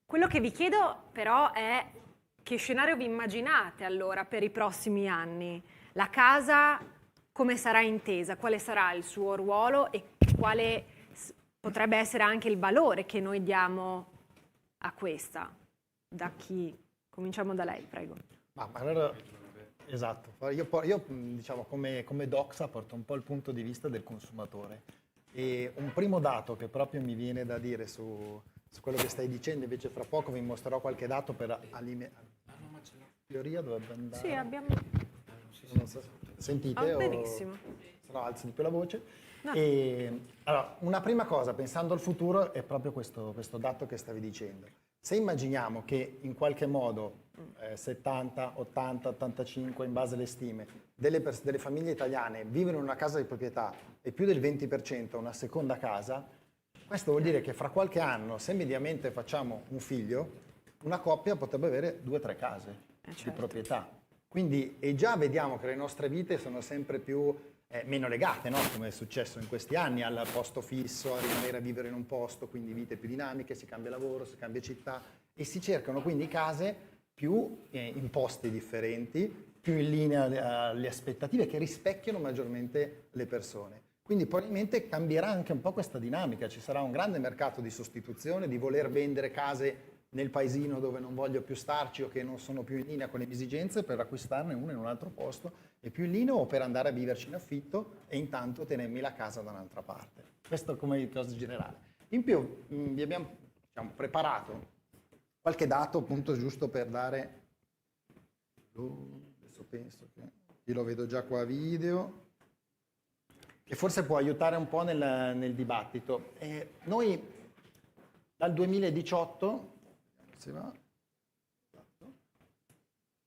Quello che vi chiedo però è che scenario vi immaginate allora per i prossimi anni? La casa come sarà intesa? Quale sarà il suo ruolo e quale potrebbe essere anche il valore che noi diamo a questa? Da chi? Cominciamo da lei, prego. Ma allora, esatto, io diciamo come Doxa porto un po' il punto di vista del consumatore. E un primo dato che proprio mi viene da dire su quello che stai dicendo, invece fra poco vi mostrerò qualche dato per alimentare. Teoria dovrebbe andare. Sì, abbiamo. Non so, sentite? Benissimo. Se no alzi di più la voce. No. Allora, una prima cosa, pensando al futuro, è proprio questo dato che stavi dicendo. Se immaginiamo che in qualche modo 70, 80, 85, in base alle stime, delle famiglie italiane vivono in una casa di proprietà e più del 20% una seconda casa, questo vuol dire che fra qualche anno, se mediamente facciamo un figlio, una coppia potrebbe avere 2 o 3 case di proprietà. Quindi, e già vediamo che le nostre vite sono sempre più meno legate, no? Come è successo in questi anni, al posto fisso, a rimanere a vivere in un posto, quindi vite più dinamiche, si cambia lavoro, si cambia città e si cercano quindi case più in posti differenti, più in linea alle aspettative che rispecchiano maggiormente le persone. Quindi probabilmente cambierà anche un po' questa dinamica, ci sarà un grande mercato di sostituzione, di voler vendere case nel paesino dove non voglio più starci o che non sono più in linea con le mie esigenze per acquistarne una in un altro posto e più in linea o per andare a viverci in affitto e intanto tenermi la casa da un'altra parte. Questo come cosa generale. In più vi abbiamo preparato qualche dato appunto giusto per dare, adesso penso che io lo vedo già qua a video, che forse può aiutare un po' nel dibattito. Noi dal 2018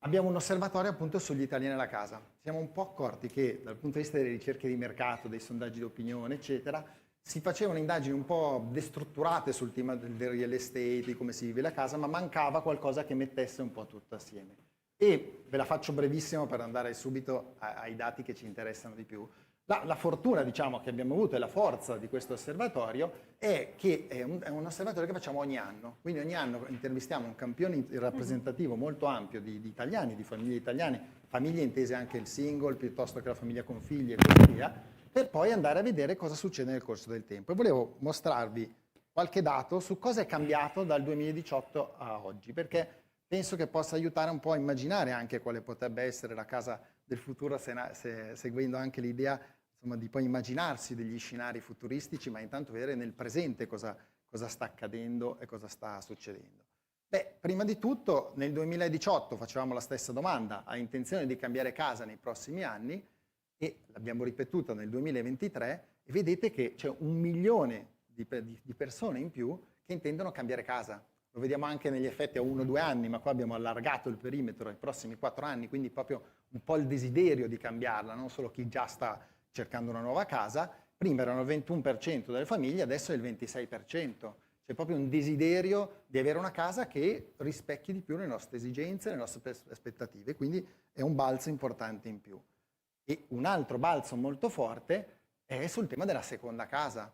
abbiamo un osservatorio appunto sugli italiani alla casa. Siamo un po' accorti che dal punto di vista delle ricerche di mercato, dei sondaggi di opinione, eccetera, si facevano indagini un po' destrutturate sul tema del real estate, di come si vive la casa, ma mancava qualcosa che mettesse un po' tutto assieme. E ve la faccio brevissimo per andare subito ai dati che ci interessano di più. La fortuna, diciamo, che abbiamo avuto e la forza di questo osservatorio è che è un osservatorio che facciamo ogni anno. Quindi ogni anno intervistiamo un campione rappresentativo molto ampio di italiani, di famiglie italiane, famiglie intese anche il single, piuttosto che la famiglia con figli e così via, per poi andare a vedere cosa succede nel corso del tempo. E volevo mostrarvi qualche dato su cosa è cambiato dal 2018 a oggi, perché penso che possa aiutare un po' a immaginare anche quale potrebbe essere la casa del futuro, seguendo anche l'idea di poi immaginarsi degli scenari futuristici, ma intanto vedere nel presente cosa sta accadendo e cosa sta succedendo. Beh, prima di tutto nel 2018 facevamo la stessa domanda, ha intenzione di cambiare casa nei prossimi anni e l'abbiamo ripetuta nel 2023 e vedete che c'è 1 milione di persone in più che intendono cambiare casa. Lo vediamo anche negli effetti a 1 o 2 anni, ma qua abbiamo allargato il perimetro ai prossimi 4 anni, quindi proprio un po' il desiderio di cambiarla, non solo chi già sta cercando una nuova casa. Prima erano il 21% delle famiglie, adesso è il 26%. C'è proprio un desiderio di avere una casa che rispecchi di più le nostre esigenze, le nostre aspettative, quindi è un balzo importante in più. E un altro balzo molto forte è sul tema della seconda casa.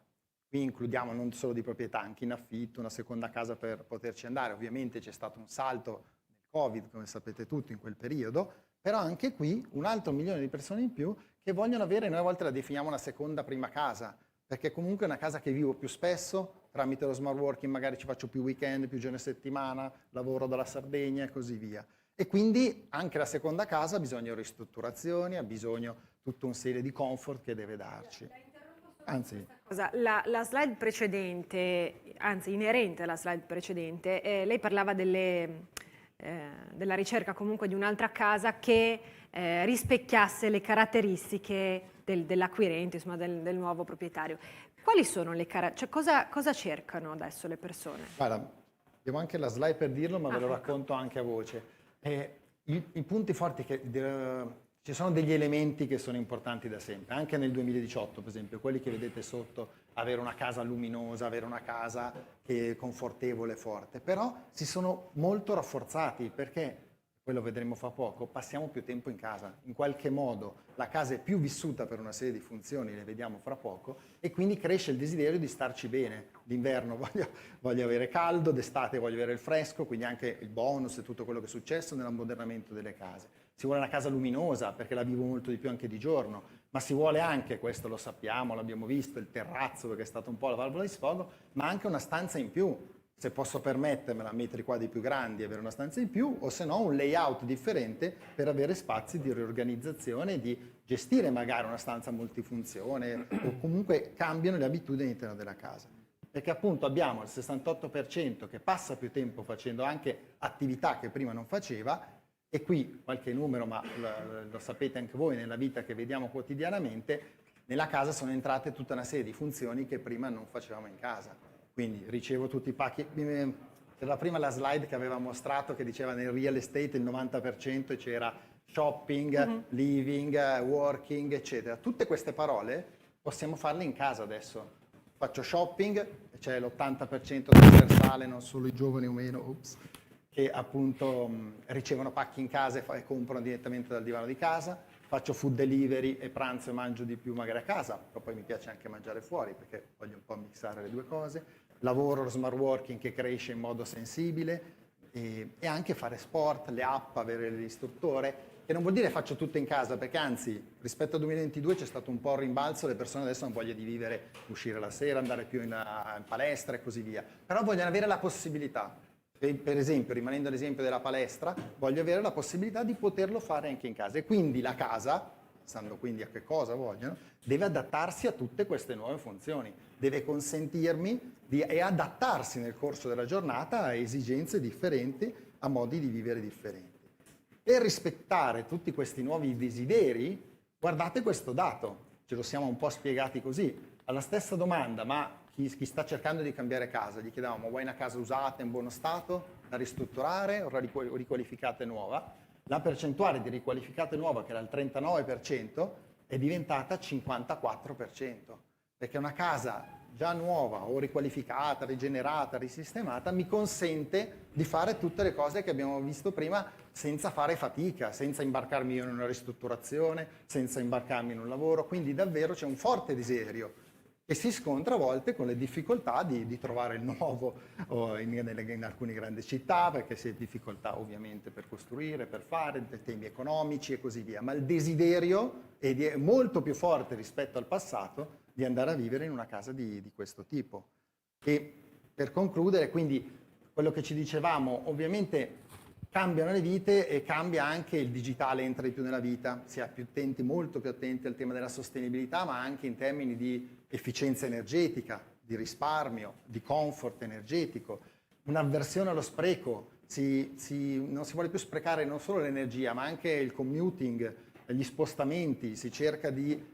Qui includiamo non solo di proprietà, anche in affitto, una seconda casa per poterci andare. Ovviamente c'è stato un salto nel Covid, come sapete tutti, in quel periodo, però anche qui 1 altro milione di persone in più che vogliono avere, noi a volte la definiamo una seconda prima casa, perché comunque è una casa che vivo più spesso, tramite lo smart working magari ci faccio più weekend, più giorni a settimana, lavoro dalla Sardegna e così via. E quindi anche la seconda casa ha bisogno di ristrutturazioni, ha bisogno tutta una serie di comfort che deve darci. Anzi, la slide precedente, anzi inerente alla slide precedente, lei parlava della ricerca comunque di un'altra casa che rispecchiasse le caratteristiche dell'acquirente, insomma del nuovo proprietario. Quali sono le caratteristiche? Cioè, cosa cercano adesso le persone? Guarda, abbiamo anche la slide per dirlo, ma ve lo racconto anche a voce. I punti forti che ci sono degli elementi che sono importanti da sempre, anche nel 2018 per esempio, quelli che vedete sotto, avere una casa luminosa, avere una casa che è confortevole, forte, però si sono molto rafforzati perché, poi lo vedremo fra poco, passiamo più tempo in casa, in qualche modo la casa è più vissuta per una serie di funzioni, le vediamo fra poco, e quindi cresce il desiderio di starci bene. D'inverno voglio avere caldo, d'estate voglio avere il fresco, quindi anche il bonus e tutto quello che è successo nell'ammodernamento delle case. Si vuole una casa luminosa perché la vivo molto di più anche di giorno, ma si vuole anche, questo lo sappiamo, l'abbiamo visto, il terrazzo perché è stato un po' la valvola di sfogo, ma anche una stanza in più, se posso permettermela, metri quadri più grandi e avere una stanza in più, o se no un layout differente per avere spazi di riorganizzazione, di gestire magari una stanza multifunzione, o comunque cambiano le abitudini all'interno della casa. Perché appunto abbiamo il 68% che passa più tempo facendo anche attività che prima non faceva, e qui qualche numero, ma lo sapete anche voi nella vita che vediamo quotidianamente, nella casa sono entrate tutta una serie di funzioni che prima non facevamo in casa. Quindi ricevo tutti i pacchi. C'era prima la slide che aveva mostrato che diceva nel real estate il 90% c'era shopping, living, working, eccetera. Tutte queste parole possiamo farle in casa adesso. Faccio shopping, c'è l'80% trasversale, non solo i giovani o meno, che appunto ricevono pacchi in casa e comprano direttamente dal divano di casa. Faccio food delivery e pranzo e mangio di più magari a casa, però poi mi piace anche mangiare fuori perché voglio un po' mixare le due cose. Lavoro lo smart working che cresce in modo sensibile e anche fare sport, le app, avere l'istruttore, che non vuol dire faccio tutto in casa, perché anzi rispetto al 2022 c'è stato un po' il rimbalzo, le persone adesso hanno voglia di vivere, uscire la sera, andare più in palestra e così via, però vogliono avere la possibilità. Per esempio, rimanendo all'esempio della palestra, voglio avere la possibilità di poterlo fare anche in casa. E quindi la casa, pensando quindi a che cosa vogliono, deve adattarsi a tutte queste nuove funzioni. Deve consentirmi e adattarsi nel corso della giornata a esigenze differenti, a modi di vivere differenti. Per rispettare tutti questi nuovi desideri, guardate questo dato. Ce lo siamo un po' spiegati così. Alla stessa domanda, ma chi sta cercando di cambiare casa, gli chiedevamo: vuoi una casa usata in buono stato, da ristrutturare o riqualificata e nuova? La percentuale di riqualificata e nuova, che era il 39%, è diventata 54%, perché una casa già nuova o riqualificata, rigenerata, risistemata mi consente di fare tutte le cose che abbiamo visto prima senza fare fatica, senza imbarcarmi in una ristrutturazione, senza imbarcarmi in un lavoro, quindi davvero c'è un forte desiderio e si scontra a volte con le difficoltà di trovare il nuovo in alcune grandi città, perché si ha difficoltà ovviamente per costruire, per fare, temi economici e così via, ma il desiderio è molto più forte rispetto al passato di andare a vivere in una casa di questo tipo. E per concludere, quindi, quello che ci dicevamo, ovviamente cambiano le vite e cambia anche il digitale, entra di più nella vita, si è più attenti, molto più attenti al tema della sostenibilità, ma anche in termini di efficienza energetica, di risparmio, di comfort energetico, un'avversione allo spreco, non si vuole più sprecare non solo l'energia, ma anche il commuting, gli spostamenti, si cerca di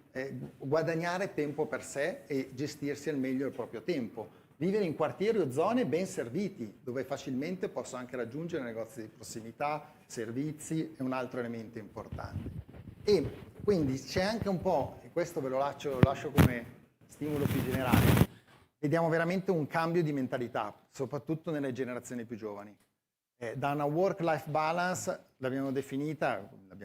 guadagnare tempo per sé e gestirsi al meglio il proprio tempo. Vivere in quartieri o zone ben serviti, dove facilmente posso anche raggiungere negozi di prossimità, servizi, è un altro elemento importante. E quindi c'è anche un po', e questo ve lo lascio come stimolo più generale, vediamo veramente un cambio di mentalità, soprattutto nelle generazioni più giovani. Da una work-life balance l'abbiamo definita, insomma,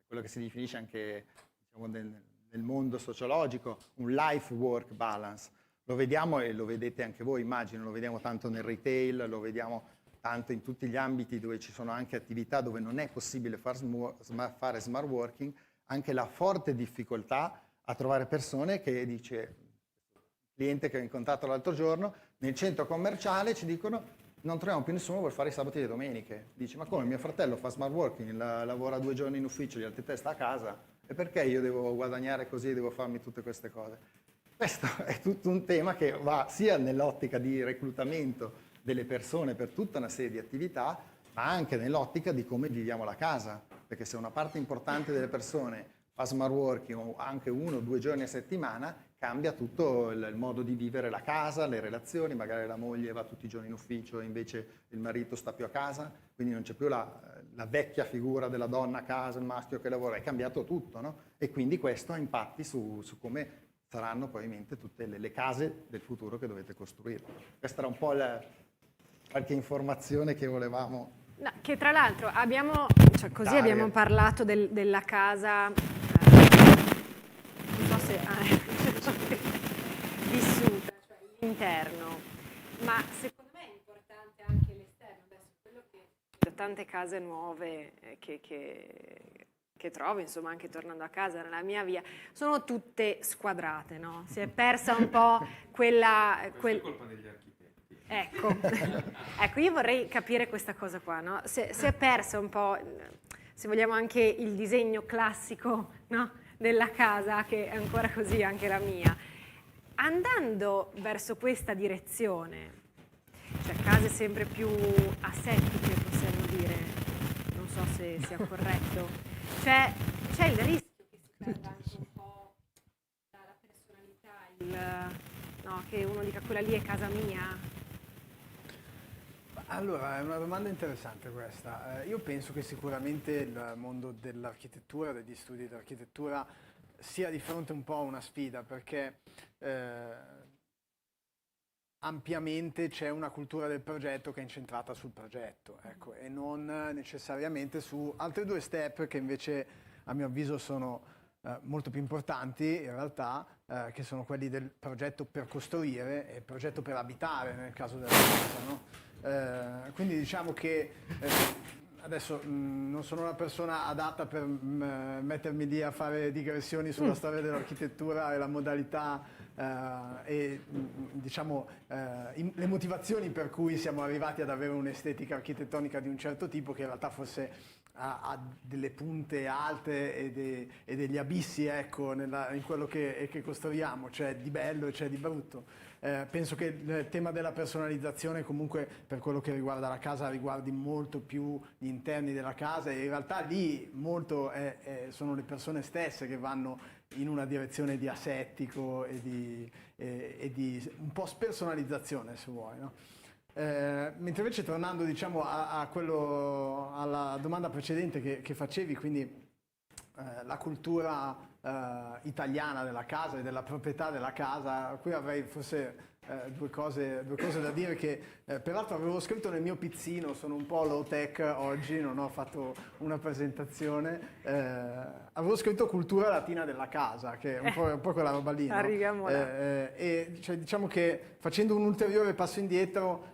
quello che si definisce anche diciamo, nel mondo sociologico, un life-work balance. Lo vediamo e lo vedete anche voi, immagino, lo vediamo tanto nel retail, lo vediamo tanto in tutti gli ambiti dove ci sono anche attività dove non è possibile fare smart working, anche la forte difficoltà a trovare persone che dice, il cliente che ho incontrato l'altro giorno, nel centro commerciale ci dicono non troviamo più nessuno che vuole fare i sabati e le domeniche. Dice, ma come, mio fratello fa smart working, lavora 2 giorni in ufficio, gli altri 3 sta a casa, e perché io devo guadagnare così, devo farmi tutte queste cose? Questo è tutto un tema che va sia nell'ottica di reclutamento delle persone per tutta una serie di attività, ma anche nell'ottica di come viviamo la casa, perché se una parte importante delle persone fa smart working o anche 1 o 2 giorni a settimana, cambia tutto il modo di vivere la casa, le relazioni, magari la moglie va tutti i giorni in ufficio e invece il marito sta più a casa, quindi non c'è più la vecchia figura della donna a casa, il maschio che lavora, è cambiato tutto, no? E quindi questo ha impatti su come saranno probabilmente tutte le case del futuro che dovete costruire. Questa era un po' qualche informazione che volevamo... No, che tra l'altro abbiamo Dare. abbiamo parlato della casa, non so se vissuta, cioè l'interno, ma secondo me è importante anche l'esterno. Adesso quello che tante case nuove che trovo, insomma, anche tornando a casa nella mia via, sono tutte squadrate, no? Si è persa un po' quella... È colpa degli architetti. Ecco, io vorrei capire questa cosa qua, no? Si è persa un po', se vogliamo, anche il disegno classico, no? Della casa, che è ancora così anche la mia. Andando verso questa direzione, cioè case sempre più asettiche, possiamo dire, non so se sia corretto, c'è il rischio che si perda anche un po' la personalità, no, che uno dica quella lì è casa mia. Allora, è una domanda interessante questa. Io penso che sicuramente il mondo dell'architettura, degli studi di architettura, sia di fronte un po' a una sfida, perché ampiamente c'è una cultura del progetto che è incentrata sul progetto, ecco, e non necessariamente su altri due step che invece, a mio avviso, sono molto più importanti in realtà, che sono quelli del progetto per costruire e il progetto per abitare nel caso della casa, no? Quindi diciamo che adesso non sono una persona adatta per mettermi lì a fare digressioni sulla storia dell'architettura e la modalità e diciamo le motivazioni per cui siamo arrivati ad avere un'estetica architettonica di un certo tipo, che in realtà forse ha delle punte alte e degli abissi, ecco, in quello che costruiamo, c'è di bello e c'è di brutto. Penso che il tema della personalizzazione comunque, per quello che riguarda la casa, riguardi molto più gli interni della casa, e in realtà lì molto sono le persone stesse che vanno in una direzione di asettico e di un po' spersonalizzazione, se vuoi, no? Mentre invece, tornando diciamo alla domanda precedente che facevi, quindi la cultura italiana della casa e della proprietà della casa, qui avrei forse due cose da dire che peraltro avevo scritto nel mio pizzino, sono un po' low tech oggi, non ho fatto una presentazione, avevo scritto cultura latina della casa, che è un po' quella roba lì, no? Arriviamo là. E cioè, diciamo che facendo un ulteriore passo indietro,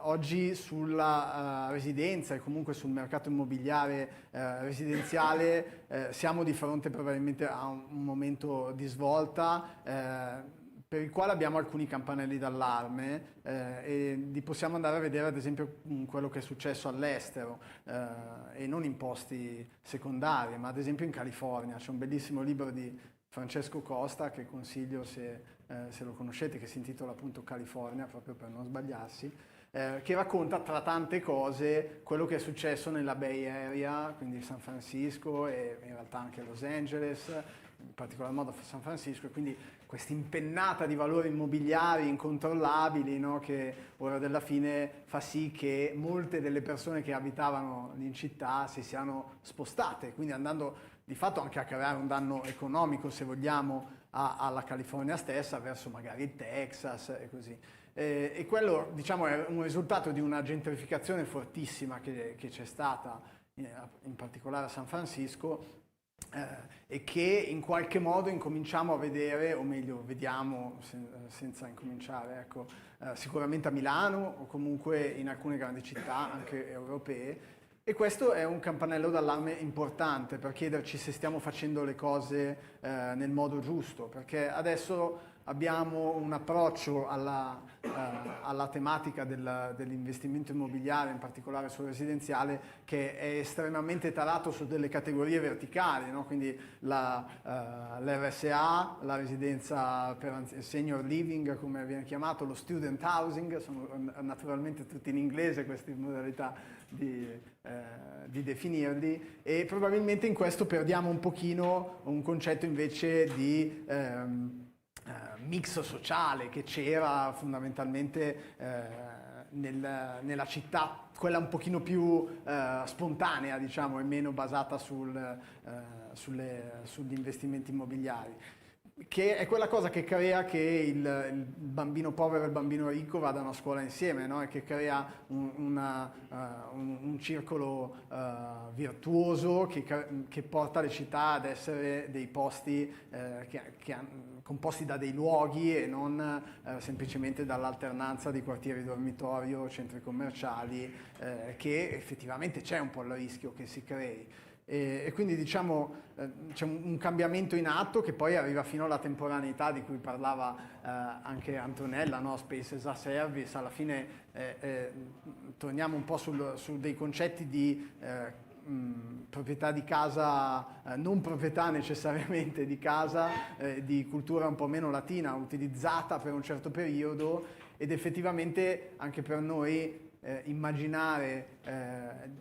oggi sulla residenza e comunque sul mercato immobiliare residenziale siamo di fronte probabilmente a un momento di svolta per il quale abbiamo alcuni campanelli d'allarme e li possiamo andare a vedere ad esempio quello che è successo all'estero e non in posti secondari, ma ad esempio in California. C'è un bellissimo libro di Francesco Costa che consiglio se lo conoscete, che si intitola appunto California, proprio per non sbagliarsi, che racconta tra tante cose quello che è successo nella Bay Area, quindi San Francisco e in realtà anche Los Angeles, in particolar modo San Francisco, e quindi questa impennata di valori immobiliari incontrollabili, no? Che ora della fine fa sì che molte delle persone che abitavano in città si siano spostate, quindi andando di fatto anche a creare un danno economico, se vogliamo, alla California stessa, verso magari il Texas e così. E quello, diciamo, è un risultato di una gentrificazione fortissima che c'è stata, in particolare a San Francisco, e che in qualche modo incominciamo a vedere, o meglio vediamo senza incominciare, ecco, sicuramente a Milano o comunque in alcune grandi città anche europee, e questo è un campanello d'allarme importante per chiederci se stiamo facendo le cose nel modo giusto, perché adesso abbiamo un approccio alla tematica dell'investimento immobiliare, in particolare sul residenziale, che è estremamente tarato su delle categorie verticali, no? Quindi l'RSA, la residenza per senior living, come viene chiamato, lo student housing, sono naturalmente tutti in inglese queste modalità di definirli, e probabilmente in questo perdiamo un pochino un concetto invece di mix sociale che c'era fondamentalmente nella città, quella un pochino più spontanea, diciamo, e meno basata sugli investimenti immobiliari, che è quella cosa che crea che il bambino povero e il bambino ricco vadano a scuola insieme, no? E che crea un circolo virtuoso che porta le città ad essere dei posti composti da dei luoghi e non semplicemente dall'alternanza di quartieri dormitorio, centri commerciali, che effettivamente c'è un po' il rischio che si crei. E quindi diciamo c'è un cambiamento in atto che poi arriva fino alla temporaneità di cui parlava anche Antonella, no? Space as a Service. Alla fine torniamo un po' su dei concetti di proprietà di casa, non proprietà necessariamente di casa, di cultura un po' meno latina, utilizzata per un certo periodo, ed effettivamente anche per noi immaginare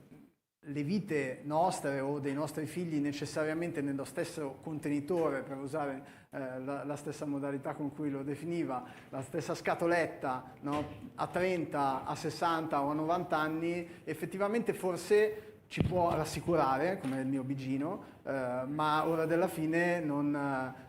le vite nostre o dei nostri figli necessariamente nello stesso contenitore, per usare la stessa modalità con cui lo definiva, la stessa scatoletta, no? A 30, a 60 o a 90 anni, effettivamente forse ci può rassicurare, come il mio bigino, ma ora della fine non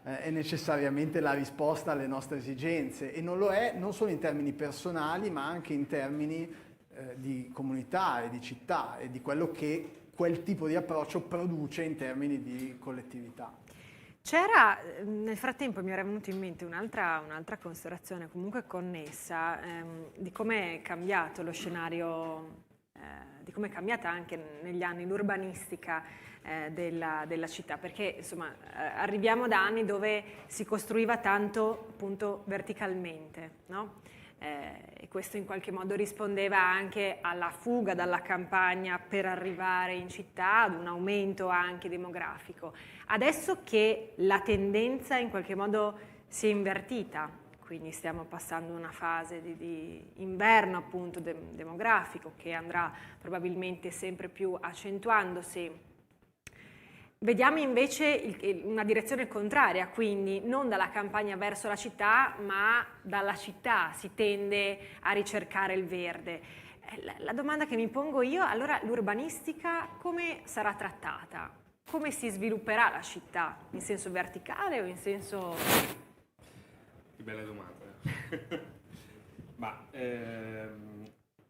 è necessariamente la risposta alle nostre esigenze, e non lo è non solo in termini personali ma anche in termini di comunità e di città e di quello che quel tipo di approccio produce in termini di collettività. C'era, nel frattempo mi era venuta in mente un'altra considerazione comunque connessa, di come è cambiato lo scenario, di come è cambiata anche negli anni l'urbanistica della città, perché insomma arriviamo da anni dove si costruiva tanto appunto verticalmente, no? E questo in qualche modo rispondeva anche alla fuga dalla campagna per arrivare in città, ad un aumento anche demografico. Adesso che la tendenza in qualche modo si è invertita, quindi stiamo passando una fase di inverno appunto demografico che andrà probabilmente sempre più accentuandosi, vediamo invece una direzione contraria, quindi non dalla campagna verso la città, ma dalla città si tende a ricercare il verde. La domanda che mi pongo io, allora l'urbanistica come sarà trattata? Come si svilupperà la città? In senso verticale o in senso... Che bella domanda. Ma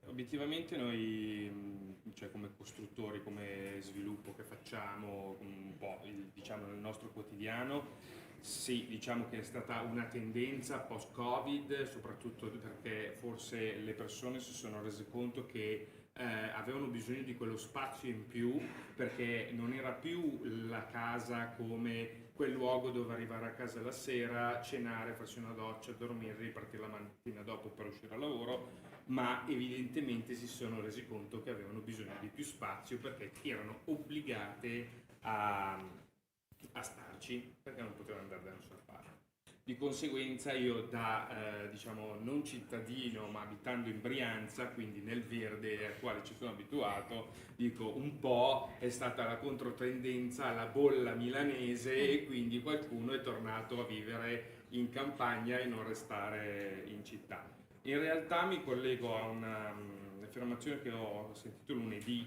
obiettivamente noi, cioè come costruttori, come sviluppo che facciamo un po' diciamo nel nostro quotidiano, sì, diciamo che è stata una tendenza post-Covid, soprattutto perché forse le persone si sono rese conto che avevano bisogno di quello spazio in più, perché non era più la casa come quel luogo dove arrivare a casa la sera, cenare, farsi una doccia, dormire, ripartire la mattina dopo per uscire al lavoro, ma evidentemente si sono resi conto che avevano bisogno di più spazio perché erano obbligate a starci, perché non potevano andare da nessuna parte. Di conseguenza io diciamo non cittadino ma abitando in Brianza, quindi nel verde al quale ci sono abituato, dico un po' è stata la controtendenza alla bolla milanese e quindi qualcuno è tornato a vivere in campagna e non restare in città. In realtà mi collego a un'affermazione che ho sentito lunedì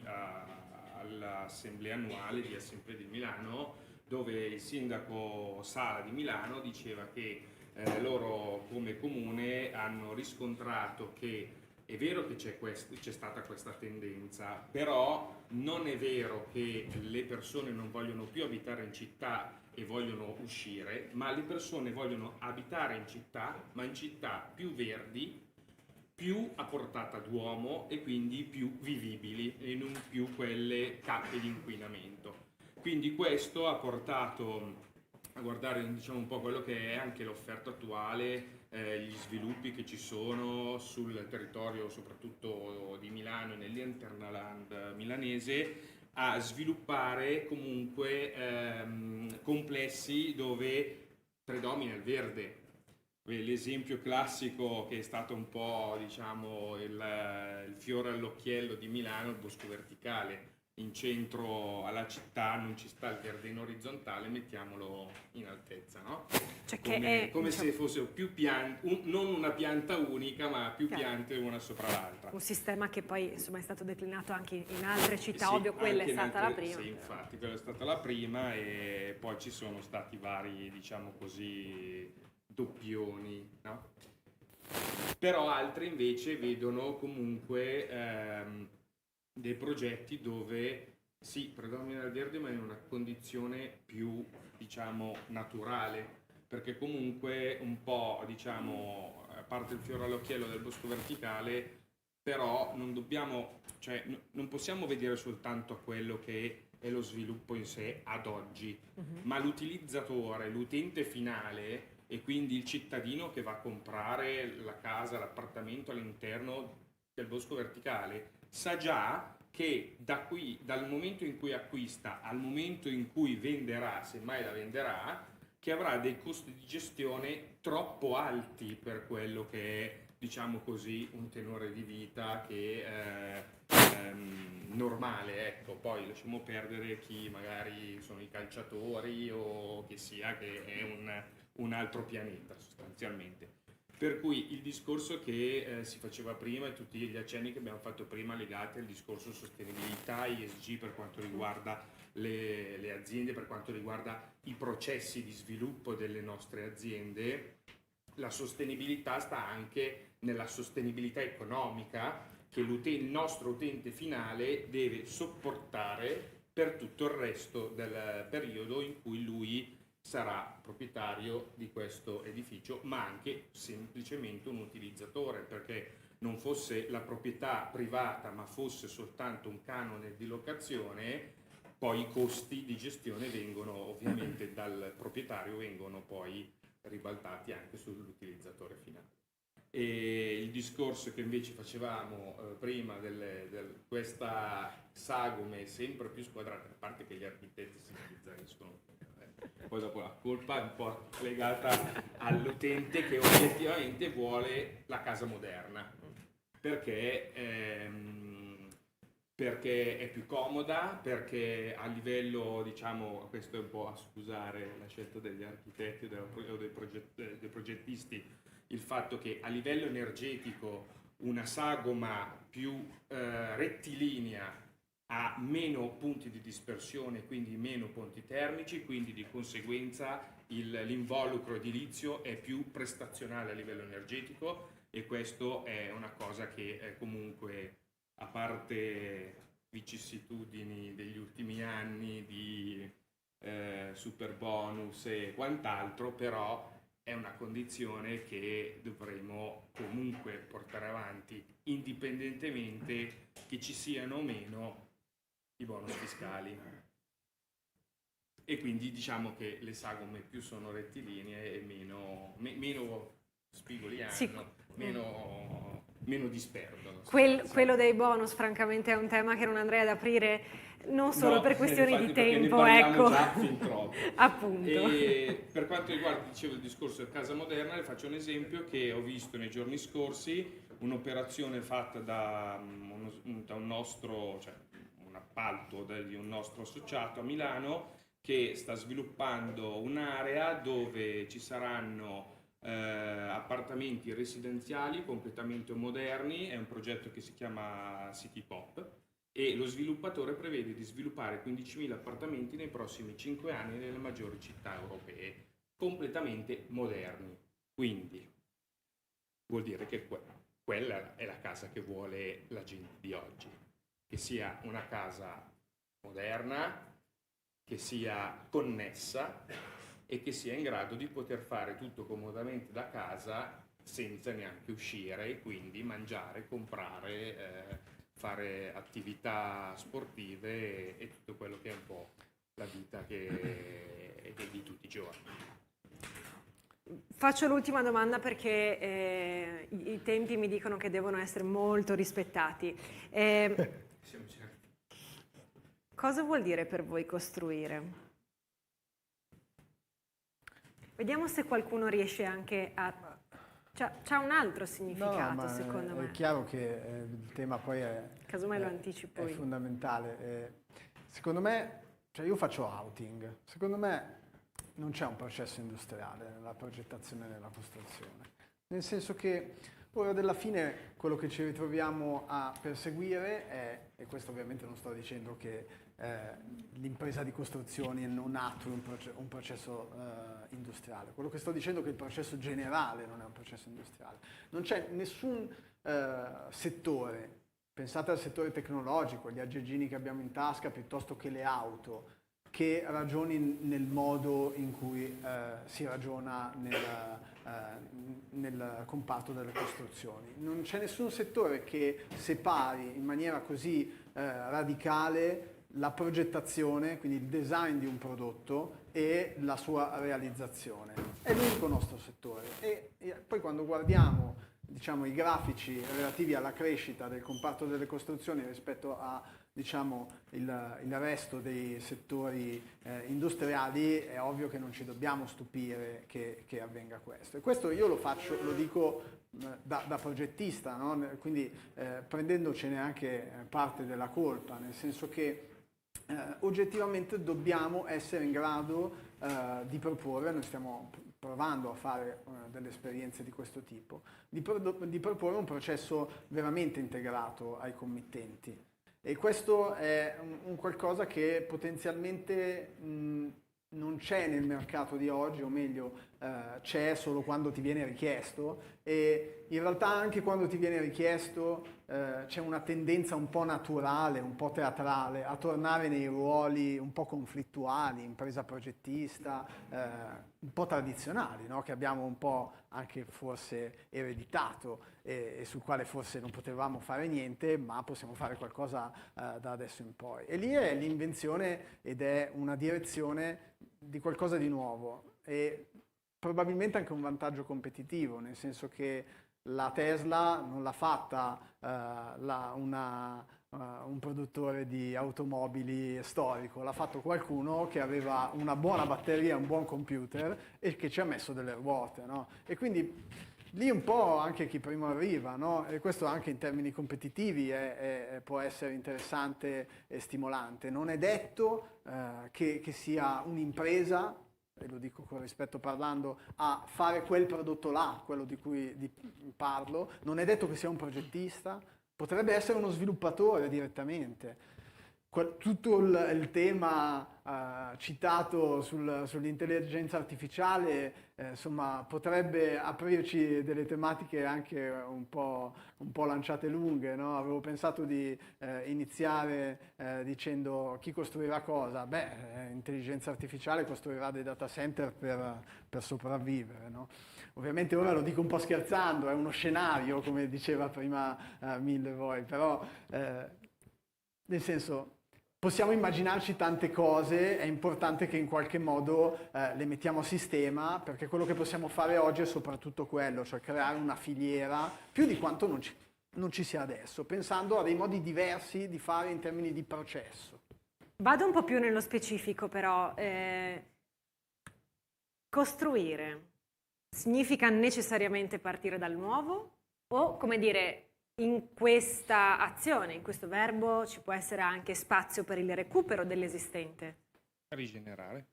all'assemblea annuale di Assemblea di Milano, dove il sindaco Sala di Milano diceva che loro come comune hanno riscontrato che è vero che c'è stata questa tendenza, però non è vero che le persone non vogliono più abitare in città e vogliono uscire, ma le persone vogliono abitare in città, ma in città più verdi, più a portata d'uomo e quindi più vivibili e non più quelle cappe di inquinamento. Quindi questo ha portato a guardare diciamo, un po' quello che è anche l'offerta attuale, gli sviluppi che ci sono sul territorio soprattutto di Milano e nell'Interland milanese, a sviluppare comunque complessi dove predomina il verde. L'esempio classico che è stato un po' diciamo, il fiore all'occhiello di Milano, il Bosco Verticale, in centro alla città non ci sta il giardino orizzontale, mettiamolo in altezza, no? Cioè come se fosse più piante, non una pianta unica, ma più piante una sopra l'altra. un sistema che poi insomma è stato declinato anche in altre città, Sì, ovvio quella è anche in stata la altre- prima. Sì, infatti, quella è stata la prima e poi ci sono stati vari, diciamo così, doppioni, no? Però altri invece vedono comunque dei progetti dove sì, predomina il verde ma in una condizione più, diciamo, naturale, perché comunque un po', diciamo, a parte il fiore all'occhiello del bosco verticale, però non dobbiamo, cioè non possiamo vedere soltanto quello che è lo sviluppo in sé ad oggi, ma l'utilizzatore, l'utente finale e quindi il cittadino che va a comprare la casa, l'appartamento all'interno del bosco verticale, sa già che da qui, dal momento in cui acquista al momento in cui venderà, se mai la venderà, che avrà dei costi di gestione troppo alti per quello che è, diciamo così, un tenore di vita che normale, ecco. Poi lasciamo perdere chi magari sono i calciatori o che sia, che è un altro pianeta sostanzialmente. Per cui il discorso che si faceva prima e tutti gli accenni che abbiamo fatto prima legati al discorso sostenibilità, ESG per quanto riguarda le aziende, per quanto riguarda i processi di sviluppo delle nostre aziende, la sostenibilità sta anche nella sostenibilità economica che il nostro utente finale deve sopportare per tutto il resto del periodo in cui lui sarà proprietario di questo edificio, ma anche semplicemente un utilizzatore, perché non fosse la proprietà privata ma fosse soltanto un canone di locazione, poi i costi di gestione vengono ovviamente dal proprietario, vengono poi ribaltati anche sull'utilizzatore finale. E il discorso che invece facevamo prima questa sagome sempre più squadrata, a parte che gli architetti si sbizzarriscono, poi dopo la colpa è un po' legata all'utente che obiettivamente vuole la casa moderna, perché è più comoda, perché a livello, diciamo, questo è un po' a scusare la scelta degli architetti o dei progettisti, il fatto che a livello energetico una sagoma più rettilinea ha meno punti di dispersione, quindi meno ponti termici, quindi di conseguenza l'involucro edilizio è più prestazionale a livello energetico, e questo è una cosa che comunque, a parte vicissitudini degli ultimi anni di super bonus e quant'altro, però è una condizione che dovremo comunque portare avanti indipendentemente che ci siano o meno i bonus fiscali. E quindi diciamo che le sagome più sono rettilinee e meno spigoli hanno, Sì. meno disperdono. Quello dei bonus francamente è un tema che non andrei ad aprire, non solo No, per questioni infatti, di perché ne tempo, parliamo ecco. già fin troppo. Appunto. E per quanto riguarda, dicevo, il discorso del Casa Moderna, le faccio un esempio che ho visto nei giorni scorsi, un'operazione fatta da un nostro, cioè un appalto di un nostro associato a Milano, che sta sviluppando un'area dove ci saranno appartamenti residenziali completamente moderni. È un progetto che si chiama City Pop e lo sviluppatore prevede di sviluppare 15.000 appartamenti nei prossimi 5 anni nelle maggiori città europee, completamente moderni. Quindi vuol dire che quella è la casa che vuole la gente di oggi, che sia una casa moderna, che sia connessa e che sia in grado di poter fare tutto comodamente da casa senza neanche uscire, e quindi mangiare, comprare, fare attività sportive e tutto quello che è un po' la vita che è di tutti i giorni. Faccio l'ultima domanda perché i tempi mi dicono che devono essere molto rispettati. Siamo certi. Cosa vuol dire per voi costruire? Vediamo se qualcuno riesce anche a... Cioè, c'ha un altro significato, ma secondo me. è chiaro che il tema poi è, Casomai lo anticipo è io. fondamentale. Secondo me, cioè io faccio outing, secondo me non c'è un processo industriale nella progettazione e nella costruzione. Nel senso che ora della fine quello che ci ritroviamo a perseguire è, e questo ovviamente non sto dicendo che l'impresa di costruzioni non attui un processo industriale, quello che sto dicendo è che il processo generale non è un processo industriale. Non c'è nessun settore, pensate al settore tecnologico, gli aggeggini che abbiamo in tasca piuttosto che le auto, che ragioni nel modo in cui si ragiona nel comparto delle costruzioni. Non c'è nessun settore che separi in maniera così radicale la progettazione, quindi il design di un prodotto e la sua realizzazione. È l'unico nostro settore. E poi quando guardiamo, diciamo, i grafici relativi alla crescita del comparto delle costruzioni rispetto a, diciamo, il resto dei settori industriali, è ovvio che non ci dobbiamo stupire che avvenga questo. E questo io lo dico da progettista, no? Quindi prendendocene anche parte della colpa, nel senso che oggettivamente dobbiamo essere in grado di proporre, noi stiamo provando a fare delle esperienze di questo tipo, di proporre un processo veramente integrato ai committenti. E questo è un qualcosa che potenzialmente non c'è nel mercato di oggi, o meglio c'è solo quando ti viene richiesto, e in realtà anche quando ti viene richiesto c'è una tendenza un po' naturale, un po' teatrale a tornare nei ruoli un po' conflittuali, impresa progettista, un po' tradizionali, no? Che abbiamo un po' anche forse ereditato e sul quale forse non potevamo fare niente, ma possiamo fare qualcosa da adesso in poi. E lì è l'invenzione ed è una direzione di qualcosa di nuovo e probabilmente anche un vantaggio competitivo, nel senso che la Tesla non l'ha fatta un produttore di automobili storico, l'ha fatto qualcuno che aveva una buona batteria, un buon computer e che ci ha messo delle ruote, no? E quindi lì un po' anche chi prima arriva, no? E questo anche in termini competitivi può essere interessante e stimolante. Non è detto che sia un'impresa, e lo dico con rispetto parlando, a fare quel prodotto là, quello di cui parlo, non è detto che sia un progettista, potrebbe essere uno sviluppatore direttamente. Tutto il tema citato sull'intelligenza artificiale insomma, potrebbe aprirci delle tematiche anche un po' lanciate lunghe, no? Avevo pensato di iniziare dicendo chi costruirà cosa? Beh, intelligenza artificiale costruirà dei data center per sopravvivere, no? Ovviamente ora lo dico un po' scherzando, è uno scenario, come diceva prima Millevoye, però nel senso possiamo immaginarci tante cose, è importante che in qualche modo le mettiamo a sistema, perché quello che possiamo fare oggi è soprattutto quello, cioè creare una filiera più di quanto non ci sia adesso, pensando a dei modi diversi di fare in termini di processo. Vado un po' più nello specifico però. Costruire significa necessariamente partire dal nuovo o, come dire, in questa azione, in questo verbo ci può essere anche spazio per il recupero dell'esistente? Rigenerare.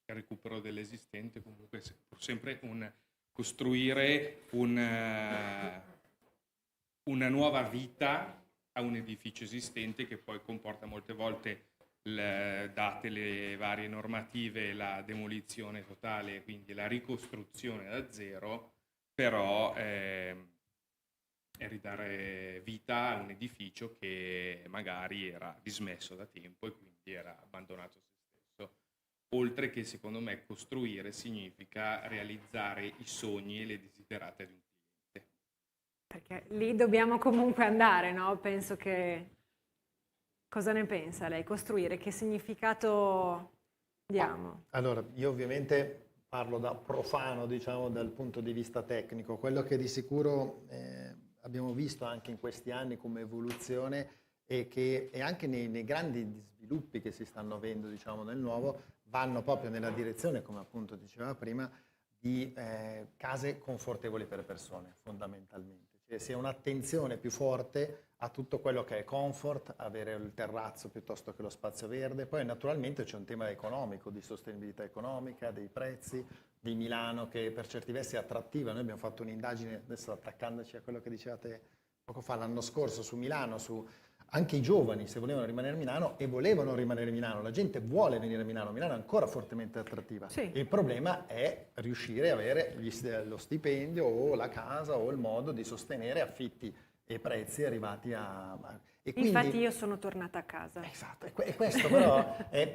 Il recupero dell'esistente comunque è sempre costruire una nuova vita a un edificio esistente che poi comporta molte volte, date le varie normative, la demolizione totale, quindi la ricostruzione da zero, però è ridare vita a un edificio che magari era dismesso da tempo e quindi era abbandonato a se stesso. Oltre che, secondo me, costruire significa realizzare i sogni e le desiderate di un cliente. Perché lì dobbiamo comunque andare, no? Penso che... Cosa ne pensa lei? Costruire, che significato diamo? Allora, io ovviamente parlo da profano, diciamo, dal punto di vista tecnico. Quello che di sicuro abbiamo visto anche in questi anni come evoluzione e anche nei grandi sviluppi che si stanno avendo, diciamo, nel nuovo, vanno proprio nella direzione, come appunto diceva prima, di case confortevoli per le persone, fondamentalmente. Cioè, sia un'attenzione più forte a tutto quello che è comfort, avere il terrazzo piuttosto che lo spazio verde. Poi naturalmente c'è un tema economico, di sostenibilità economica, dei prezzi, di Milano che per certi versi è attrattiva. Noi abbiamo fatto un'indagine, adesso attaccandoci a quello che dicevate poco fa, l'anno scorso su Milano, su anche i giovani se volevano rimanere a Milano e volevano rimanere a Milano. La gente vuole venire a Milano è ancora fortemente attrattiva. Sì. Il problema è riuscire a avere lo stipendio o la casa o il modo di sostenere affitti e prezzi arrivati a... E quindi, infatti io sono tornata a casa. Esatto, e questo però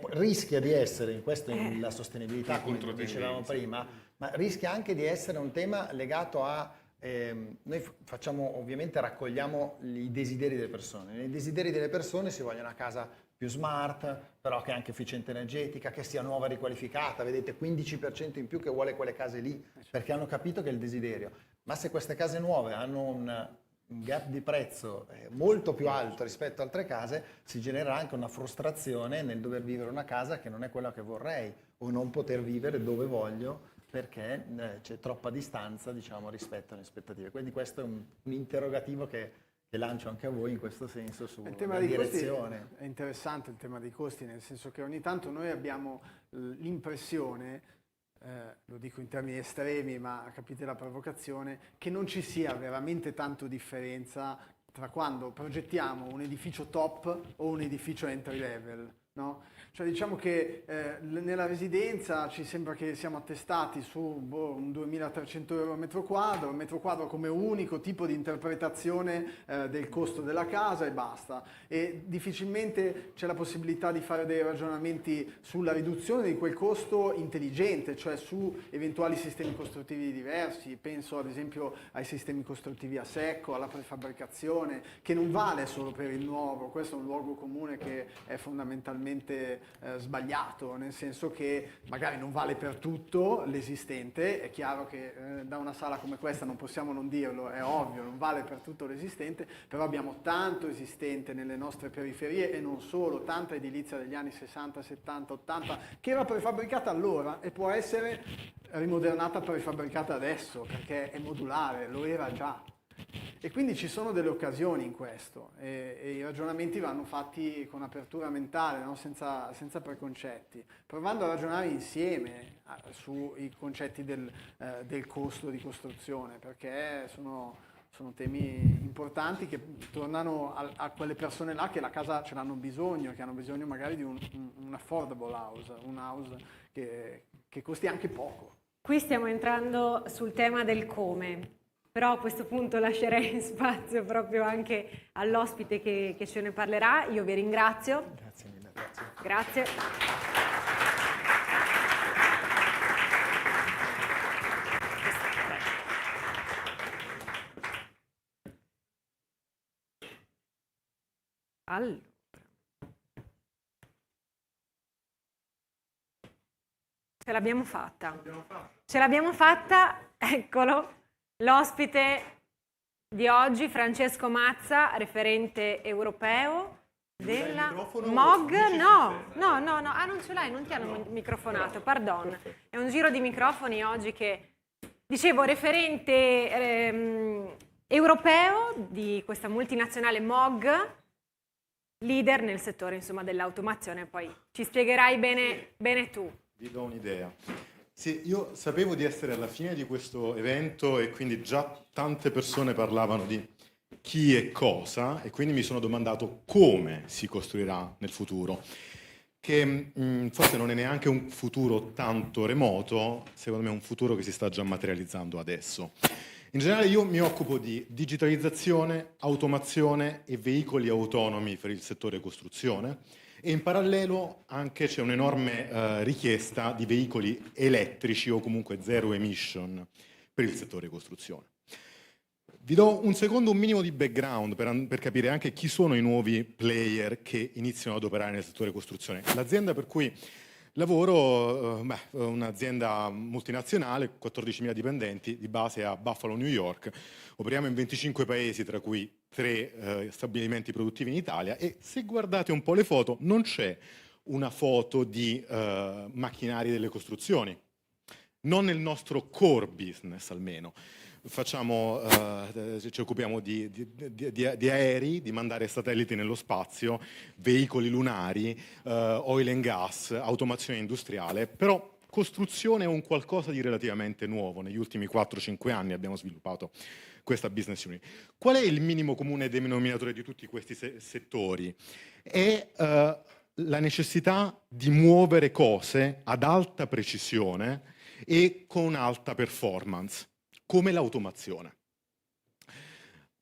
rischia di essere, in questo la sostenibilità, come dicevamo prima, ma rischia anche di essere un tema legato a... noi facciamo, ovviamente raccogliamo i desideri delle persone. Nei desideri delle persone si vogliono una casa più smart, però che è anche efficiente energetica, che sia nuova, riqualificata. Vedete, 15% in più che vuole quelle case lì, perché hanno capito che è il desiderio. Ma se queste case nuove hanno un gap di prezzo molto più alto rispetto a altre case, si genererà anche una frustrazione nel dover vivere una casa che non è quella che vorrei, o non poter vivere dove voglio, perché c'è troppa distanza, diciamo, rispetto alle aspettative. Quindi questo è un interrogativo che lancio anche a voi in questo senso sulla direzione. È interessante il tema dei costi, nel senso che ogni tanto noi abbiamo l'impressione, lo dico in termini estremi, ma capite la provocazione, che non ci sia veramente tanto differenza tra quando progettiamo un edificio top o un edificio entry level, no? Cioè diciamo che nella residenza ci sembra che siamo attestati su un 2.300 euro al metro quadro come unico tipo di interpretazione del costo della casa e basta. E difficilmente c'è la possibilità di fare dei ragionamenti sulla riduzione di quel costo intelligente, cioè su eventuali sistemi costruttivi diversi. Penso ad esempio ai sistemi costruttivi a secco, alla prefabbricazione, che non vale solo per il nuovo. Questo è un luogo comune che è fondamentalmente sbagliato, nel senso che magari non vale per tutto l'esistente. È chiaro che da una sala come questa non possiamo non dirlo, è ovvio, non vale per tutto l'esistente, però abbiamo tanto esistente nelle nostre periferie e non solo, tanta edilizia degli anni 60, 70, 80 che era prefabbricata allora e può essere rimodernata prefabbricata adesso perché è modulare, lo era già. E quindi ci sono delle occasioni in questo e i ragionamenti vanno fatti con apertura mentale, no? senza preconcetti, provando a ragionare insieme sui concetti del costo di costruzione, perché sono temi importanti che tornano a quelle persone là che la casa ce l'hanno bisogno, che hanno bisogno magari di un affordable house, un house che costi anche poco. Qui stiamo entrando sul tema del come. Però a questo punto lascerei spazio proprio anche all'ospite che ce ne parlerà. Io vi ringrazio. Grazie mille. Grazie. Grazie. Allora. Ce l'abbiamo fatta. Ce l'abbiamo fatta, eccolo. L'ospite di oggi, Francesco Mazza, referente europeo della MOG. No, non ce l'hai, non ti hanno microfonato, pardon. È un giro di microfoni oggi che, dicevo, referente europeo di questa multinazionale MOG, leader nel settore, insomma, dell'automazione. Poi ci spiegherai bene tu. Vi do un'idea. Sì, io sapevo di essere alla fine di questo evento e quindi già tante persone parlavano di chi e cosa e quindi mi sono domandato come si costruirà nel futuro, che forse non è neanche un futuro tanto remoto, secondo me è un futuro che si sta già materializzando adesso. In generale io mi occupo di digitalizzazione, automazione e veicoli autonomi per il settore costruzione. E in parallelo anche c'è un'enorme richiesta di veicoli elettrici o comunque zero emission per il settore costruzione. Vi do un minimo di background per capire anche chi sono i nuovi player che iniziano ad operare nel settore costruzione. L'azienda per cui lavoro è un'azienda multinazionale, 14.000 dipendenti, di base a Buffalo, New York. Operiamo in 25 paesi, tra cui 3 stabilimenti produttivi in Italia e se guardate un po' le foto non c'è una foto di macchinari delle costruzioni. non nel nostro core business almeno. Ci occupiamo di aerei, di mandare satelliti nello spazio, veicoli lunari, oil and gas, automazione industriale, però costruzione è un qualcosa di relativamente nuovo. Negli ultimi 4-5 anni abbiamo sviluppato questa business unit. Qual è il minimo comune denominatore di tutti questi settori? È la necessità di muovere cose ad alta precisione e con alta performance, come l'automazione.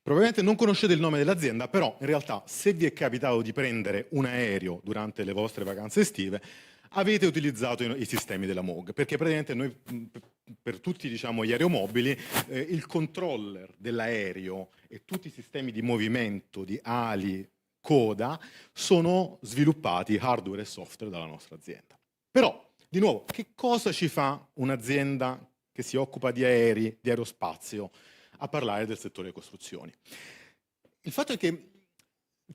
Probabilmente non conoscete il nome dell'azienda, però in realtà se vi è capitato di prendere un aereo durante le vostre vacanze estive, avete utilizzato i sistemi della MOG, perché praticamente noi, per tutti diciamo, gli aeromobili, il controller dell'aereo e tutti i sistemi di movimento, di ali, coda, sono sviluppati hardware e software dalla nostra azienda. Però, di nuovo, che cosa ci fa un'azienda che si occupa di aerei, di aerospazio, a parlare del settore delle costruzioni? Il fatto è che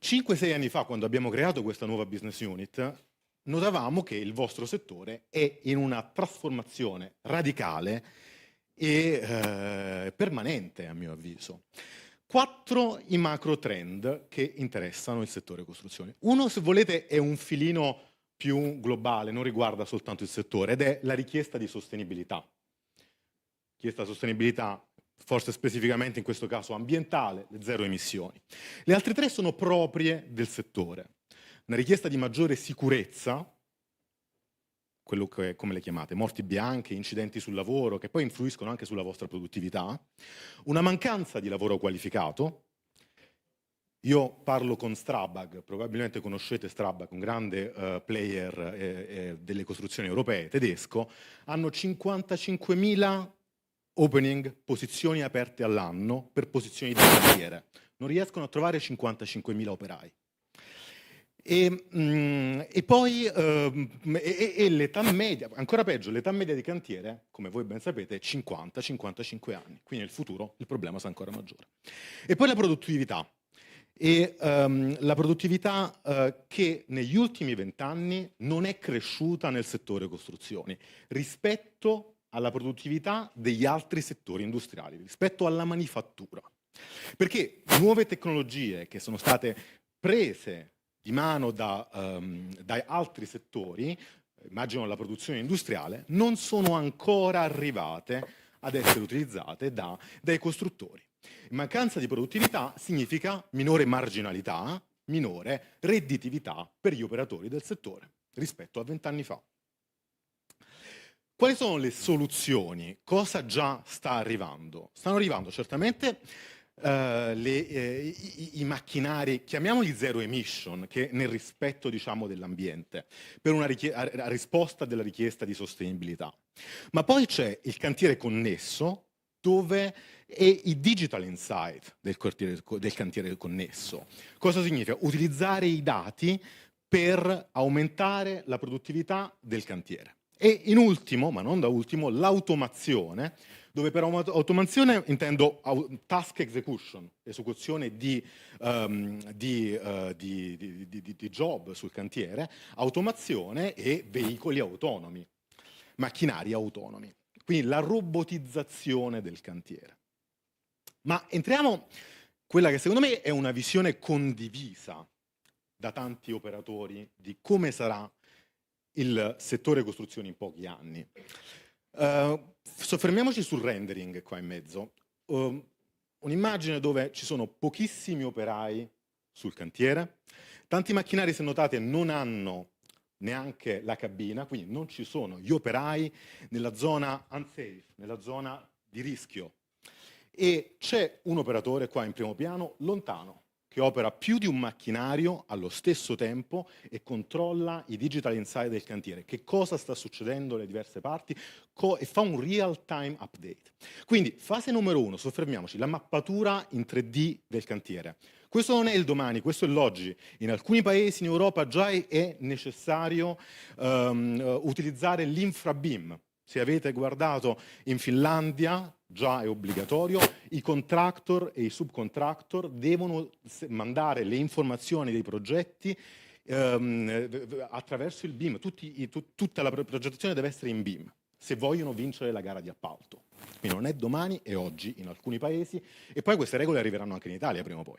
5-6 anni fa, quando abbiamo creato questa nuova business unit, notavamo che il vostro settore è in una trasformazione radicale e permanente, a mio avviso. 4 i macro trend che interessano il settore costruzioni. Uno, se volete, è un filino più globale, non riguarda soltanto il settore, ed è la richiesta di sostenibilità. Richiesta di sostenibilità, forse specificamente in questo caso ambientale, le zero emissioni. Le altre 3 sono proprie del settore. Una richiesta di maggiore sicurezza, quello che, come le chiamate, morti bianche, incidenti sul lavoro, che poi influiscono anche sulla vostra produttività, una mancanza di lavoro qualificato. Io parlo con Strabag, probabilmente conoscete Strabag, un grande player delle costruzioni europee, tedesco, hanno 55.000 opening, posizioni aperte all'anno per posizioni di cantiere. Non riescono a trovare 55.000 operai. E poi l'età media, ancora peggio, l'età media di cantiere, come voi ben sapete, è 50-55 anni, quindi nel futuro il problema sarà ancora maggiore. E poi la produttività, la produttività che negli ultimi 20 anni non è cresciuta nel settore costruzioni rispetto alla produttività degli altri settori industriali, rispetto alla manifattura. Perché nuove tecnologie che sono state prese di mano da altri settori, immagino la produzione industriale, non sono ancora arrivate ad essere utilizzate dai costruttori. Mancanza di produttività significa minore marginalità, minore redditività per gli operatori del settore rispetto a 20 anni fa. Quali sono le soluzioni? Cosa già sta arrivando? Stanno arrivando certamente i macchinari, chiamiamoli zero emission, che nel rispetto diciamo, dell'ambiente, per una risposta della richiesta di sostenibilità. Ma poi c'è il cantiere connesso, dove è il digital insight del cantiere connesso. Cosa significa? Utilizzare i dati per aumentare la produttività del cantiere. E in ultimo, ma non da ultimo, l'automazione, dove per automazione intendo task execution, esecuzione di job sul cantiere, automazione e veicoli autonomi, macchinari autonomi. Quindi la robotizzazione del cantiere. Ma entriamo in quella che secondo me è una visione condivisa da tanti operatori di come sarà il settore costruzioni in pochi anni. Soffermiamoci sul rendering qua in mezzo. Un'immagine dove ci sono pochissimi operai sul cantiere, tanti macchinari, se notate, non hanno neanche la cabina, quindi non ci sono gli operai nella zona unsafe, nella zona di rischio. E c'è un operatore qua in primo piano, lontano, che opera più di un macchinario allo stesso tempo e controlla i digital insight del cantiere, che cosa sta succedendo nelle diverse parti e fa un real time update. Quindi fase numero 1, soffermiamoci, la mappatura in 3D del cantiere. Questo non è il domani, questo è l'oggi. In alcuni paesi in Europa già è necessario utilizzare l'infrabeam. Se avete guardato in Finlandia, già è obbligatorio, i contractor e i subcontractor devono mandare le informazioni dei progetti attraverso il BIM, tutta la progettazione deve essere in BIM. se vogliono vincere la gara di appalto. Quindi non è domani, è oggi in alcuni paesi, e poi queste regole arriveranno anche in Italia prima o poi.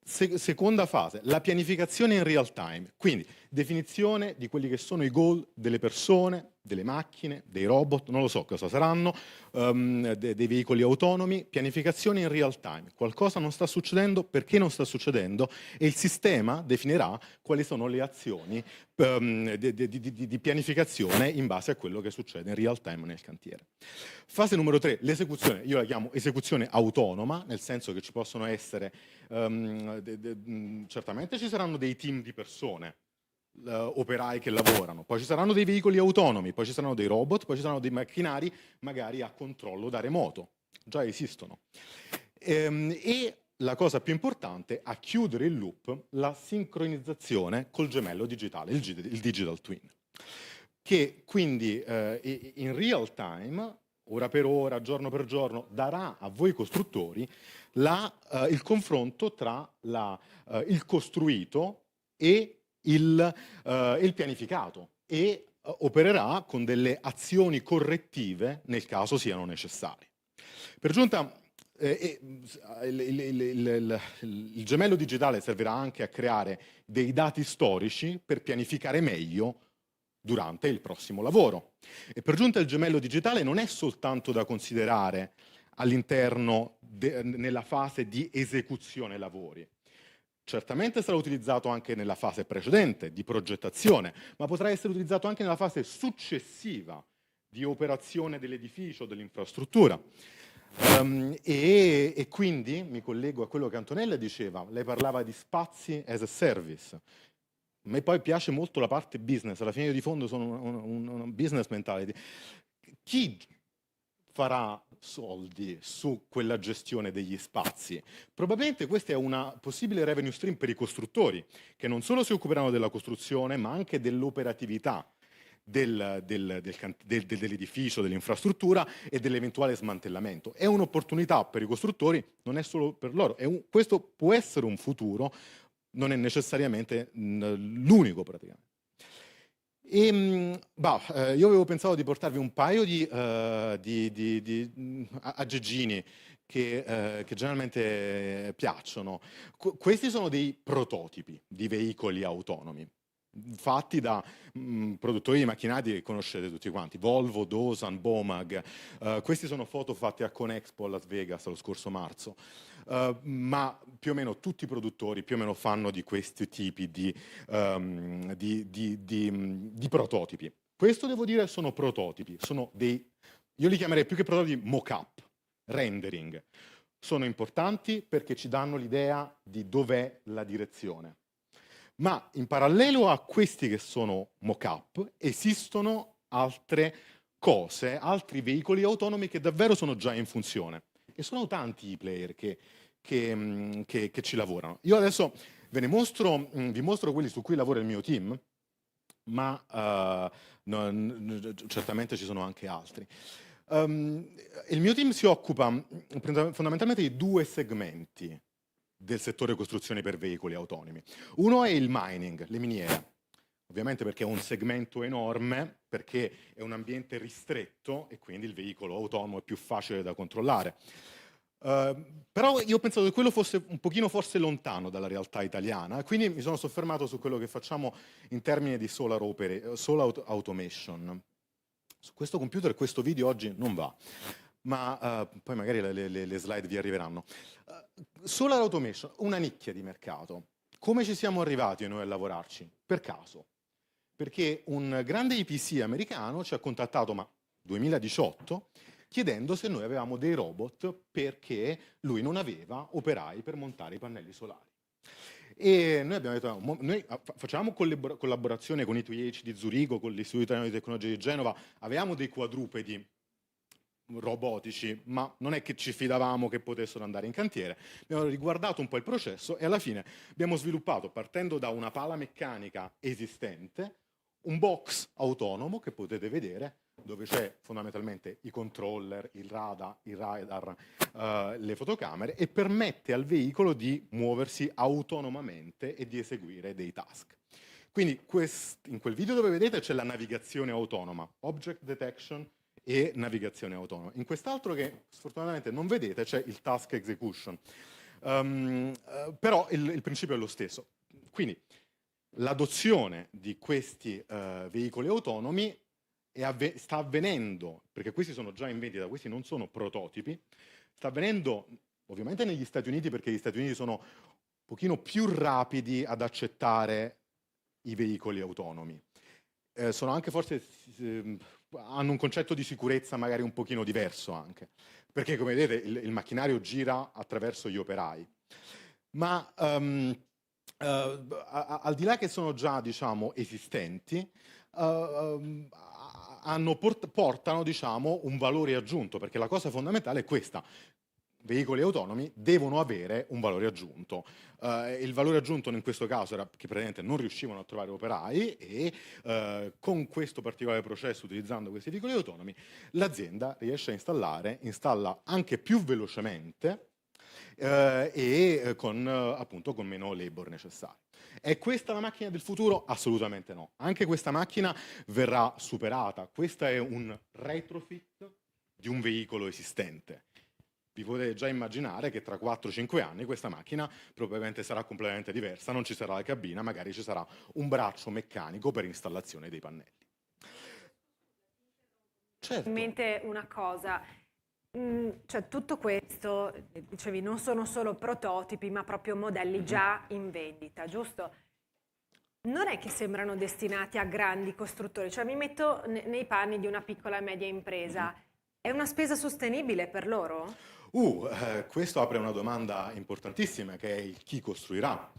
Seconda fase, la pianificazione in real time, quindi definizione di quelli che sono i goal delle persone, delle macchine, dei robot, non lo so cosa saranno, dei veicoli autonomi, pianificazione in real time. Qualcosa non sta succedendo, perché non sta succedendo, e il sistema definirà quali sono le azioni di pianificazione in base a quello che succede in real time nel cantiere. Fase numero 3, l'esecuzione. Io la chiamo esecuzione autonoma, nel senso che ci possono essere, certamente ci saranno dei team di persone, operai che lavorano, poi ci saranno dei veicoli autonomi, poi ci saranno dei robot, poi ci saranno dei macchinari magari a controllo da remoto, già esistono. E la cosa più importante, a chiudere il loop, la sincronizzazione col gemello digitale, il digital twin, che quindi in real time, ora per ora, giorno per giorno, darà a voi costruttori il confronto tra il costruito e il pianificato, e opererà con delle azioni correttive nel caso siano necessarie. Per giunta, il gemello digitale servirà anche a creare dei dati storici per pianificare meglio durante il prossimo lavoro. E per giunta il gemello digitale non è soltanto da considerare all'interno nella fase di esecuzione lavori. Certamente sarà utilizzato anche nella fase precedente di progettazione, ma potrà essere utilizzato anche nella fase successiva di operazione dell'edificio, dell'infrastruttura. E quindi mi collego a quello che Antonella diceva, lei parlava di spazi as a service. A me poi piace molto la parte business, alla fine io di fondo sono un business mentality. Chi farà soldi su quella gestione degli spazi? Probabilmente questa è una possibile revenue stream per i costruttori, che non solo si occuperanno della costruzione, ma anche dell'operatività dell'edificio, dell'infrastruttura e dell'eventuale smantellamento. È un'opportunità per i costruttori, non è solo per loro. Questo può essere un futuro, non è necessariamente l'unico praticamente. Io avevo pensato di portarvi un paio di aggeggini che generalmente piacciono. Questi sono dei prototipi di veicoli autonomi fatti da produttori di macchinari che conoscete tutti quanti, Volvo, Dosan, Bomag. Questi sono foto fatte a Conexpo a Las Vegas lo scorso marzo, ma più o meno tutti i produttori più o meno fanno di questi tipi di prototipi. Questo devo dire sono prototipi, sono io li chiamerei più che prototipi mock-up, rendering. Sono importanti perché ci danno l'idea di dov'è la direzione. Ma in parallelo a questi che sono mock-up, esistono altre cose, altri veicoli autonomi che davvero sono già in funzione. E sono tanti i player che ci lavorano. Io adesso vi mostro quelli su cui lavora il mio team, ma certamente ci sono anche altri. Il mio team si occupa fondamentalmente di due segmenti del settore costruzioni per veicoli autonomi. Uno è il mining, le miniere, ovviamente perché è un segmento enorme, perché è un ambiente ristretto e quindi il veicolo autonomo è più facile da controllare. Però io ho pensato che quello fosse un pochino forse lontano dalla realtà italiana, quindi mi sono soffermato su quello che facciamo in termini di solar automation. Su questo computer questo video oggi non va, ma poi magari le slide vi arriveranno. Solar automation, una nicchia di mercato. Come ci siamo arrivati noi a lavorarci? Per caso. Perché un grande IPC americano ci ha contattato, ma 2018, chiedendo se noi avevamo dei robot perché lui non aveva operai per montare i pannelli solari. E noi abbiamo detto, no, noi facciamo collaborazione con ITH di Zurigo, con l'Istituto Italiano di Tecnologia di Genova, avevamo dei quadrupedi robotici, ma non è che ci fidavamo che potessero andare in cantiere. Abbiamo riguardato un po' il processo e alla fine abbiamo sviluppato, partendo da una pala meccanica esistente, un box autonomo che potete vedere, dove c'è fondamentalmente i controller, il radar, le fotocamere, e permette al veicolo di muoversi autonomamente e di eseguire dei task. Quindi in quel video dove vedete c'è la navigazione autonoma, object detection e navigazione autonoma. In quest'altro che sfortunatamente non vedete c'è il task execution. Però il principio è lo stesso. Quindi l'adozione di questi veicoli autonomi sta avvenendo, perché questi sono già in vendita, questi non sono prototipi, sta avvenendo ovviamente negli Stati Uniti, perché gli Stati Uniti sono un pochino più rapidi ad accettare i veicoli autonomi. Sono anche forse, hanno un concetto di sicurezza magari un pochino diverso anche, perché come vedete il macchinario gira attraverso gli operai. Ma al di là che sono già, diciamo, esistenti, portano, diciamo, un valore aggiunto, perché la cosa fondamentale è questa: veicoli autonomi devono avere un valore aggiunto. Il valore aggiunto in questo caso era che praticamente non riuscivano a trovare operai e con questo particolare processo, utilizzando questi veicoli autonomi, l'azienda riesce a installa anche più velocemente e appunto con meno labor necessario. È questa la macchina del futuro? Assolutamente no. Anche questa macchina verrà superata. Questa è un retrofit di un veicolo esistente. Vi potete già immaginare che tra 4-5 anni questa macchina probabilmente sarà completamente diversa, non ci sarà la cabina, magari ci sarà un braccio meccanico per installazione dei pannelli. Certo. In mente una cosa, cioè tutto questo, dicevi, non sono solo prototipi, ma proprio modelli già in vendita, giusto? Non è che sembrano destinati a grandi costruttori, cioè mi metto nei panni di una piccola e media impresa. È una spesa sostenibile per loro? Questo apre una domanda importantissima, che è il chi costruirà.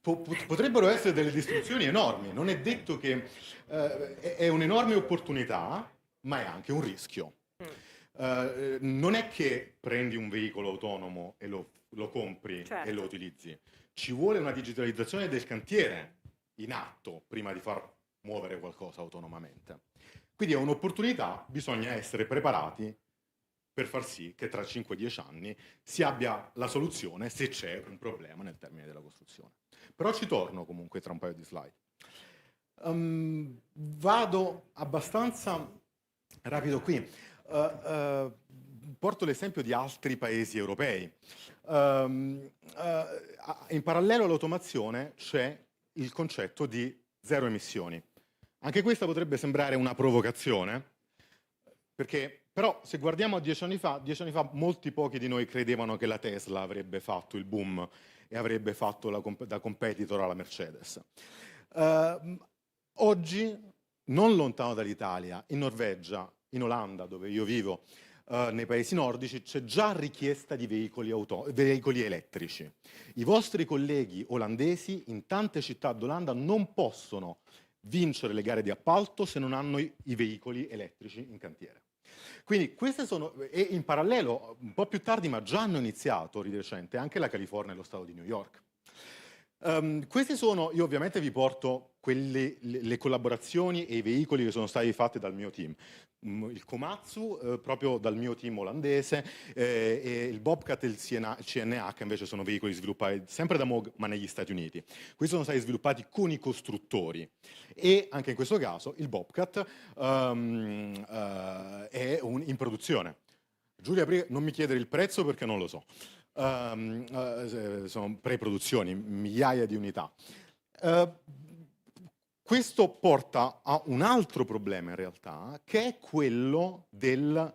Potrebbero essere delle distruzioni enormi, non è detto che è un'enorme opportunità, ma è anche un rischio. Non è che prendi un veicolo autonomo e lo compri e lo utilizzi. Ci vuole una digitalizzazione del cantiere in atto prima di far muovere qualcosa autonomamente. Quindi è un'opportunità, bisogna essere preparati per far sì che tra 5-10 anni si abbia la soluzione se c'è un problema nel termine della costruzione. Però ci torno comunque tra un paio di slide. Vado abbastanza rapido qui. Porto l'esempio di altri paesi europei. In parallelo all'automazione c'è il concetto di zero emissioni. Anche questa potrebbe sembrare una provocazione, perché però se guardiamo a 10 anni fa, molti pochi di noi credevano che la Tesla avrebbe fatto il boom e avrebbe fatto da competitor alla Mercedes. Oggi, non lontano dall'Italia, in Norvegia, in Olanda, dove io vivo, nei paesi nordici, c'è già richiesta di veicoli elettrici. I vostri colleghi olandesi in tante città d'Olanda non possono vincere le gare di appalto se non hanno i veicoli elettrici in cantiere. Quindi queste sono, e in parallelo, un po' più tardi, ma già hanno iniziato di recente, anche la California e lo Stato di New York. Questi sono, io ovviamente vi porto le collaborazioni e i veicoli che sono stati fatti dal mio team. Il Komatsu proprio dal mio team olandese, e il Bobcat e il CNH invece sono veicoli sviluppati sempre da Moog ma negli Stati Uniti. Questi sono stati sviluppati con i costruttori e anche in questo caso il Bobcat è in produzione. Giulia, non mi chiedere il prezzo perché non lo so. Sono pre-produzioni, migliaia di unità. Questo porta a un altro problema in realtà, che è quello del,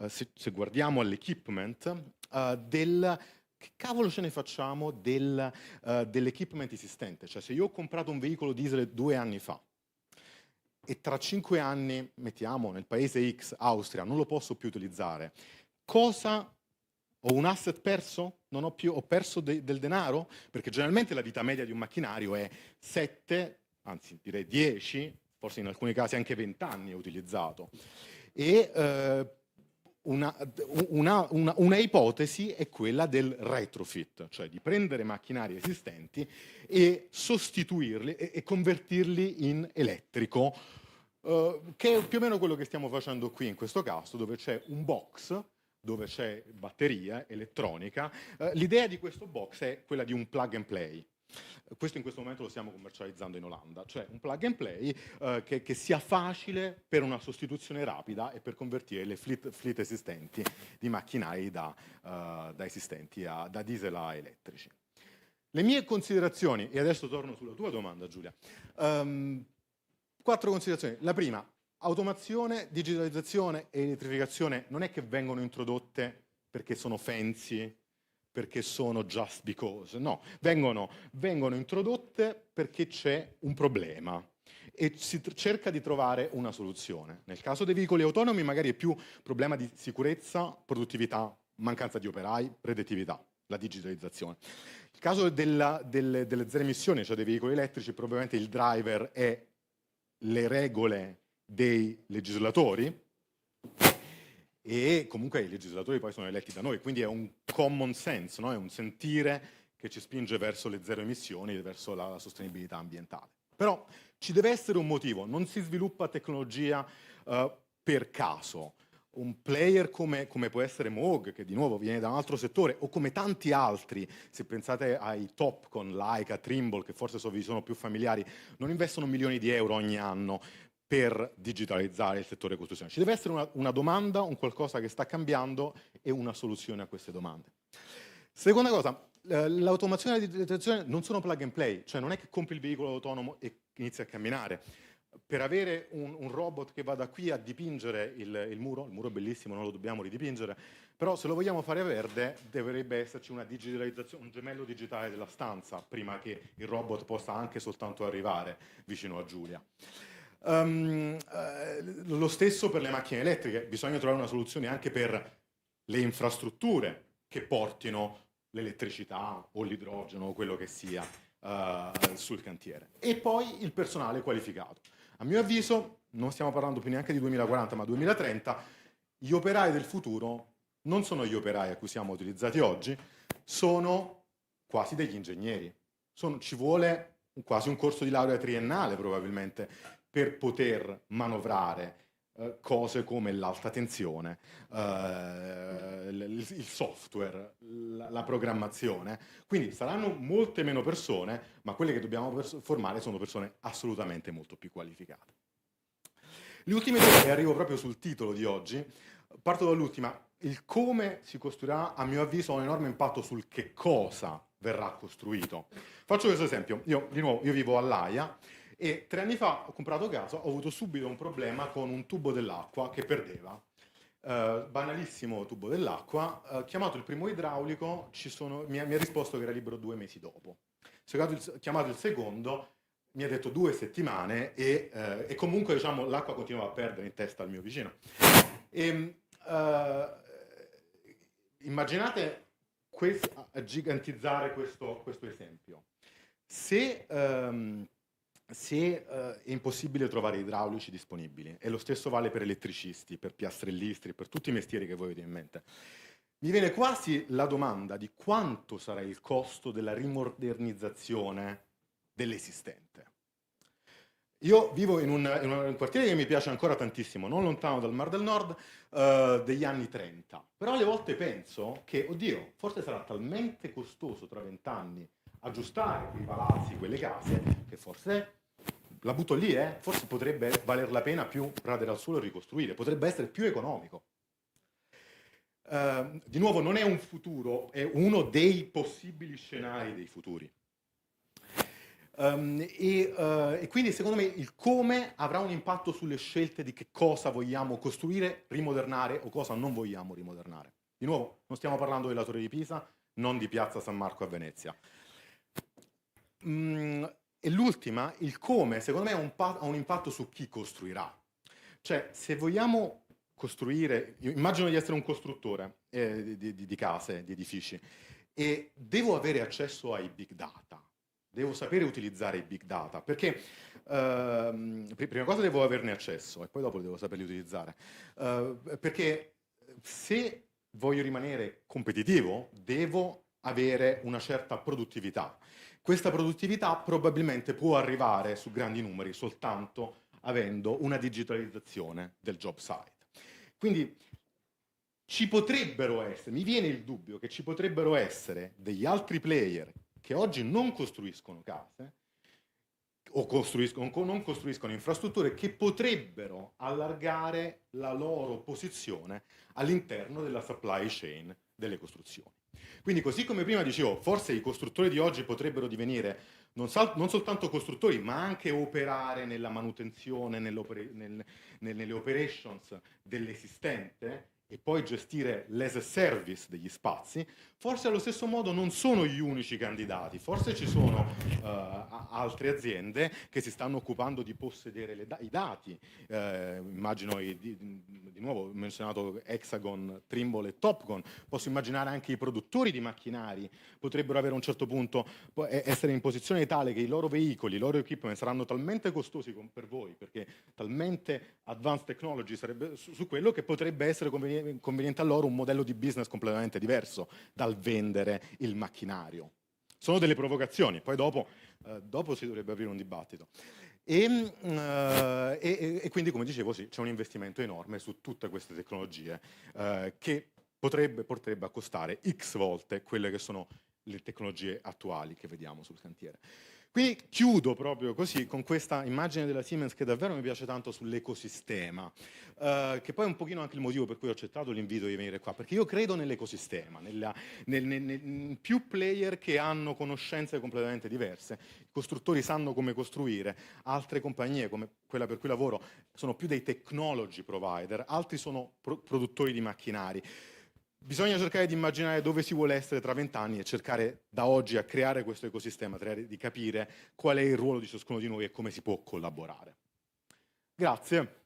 se guardiamo all'equipment, che cavolo ce ne facciamo dell'equipment esistente? Cioè se io ho comprato un veicolo diesel 2 anni fa e tra 5 anni, mettiamo nel paese X, Austria, non lo posso più utilizzare, cosa... Ho un asset perso? Ho perso del denaro? Perché generalmente la vita media di un macchinario è 7, anzi direi 10, forse in alcuni casi anche 20 anni utilizzato. E una ipotesi è quella del retrofit, cioè di prendere macchinari esistenti e sostituirli e convertirli in elettrico, che è più o meno quello che stiamo facendo qui in questo caso, dove c'è un box dove c'è batteria, elettronica. L'idea di questo box è quella di un plug and play. Questo in questo momento lo stiamo commercializzando in Olanda, cioè un plug and play che sia facile per una sostituzione rapida e per convertire le fleet esistenti di macchinari da diesel a elettrici. Le mie considerazioni, e adesso torno sulla tua domanda Giulia, 4 considerazioni. La prima, automazione, digitalizzazione e elettrificazione non è che vengono introdotte perché sono fancy, perché sono just because, no, vengono introdotte perché c'è un problema e si cerca di trovare una soluzione. Nel caso dei veicoli autonomi magari è più problema di sicurezza, produttività, mancanza di operai, redditività, la digitalizzazione. Il caso delle zero emissioni, cioè dei veicoli elettrici, probabilmente il driver è le regole dei legislatori, e comunque i legislatori poi sono eletti da noi, quindi è un common sense, no? È un sentire che ci spinge verso le zero emissioni e verso la sostenibilità ambientale. Però ci deve essere un motivo, non si sviluppa tecnologia per caso. Un player come può essere Moog, che di nuovo viene da un altro settore, o come tanti altri, se pensate ai top con Leica, Trimble, che forse vi sono più familiari, non investono milioni di euro ogni anno per digitalizzare il settore costruzione. Ci deve essere una domanda, un qualcosa che sta cambiando e una soluzione a queste domande. Seconda cosa, l'automazione e la digitalizzazione non sono plug and play, cioè non è che compri il veicolo autonomo e inizi a camminare. Per avere un robot che vada qui a dipingere il muro è bellissimo, non lo dobbiamo ridipingere, però se lo vogliamo fare verde dovrebbe esserci una digitalizzazione, un gemello digitale della stanza prima che il robot possa anche soltanto arrivare vicino a Giulia. Lo stesso per le macchine elettriche, bisogna trovare una soluzione anche per le infrastrutture che portino l'elettricità o l'idrogeno o quello che sia sul cantiere. E poi il personale qualificato. A mio avviso, non stiamo parlando più neanche di 2040 ma 2030, gli operai del futuro non sono gli operai a cui siamo utilizzati oggi, sono quasi degli ingegneri. Ci vuole quasi un corso di laurea triennale probabilmente per poter manovrare cose come l'alta tensione, il software, la programmazione. Quindi saranno molte meno persone, ma quelle che dobbiamo formare sono persone assolutamente molto più qualificate. Le ultime due, e arrivo proprio sul titolo di oggi, parto dall'ultima. Il come si costruirà, a mio avviso, ha un enorme impatto sul che cosa verrà costruito. Faccio questo esempio. Io vivo all'Aia, e 3 anni fa ho comprato casa, ho avuto subito un problema con un tubo dell'acqua che perdeva. Banalissimo tubo dell'acqua, chiamato il primo idraulico, mi ha risposto che era libero 2 mesi dopo. Chiamato il secondo, mi ha detto 2 settimane e comunque diciamo, l'acqua continuava a perdere in testa al mio vicino. Immaginate gigantizzare questo esempio. Se è impossibile trovare idraulici disponibili, e lo stesso vale per elettricisti, per piastrellistri, per tutti i mestieri che voi avete in mente, mi viene quasi la domanda di quanto sarà il costo della rimodernizzazione dell'esistente. Io vivo in un quartiere che mi piace ancora tantissimo, non lontano dal Mar del Nord, degli anni 30, però alle volte penso che, oddio, forse sarà talmente costoso tra 20 anni aggiustare quei palazzi, quelle case, che forse la butto lì, forse potrebbe valer la pena più radere al suolo e ricostruire, potrebbe essere più economico. Di nuovo, non è un futuro, è uno dei possibili scenari dei futuri. E quindi secondo me il come avrà un impatto sulle scelte di che cosa vogliamo costruire, rimodernare o cosa non vogliamo rimodernare. Di nuovo, non stiamo parlando della Torre di Pisa, non di Piazza San Marco a Venezia. E l'ultima, il come, secondo me ha un impatto su chi costruirà. Cioè, se vogliamo costruire, io immagino di essere un costruttore di case, di edifici, e devo avere accesso ai big data, devo sapere utilizzare i big data, perché prima cosa devo averne accesso e poi dopo devo saperli utilizzare, perché se voglio rimanere competitivo devo avere una certa produttività. Questa produttività probabilmente può arrivare su grandi numeri soltanto avendo una digitalizzazione del job site. Quindi ci potrebbero essere, mi viene il dubbio che ci potrebbero essere degli altri player che oggi non costruiscono case o non costruiscono infrastrutture che potrebbero allargare la loro posizione all'interno della supply chain delle costruzioni. Quindi, così come prima dicevo, forse i costruttori di oggi potrebbero divenire non soltanto costruttori, ma anche operare nella manutenzione, nelle operations dell'esistente e poi gestire l'as a service degli spazi, forse allo stesso modo non sono gli unici candidati, forse ci sono altre aziende che si stanno occupando di possedere i dati, immagino di nuovo ho menzionato Hexagon, Trimble e Topcon, posso immaginare anche i produttori di macchinari potrebbero avere a un certo punto essere in posizione tale che i loro veicoli, i loro equipment saranno talmente costosi per voi, perché talmente advanced technology sarebbe su quello che potrebbe essere conveniente a loro un modello di business completamente diverso dal vendere il macchinario. Sono delle provocazioni, poi dopo si dovrebbe aprire un dibattito. E quindi, come dicevo, sì, c'è un investimento enorme su tutte queste tecnologie che potrebbe accostare X volte quelle che sono le tecnologie attuali che vediamo sul cantiere. Quindi chiudo proprio così con questa immagine della Siemens che davvero mi piace tanto sull'ecosistema, che poi è un pochino anche il motivo per cui ho accettato l'invito di venire qua, perché io credo nell'ecosistema, nel più player che hanno conoscenze completamente diverse. I costruttori sanno come costruire, altre compagnie come quella per cui lavoro sono più dei technology provider, altri sono produttori di macchinari. Bisogna cercare di immaginare dove si vuole essere tra 20 anni e cercare da oggi a creare questo ecosistema, di capire qual è il ruolo di ciascuno di noi e come si può collaborare. Grazie.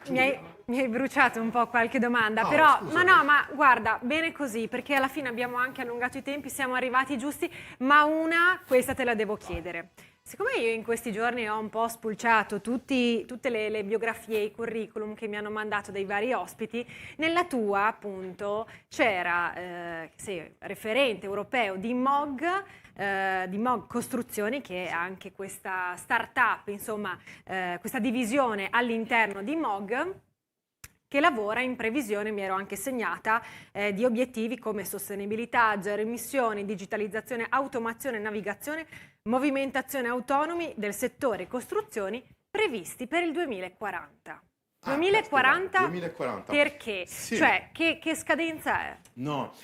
Mi hai bruciato un po' qualche domanda, Ah, però scusami. ma guarda, bene così, perché alla fine abbiamo anche allungato i tempi, siamo arrivati giusti, ma questa te la devo chiedere. Siccome io in questi giorni ho un po' spulciato tutte le biografie, i curriculum che mi hanno mandato dei vari ospiti, nella tua appunto c'era sei referente europeo di MOG Costruzioni, che è anche questa startup, insomma questa divisione all'interno di MOG che lavora in previsione, mi ero anche segnata, di obiettivi come sostenibilità, zero emissioni, digitalizzazione, automazione, navigazione, movimentazione autonomi del settore costruzioni previsti per il 2040. 2040? 2040. Perché? Sì. Cioè, che scadenza è? No,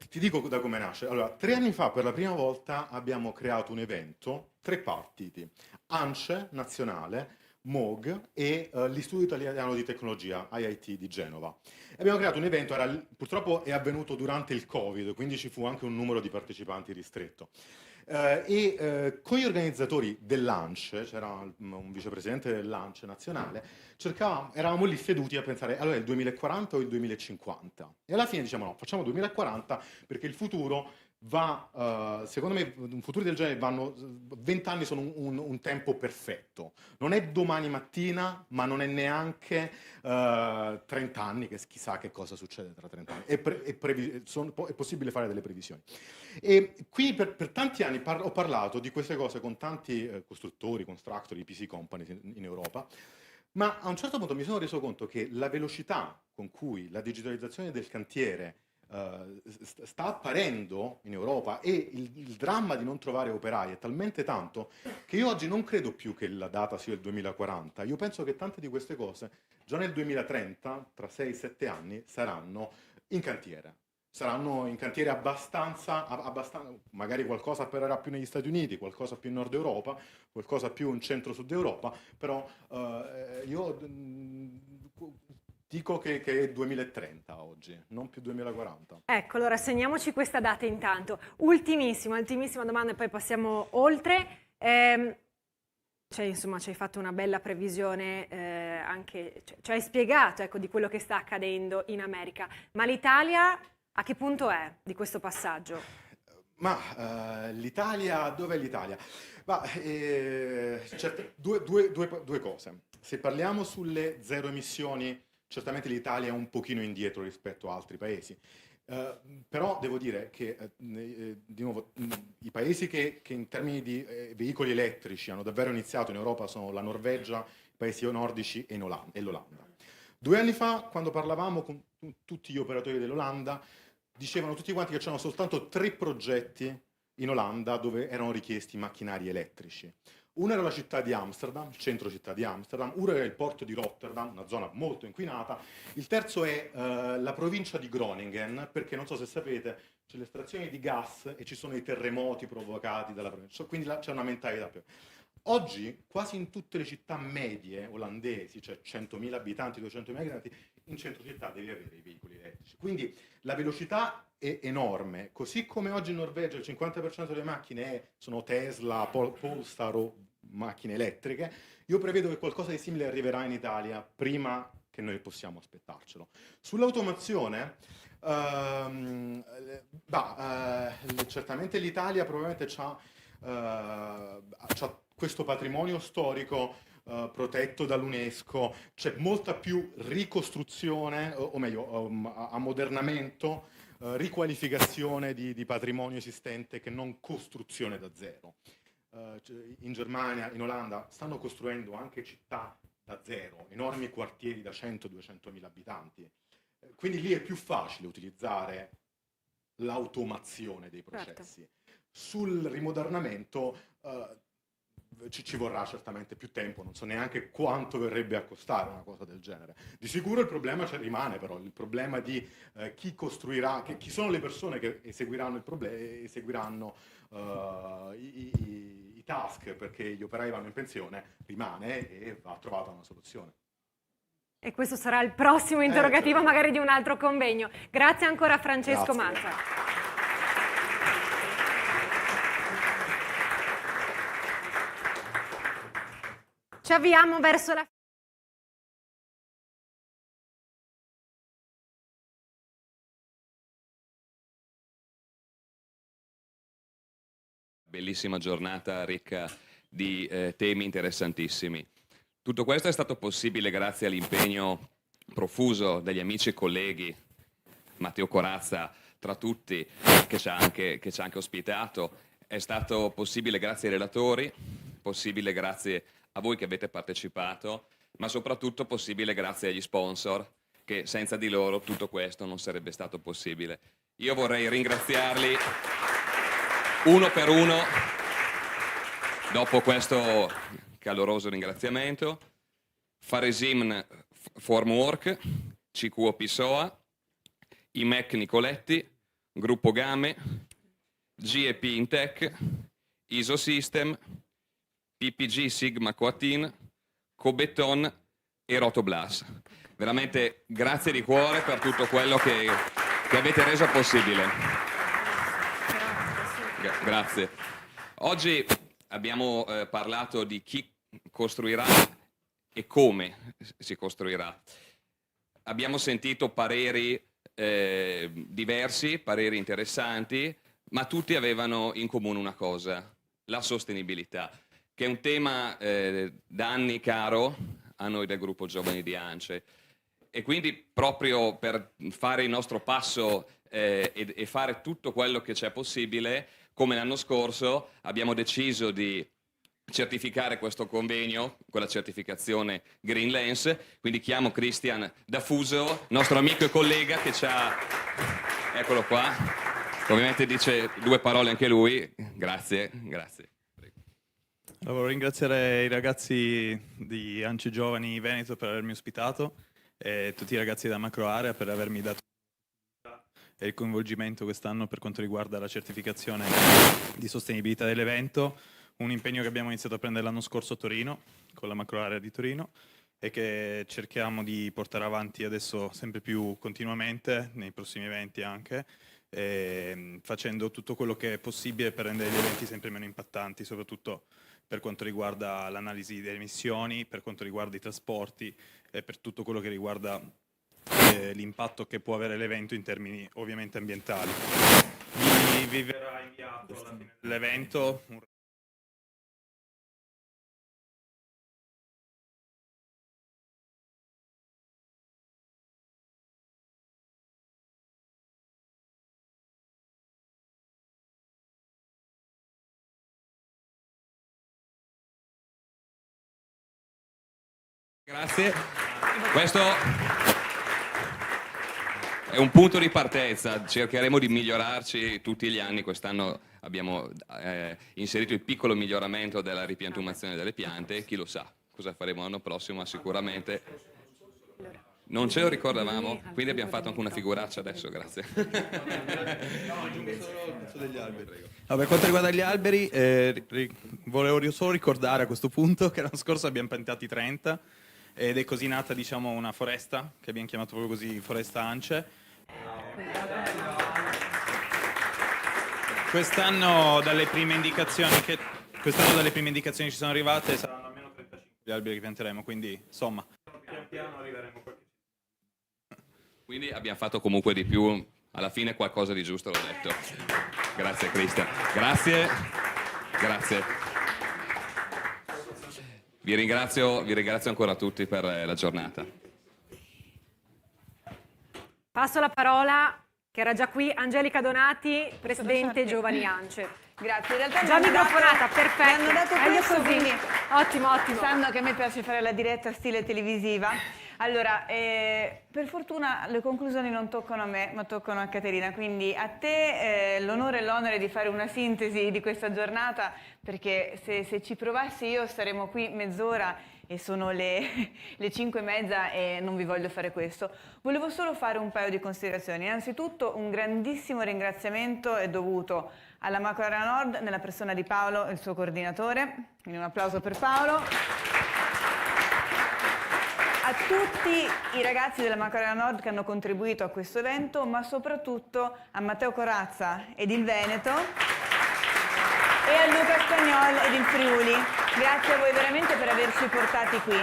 ti dico da come nasce. Allora, 3 anni fa per la prima volta abbiamo creato un evento, 3 partiti, ANCE nazionale, MOG e l'Istituto Italiano di Tecnologia, IIT di Genova. Abbiamo creato un evento, purtroppo è avvenuto durante il Covid, quindi ci fu anche un numero di partecipanti ristretto. Con gli organizzatori dell'ANCE, c'era un vicepresidente dell'ANCE nazionale, eravamo lì seduti a pensare, allora è il 2040 o il 2050? E alla fine diciamo no, facciamo 2040 perché il futuro va, secondo me, un futuro del genere 20 anni sono un tempo perfetto. Non è domani mattina, ma non è neanche 30 anni, che chissà che cosa succede tra 30 anni. È possibile fare delle previsioni. E qui per tanti anni ho parlato di queste cose con tanti costruttori, constructor, PC companies in Europa, ma a un certo punto mi sono reso conto che la velocità con cui la digitalizzazione del cantiere sta apparendo in Europa e il dramma di non trovare operai è talmente tanto che io oggi non credo più che la data sia il 2040. Io penso che tante di queste cose già nel 2030, tra 6-7 anni, saranno in cantiere. Saranno in cantiere abbastanza, magari qualcosa apparerà più negli Stati Uniti, qualcosa più in Nord Europa, qualcosa più in Centro-Sud Europa, però io dico che è 2030 oggi, non più 2040. Ecco, allora segniamoci questa data intanto. Ultimissima domanda e poi passiamo oltre. Insomma, ci hai fatto una bella previsione, anche, ci hai spiegato, ecco, di quello che sta accadendo in America. Ma l'Italia a che punto è di questo passaggio? Ma l'Italia, dov'è l'Italia? Due cose. Se parliamo sulle zero emissioni, certamente l'Italia è un pochino indietro rispetto a altri paesi, però devo dire che, di nuovo, i paesi che in termini di veicoli elettrici hanno davvero iniziato in Europa sono la Norvegia, i paesi nordici e l'Olanda. 2 anni fa, quando parlavamo con tutti gli operatori dell'Olanda, dicevano tutti quanti che c'erano soltanto 3 progetti in Olanda dove erano richiesti macchinari elettrici. Uno era la città di Amsterdam, il centro città di Amsterdam, uno era il porto di Rotterdam, una zona molto inquinata, il terzo è la provincia di Groningen, perché non so se sapete, c'è l'estrazione di gas e ci sono i terremoti provocati dalla provincia, quindi là c'è una mentalità più. Oggi quasi in tutte le città medie olandesi, cioè 100.000 abitanti, 200.000 abitanti, in centro città devi avere i veicoli elettrici. Quindi la velocità è enorme, così come oggi in Norvegia il 50% delle macchine sono Tesla, Polestar o macchine elettriche, io prevedo che qualcosa di simile arriverà in Italia prima che noi possiamo aspettarcelo. Sull'automazione, certamente l'Italia probabilmente c'ha questo patrimonio storico protetto dall'UNESCO, c'è molta più ricostruzione, o meglio, ammodernamento, riqualificazione di patrimonio esistente che non costruzione da zero. In Germania, in Olanda, stanno costruendo anche città da zero, enormi quartieri da 100-200 mila abitanti. Quindi lì è più facile utilizzare l'automazione dei processi. Sul rimodernamento ci vorrà certamente più tempo, non so neanche quanto verrebbe a costare una cosa del genere. Di sicuro il problema rimane però, il problema di chi costruirà, chi sono le persone che eseguiranno i task perché gli operai vanno in pensione, rimane e va trovata una soluzione. E questo sarà il prossimo interrogativo magari di un altro convegno. Grazie ancora a Francesco Mazza. Ci avviamo verso la bellissima giornata ricca di temi interessantissimi. Tutto questo è stato possibile grazie all'impegno profuso dagli amici e colleghi, Matteo Corazza tra tutti, che ci ha anche ospitato. È stato possibile grazie ai relatori, possibile grazie a voi che avete partecipato, ma soprattutto possibile grazie agli sponsor, che senza di loro tutto questo non sarebbe stato possibile. Io vorrei ringraziarli uno per uno dopo questo caloroso ringraziamento: Faresim Formwork, CQO Pisoa, IMEC Nicoletti, Gruppo Game, GEP Intech, ISO System, PPG Sigma Coatin, Cobeton e Rotoblas. Veramente grazie di cuore per tutto quello che avete reso possibile. Grazie. Oggi abbiamo parlato di chi costruirà e come si costruirà. Abbiamo sentito pareri diversi, pareri interessanti, ma tutti avevano in comune una cosa: la sostenibilità, che è un tema da anni caro a noi del gruppo Giovani di ANCE. E quindi proprio per fare il nostro passo e fare tutto quello che c'è possibile, come l'anno scorso abbiamo deciso di certificare questo convegno con la certificazione Green Lens. Quindi chiamo Christian Dafuso, nostro amico e collega, che ci ha... Eccolo qua. Ovviamente dice 2 parole anche lui. Grazie. Volevo ringraziare i ragazzi di ANCE Giovani Veneto per avermi ospitato e tutti i ragazzi della macroarea per avermi dato e il coinvolgimento quest'anno per quanto riguarda la certificazione di sostenibilità dell'evento, un impegno che abbiamo iniziato a prendere l'anno scorso a Torino, con la macroarea di Torino, e che cerchiamo di portare avanti adesso sempre più continuamente, nei prossimi eventi anche, facendo tutto quello che è possibile per rendere gli eventi sempre meno impattanti, soprattutto per quanto riguarda l'analisi delle emissioni, per quanto riguarda i trasporti e per tutto quello che riguarda l'impatto che può avere l'evento in termini ovviamente ambientali. Vi verrà inviato alla fine dell'evento un... Grazie. Questo un punto di partenza, cercheremo di migliorarci tutti gli anni. Quest'anno abbiamo inserito il piccolo miglioramento della ripiantumazione delle piante, chi lo sa cosa faremo l'anno prossimo, ma sicuramente non ce lo ricordavamo, quindi abbiamo fatto anche una figuraccia adesso, grazie. Per quanto riguarda gli alberi, volevo solo ricordare a questo punto che l'anno scorso abbiamo piantati 30 ed è così nata, diciamo, una foresta che abbiamo chiamato proprio così, Foresta Ance. Quest'anno dalle prime indicazioni che ci sono arrivate saranno almeno 35 gli alberi che pianteremo, quindi insomma pian piano arriveremo qua. Quindi abbiamo fatto comunque di più, alla fine qualcosa di giusto l'ho detto. Grazie Cristian, grazie. Vi ringrazio ancora tutti per la giornata. Passo la parola, che era già qui, Angelica Donati, Presidente Giovani Ance. Grazie, in realtà Già microfonata, perfetto. Mi hanno dato Meglio questo, così. quindi Ottimo. sanno che a me piace fare la diretta stile televisiva. Allora, per fortuna le conclusioni non toccano a me, ma toccano a Caterina, quindi a te l'onore e l'onere di fare una sintesi di questa giornata, perché se ci provassi io staremo qui mezz'ora e sono le 5:30 e non vi voglio fare questo. Volevo solo fare un paio di considerazioni. Innanzitutto un grandissimo ringraziamento è dovuto alla Macro Area Nord nella persona di Paolo, il suo coordinatore, quindi un applauso per Paolo. A tutti i ragazzi della Macro Area Nord che hanno contribuito a questo evento, ma soprattutto a Matteo Corazza ed il Veneto e a Luca Spagnol ed il Friuli. Grazie a voi veramente per averci portati qui.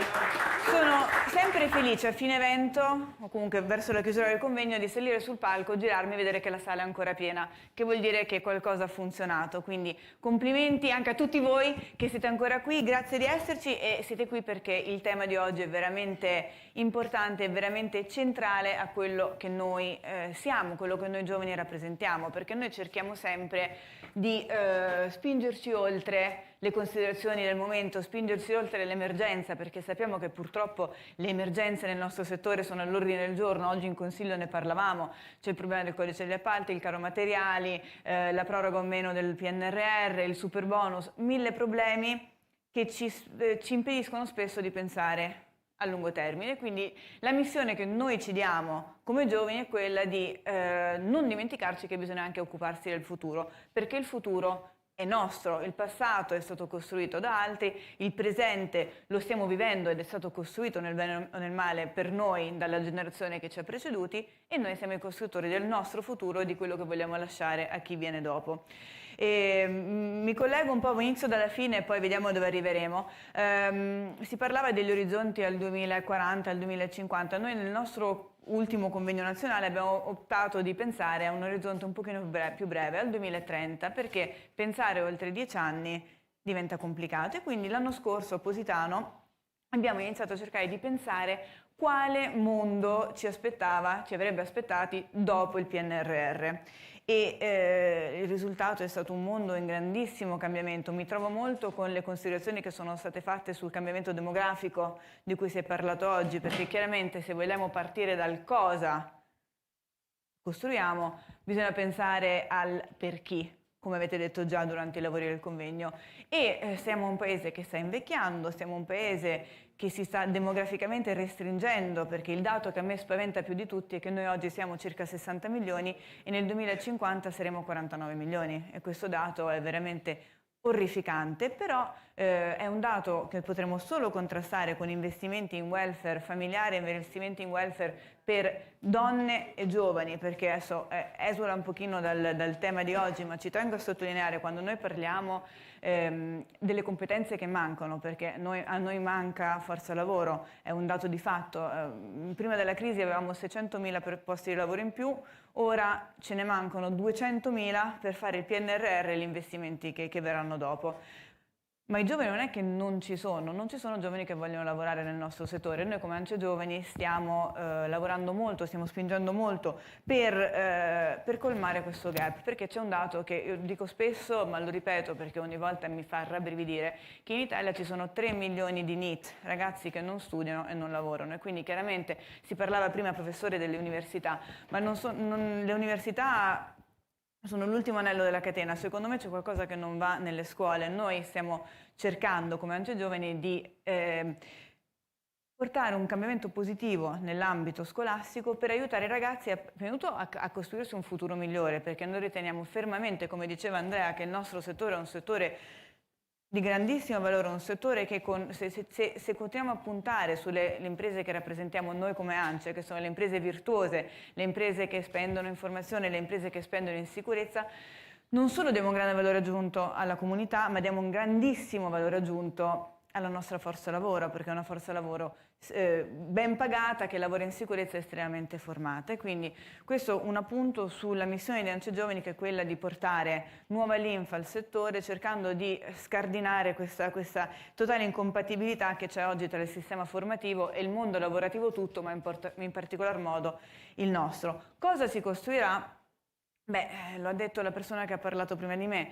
Sono sempre felice a fine evento, o comunque verso la chiusura del convegno, di salire sul palco, girarmi e vedere che la sala è ancora piena, che vuol dire che qualcosa ha funzionato. Quindi complimenti anche a tutti voi che siete ancora qui, grazie di esserci e siete qui perché il tema di oggi è veramente importante, è veramente centrale a quello che noi siamo, quello che noi giovani rappresentiamo, perché noi cerchiamo sempre di spingerci oltre le considerazioni del momento, spingersi oltre l'emergenza, perché sappiamo che purtroppo le emergenze nel nostro settore sono all'ordine del giorno. Oggi in Consiglio ne parlavamo, c'è il problema del codice degli appalti, il caro materiali, la proroga o meno del PNRR, il superbonus, 1000 problemi che ci impediscono spesso di pensare a lungo termine. Quindi la missione che noi ci diamo come giovani è quella di non dimenticarci che bisogna anche occuparsi del futuro, perché il futuro è nostro, il passato è stato costruito da altri, il presente lo stiamo vivendo ed è stato costruito nel bene o nel male per noi dalla generazione che ci ha preceduti e noi siamo i costruttori del nostro futuro e di quello che vogliamo lasciare a chi viene dopo. Mi collego un po', inizio dalla fine e poi vediamo dove arriveremo. Si parlava degli orizzonti al 2040, al 2050. Noi nel nostro ultimo convegno nazionale abbiamo optato di pensare a un orizzonte un pochino più breve, al 2030, perché pensare oltre 10 anni diventa complicato e quindi l'anno scorso a Positano abbiamo iniziato a cercare di pensare quale mondo ci avrebbe aspettati dopo il PNRR. E il risultato è stato un mondo in grandissimo cambiamento. Mi trovo molto con le considerazioni che sono state fatte sul cambiamento demografico di cui si è parlato oggi, perché chiaramente se vogliamo partire dal cosa costruiamo, bisogna pensare al per chi, come avete detto già durante i lavori del convegno. E siamo un paese che sta invecchiando, siamo un paese che si sta demograficamente restringendo, perché il dato che a me spaventa più di tutti è che noi oggi siamo circa 60 milioni e nel 2050 saremo 49 milioni e questo dato è veramente orrificante, però è un dato che potremo solo contrastare con investimenti in welfare familiare, investimenti in welfare per donne e giovani, perché adesso esula un pochino dal tema di oggi, ma ci tengo a sottolineare quando noi parliamo delle competenze che mancano, perché a noi manca forza lavoro, è un dato di fatto. Prima della crisi avevamo 600.000 posti di lavoro in più, ora ce ne mancano 200.000 per fare il PNRR e gli investimenti che verranno dopo. Ma i giovani non è che non ci sono giovani che vogliono lavorare nel nostro settore. Noi come ANCE Giovani stiamo lavorando molto, stiamo spingendo molto per colmare questo gap, perché c'è un dato che io dico spesso, ma lo ripeto perché ogni volta mi fa rabbrividire, che in Italia ci sono 3 milioni di NEET, ragazzi che non studiano e non lavorano, e quindi chiaramente si parlava prima, professore, delle università, ma le università sono l'ultimo anello della catena. Secondo me c'è qualcosa che non va nelle scuole. Noi stiamo cercando come ANCE Giovani di portare un cambiamento positivo nell'ambito scolastico per aiutare i ragazzi a costruirsi un futuro migliore, perché noi riteniamo fermamente, come diceva Andrea, che il nostro settore è un settore di grandissimo valore, un settore che se continuiamo a puntare sulle imprese che rappresentiamo noi come ANCE, che sono le imprese virtuose, le imprese che spendono informazione, le imprese che spendono in sicurezza, non solo diamo un grande valore aggiunto alla comunità, ma diamo un grandissimo valore aggiunto alla nostra forza lavoro, perché è una forza lavoro ben pagata, che lavora in sicurezza e estremamente formata. E quindi questo è un appunto sulla missione di ANCE Giovani, che è quella di portare nuova linfa al settore, cercando di scardinare questa totale incompatibilità che c'è oggi tra il sistema formativo e il mondo lavorativo tutto, ma in particolar modo il nostro. Cosa si costruirà? Beh, lo ha detto la persona che ha parlato prima di me.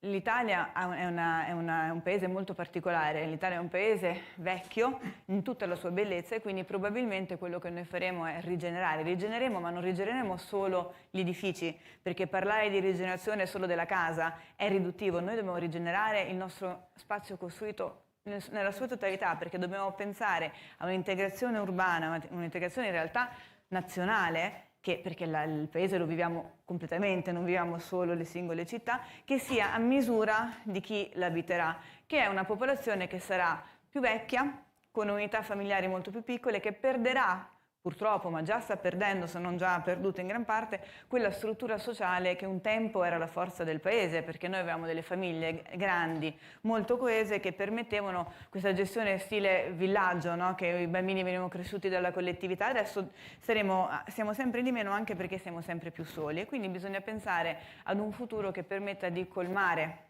L'Italia è un paese molto particolare, l'Italia è un paese vecchio in tutta la sua bellezza, e quindi probabilmente quello che noi faremo è rigenerare. Rigeneremo, ma non rigeneremo solo gli edifici, perché parlare di rigenerazione solo della casa è riduttivo. Noi dobbiamo rigenerare il nostro spazio costruito nella sua totalità, perché dobbiamo pensare a un'integrazione urbana, un'integrazione in realtà nazionale, perché il paese lo viviamo completamente, non viviamo solo le singole città, che sia a misura di chi l'abiterà, che è una popolazione che sarà più vecchia, con unità familiari molto più piccole, che perderà, purtroppo, ma già sta perdendo, se non già perduta in gran parte, quella struttura sociale che un tempo era la forza del paese, perché noi avevamo delle famiglie grandi, molto coese, che permettevano questa gestione stile villaggio, no? Che i bambini venivano cresciuti dalla collettività. Adesso siamo sempre di meno, anche perché siamo sempre più soli, e quindi bisogna pensare ad un futuro che permetta di colmare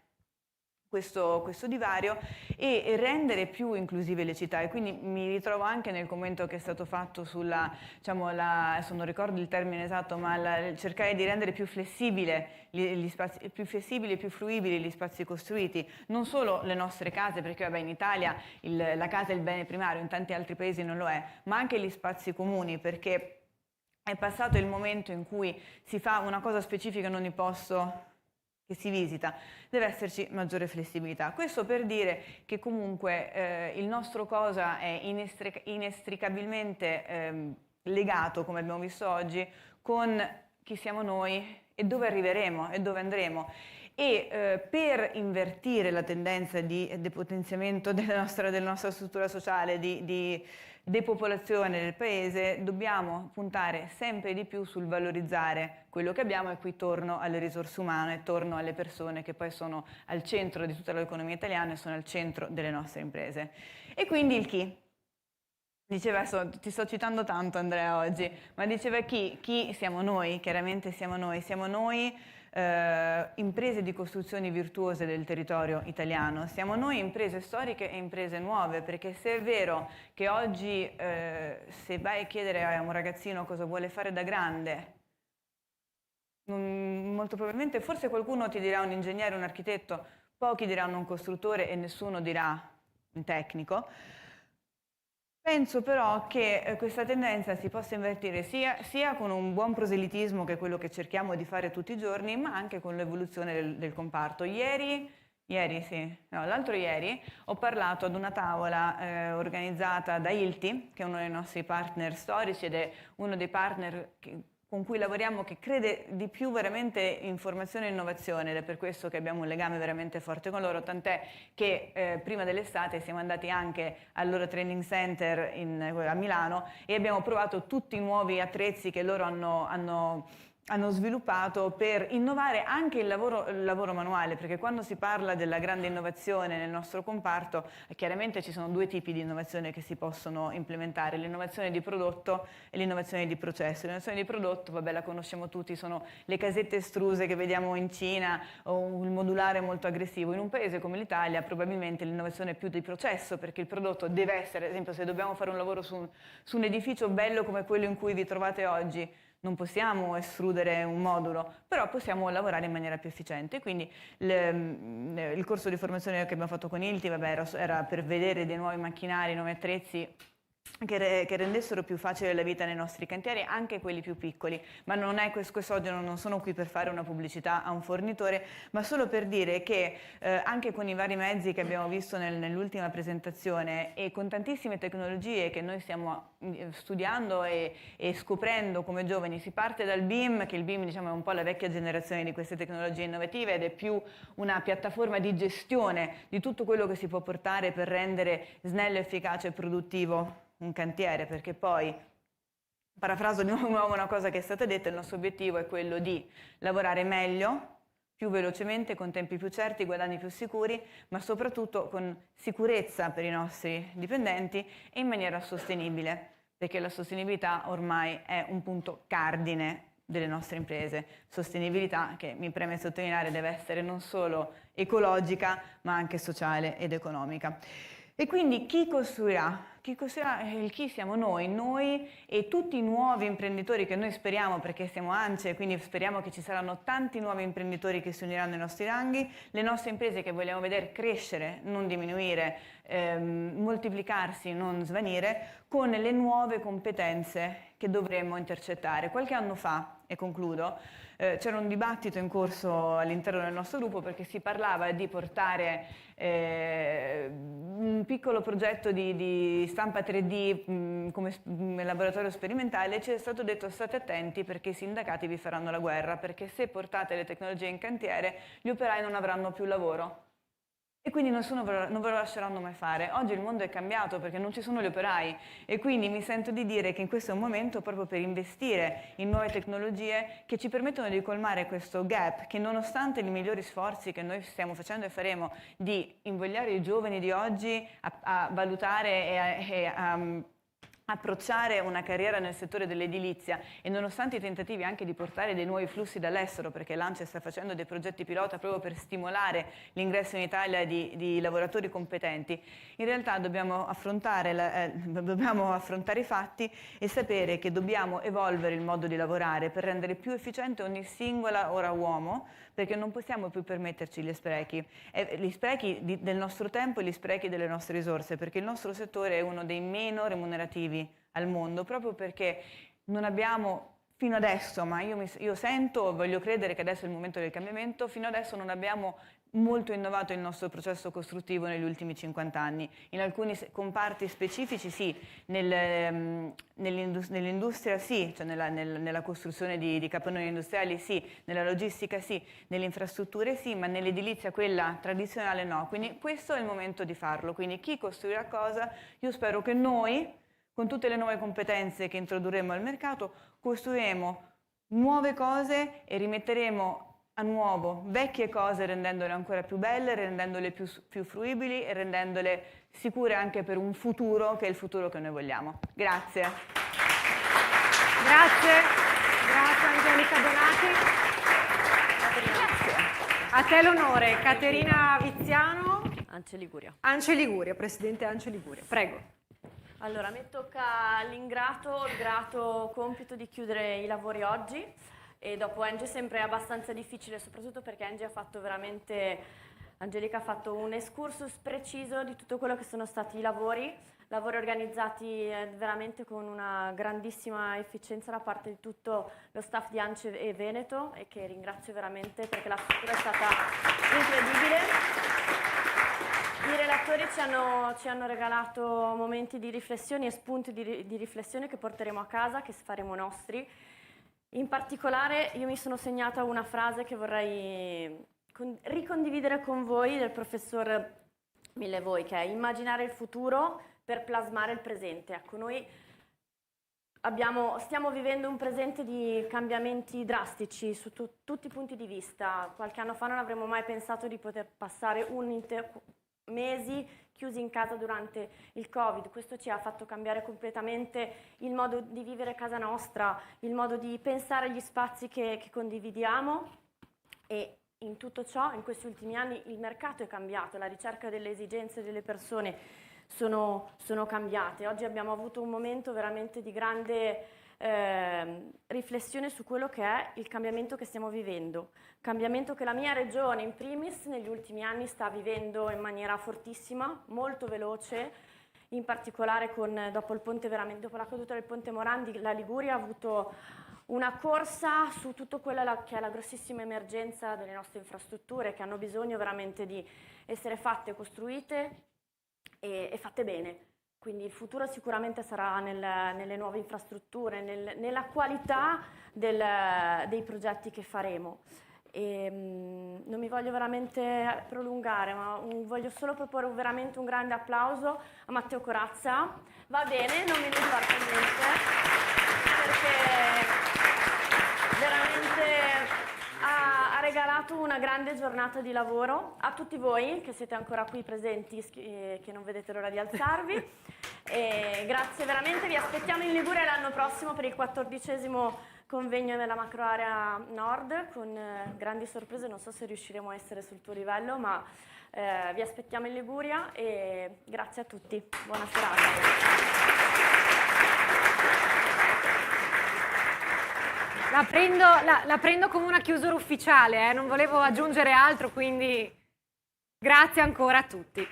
questo divario e rendere più inclusive le città. E quindi mi ritrovo anche nel commento che è stato fatto sulla, adesso non ricordo il termine esatto, ma cercare di rendere più flessibile gli spazi, più flessibili e più fruibili gli spazi costruiti, non solo le nostre case, perché vabbè, in Italia la casa è il bene primario, in tanti altri paesi non lo è, ma anche gli spazi comuni, perché è passato il momento in cui si fa una cosa specifica in ogni posto che si visita, deve esserci maggiore flessibilità. Questo per dire che comunque il nostro cosa è inestricabilmente legato, come abbiamo visto oggi, con chi siamo noi e dove arriveremo e dove andremo. E per invertire la tendenza di depotenziamento della nostra struttura sociale, di depopolazione del paese, dobbiamo puntare sempre di più sul valorizzare quello che abbiamo, e qui torno alle risorse umane, torno alle persone che poi sono al centro di tutta l'economia italiana e sono al centro delle nostre imprese. E quindi il chi. Diceva, adesso ti sto citando tanto Andrea oggi, ma diceva chi siamo noi, chiaramente siamo noi imprese di costruzioni virtuose del territorio italiano, siamo noi imprese storiche e imprese nuove, perché se è vero che oggi se vai a chiedere a un ragazzino cosa vuole fare da grande, molto probabilmente forse qualcuno ti dirà un ingegnere, un architetto, pochi diranno un costruttore e nessuno dirà un tecnico. Penso però che questa tendenza si possa invertire sia con un buon proselitismo, che è quello che cerchiamo di fare tutti i giorni, ma anche con l'evoluzione del comparto. L'altro ieri ho parlato ad una tavola organizzata da ILTI, che è uno dei nostri partner storici ed è uno dei partner con cui lavoriamo, che crede di più veramente in formazione e innovazione, ed è per questo che abbiamo un legame veramente forte con loro, tant'è che prima dell'estate siamo andati anche al loro training center a Milano e abbiamo provato tutti i nuovi attrezzi che loro hanno hanno sviluppato per innovare anche il lavoro manuale, perché quando si parla della grande innovazione nel nostro comparto, chiaramente ci sono due tipi di innovazione che si possono implementare, l'innovazione di prodotto e l'innovazione di processo. L'innovazione di prodotto, vabbè, la conosciamo tutti, sono le casette estruse che vediamo in Cina o il modulare molto aggressivo. In un paese come l'Italia probabilmente l'innovazione è più di processo, perché il prodotto deve essere, ad esempio se dobbiamo fare un lavoro su un edificio bello come quello in cui vi trovate oggi, non possiamo estrudere un modulo, però possiamo lavorare in maniera più efficiente. Quindi il corso di formazione che abbiamo fatto con ILTI era per vedere dei nuovi macchinari, nuovi attrezzi che rendessero più facile la vita nei nostri cantieri, anche quelli più piccoli. Ma non è quest'oggi non sono qui per fare una pubblicità a un fornitore, ma solo per dire che anche con i vari mezzi che abbiamo visto nell'ultima presentazione e con tantissime tecnologie che noi stiamo studiando e scoprendo come giovani, si parte dal BIM, che il BIM diciamo è un po' la vecchia generazione di queste tecnologie innovative ed è più una piattaforma di gestione di tutto quello che si può portare per rendere snello, efficace e produttivo un cantiere, perché poi, parafraso di nuovo una cosa che è stata detta, il nostro obiettivo è quello di lavorare meglio, più velocemente, con tempi più certi, guadagni più sicuri, ma soprattutto con sicurezza per i nostri dipendenti e in maniera sostenibile, perché la sostenibilità ormai è un punto cardine delle nostre imprese. Sostenibilità che, mi preme sottolineare, deve essere non solo ecologica, ma anche sociale ed economica. E quindi chi costruirà? Chi siamo noi e tutti i nuovi imprenditori che noi speriamo, perché siamo ANCE, quindi speriamo che ci saranno tanti nuovi imprenditori che si uniranno ai nostri ranghi, le nostre imprese che vogliamo vedere crescere, non diminuire, moltiplicarsi, non svanire, con le nuove competenze che dovremmo intercettare. Qualche anno fa, e concludo, c'era un dibattito in corso all'interno del nostro gruppo perché si parlava di portare un piccolo progetto di stampa 3D come laboratorio sperimentale. Ci è stato detto: state attenti perché i sindacati vi faranno la guerra, perché se portate le tecnologie in cantiere gli operai non avranno più lavoro. E quindi non ve lo lasceranno mai fare. Oggi il mondo è cambiato perché non ci sono gli operai e quindi mi sento di dire che in questo è un momento proprio per investire in nuove tecnologie che ci permettono di colmare questo gap, che nonostante i migliori sforzi che noi stiamo facendo e faremo di invogliare i giovani di oggi a valutare e a approcciare una carriera nel settore dell'edilizia e nonostante i tentativi anche di portare dei nuovi flussi dall'estero, perché l'ANCE sta facendo dei progetti pilota proprio per stimolare l'ingresso in Italia di lavoratori competenti, in realtà dobbiamo affrontare i fatti e sapere che dobbiamo evolvere il modo di lavorare per rendere più efficiente ogni singola ora uomo, perché non possiamo più permetterci gli sprechi del nostro tempo e gli sprechi delle nostre risorse, perché il nostro settore è uno dei meno remunerativi al mondo, proprio perché non abbiamo fino adesso, ma io sento, voglio credere che adesso è il momento del cambiamento, fino adesso non abbiamo molto innovato il nostro processo costruttivo negli ultimi 50 anni. In alcuni comparti specifici sì, nell'industria sì, cioè nella costruzione di capannoni industriali sì, nella logistica sì, nelle infrastrutture sì, ma nell'edilizia quella tradizionale no. Quindi questo è il momento di farlo. Quindi chi costruirà cosa? Io spero che noi, con tutte le nuove competenze che introdurremo al mercato, costruiremo nuove cose e rimetteremo a nuovo vecchie cose, rendendole ancora più belle, rendendole più fruibili e rendendole sicure anche per un futuro che è il futuro che noi vogliamo. Grazie. Grazie Angelica Donati. Grazie. A te l'onore, Caterina Viziano. Ance Liguria. Ance Liguria, presidente Ance Liguria. Prego. Allora, a me tocca il grato compito di chiudere i lavori oggi. E dopo Angie è sempre abbastanza difficile, soprattutto perché Angelica ha fatto un excursus preciso di tutto quello che sono stati i lavori organizzati veramente con una grandissima efficienza da parte di tutto lo staff di Ance e Veneto, e che ringrazio veramente perché la struttura è stata incredibile. I relatori ci hanno regalato momenti di riflessione e spunti di riflessione che porteremo a casa, che faremo nostri. In particolare io mi sono segnata una frase che vorrei ricondividere con voi del professor Millevoi, che è: immaginare il futuro per plasmare il presente. Ecco, noi stiamo vivendo un presente di cambiamenti drastici su tutti i punti di vista. Qualche anno fa non avremmo mai pensato di poter passare mesi chiusi in casa durante il Covid. Questo ci ha fatto cambiare completamente il modo di vivere casa nostra, il modo di pensare agli spazi che condividiamo, e in tutto ciò, in questi ultimi anni, il mercato è cambiato, la ricerca delle esigenze delle persone sono cambiate. Oggi abbiamo avuto un momento veramente di grande riflessione su quello che è il cambiamento che stiamo vivendo, cambiamento che la mia regione in primis negli ultimi anni sta vivendo in maniera fortissima, molto veloce, in particolare dopo la caduta del Ponte Morandi la Liguria ha avuto una corsa su tutto quello che è la grossissima emergenza delle nostre infrastrutture, che hanno bisogno veramente di essere fatte, costruite e fatte bene. Quindi il futuro sicuramente sarà nelle nuove infrastrutture, nella qualità dei progetti che faremo. Non mi voglio veramente prolungare, ma voglio solo proporre veramente un grande applauso a Matteo Corazza. Va bene, non mi importa niente, perché veramente ha regalato una grande giornata di lavoro a tutti voi che siete ancora qui presenti, che non vedete l'ora di alzarvi. Grazie veramente, vi aspettiamo in Liguria l'anno prossimo per il 14° convegno della macroarea nord con grandi sorprese. Non so se riusciremo a essere sul tuo livello, ma vi aspettiamo in Liguria e grazie a tutti, buona serata. La prendo come una chiusura ufficiale, non volevo aggiungere altro, quindi grazie ancora a tutti.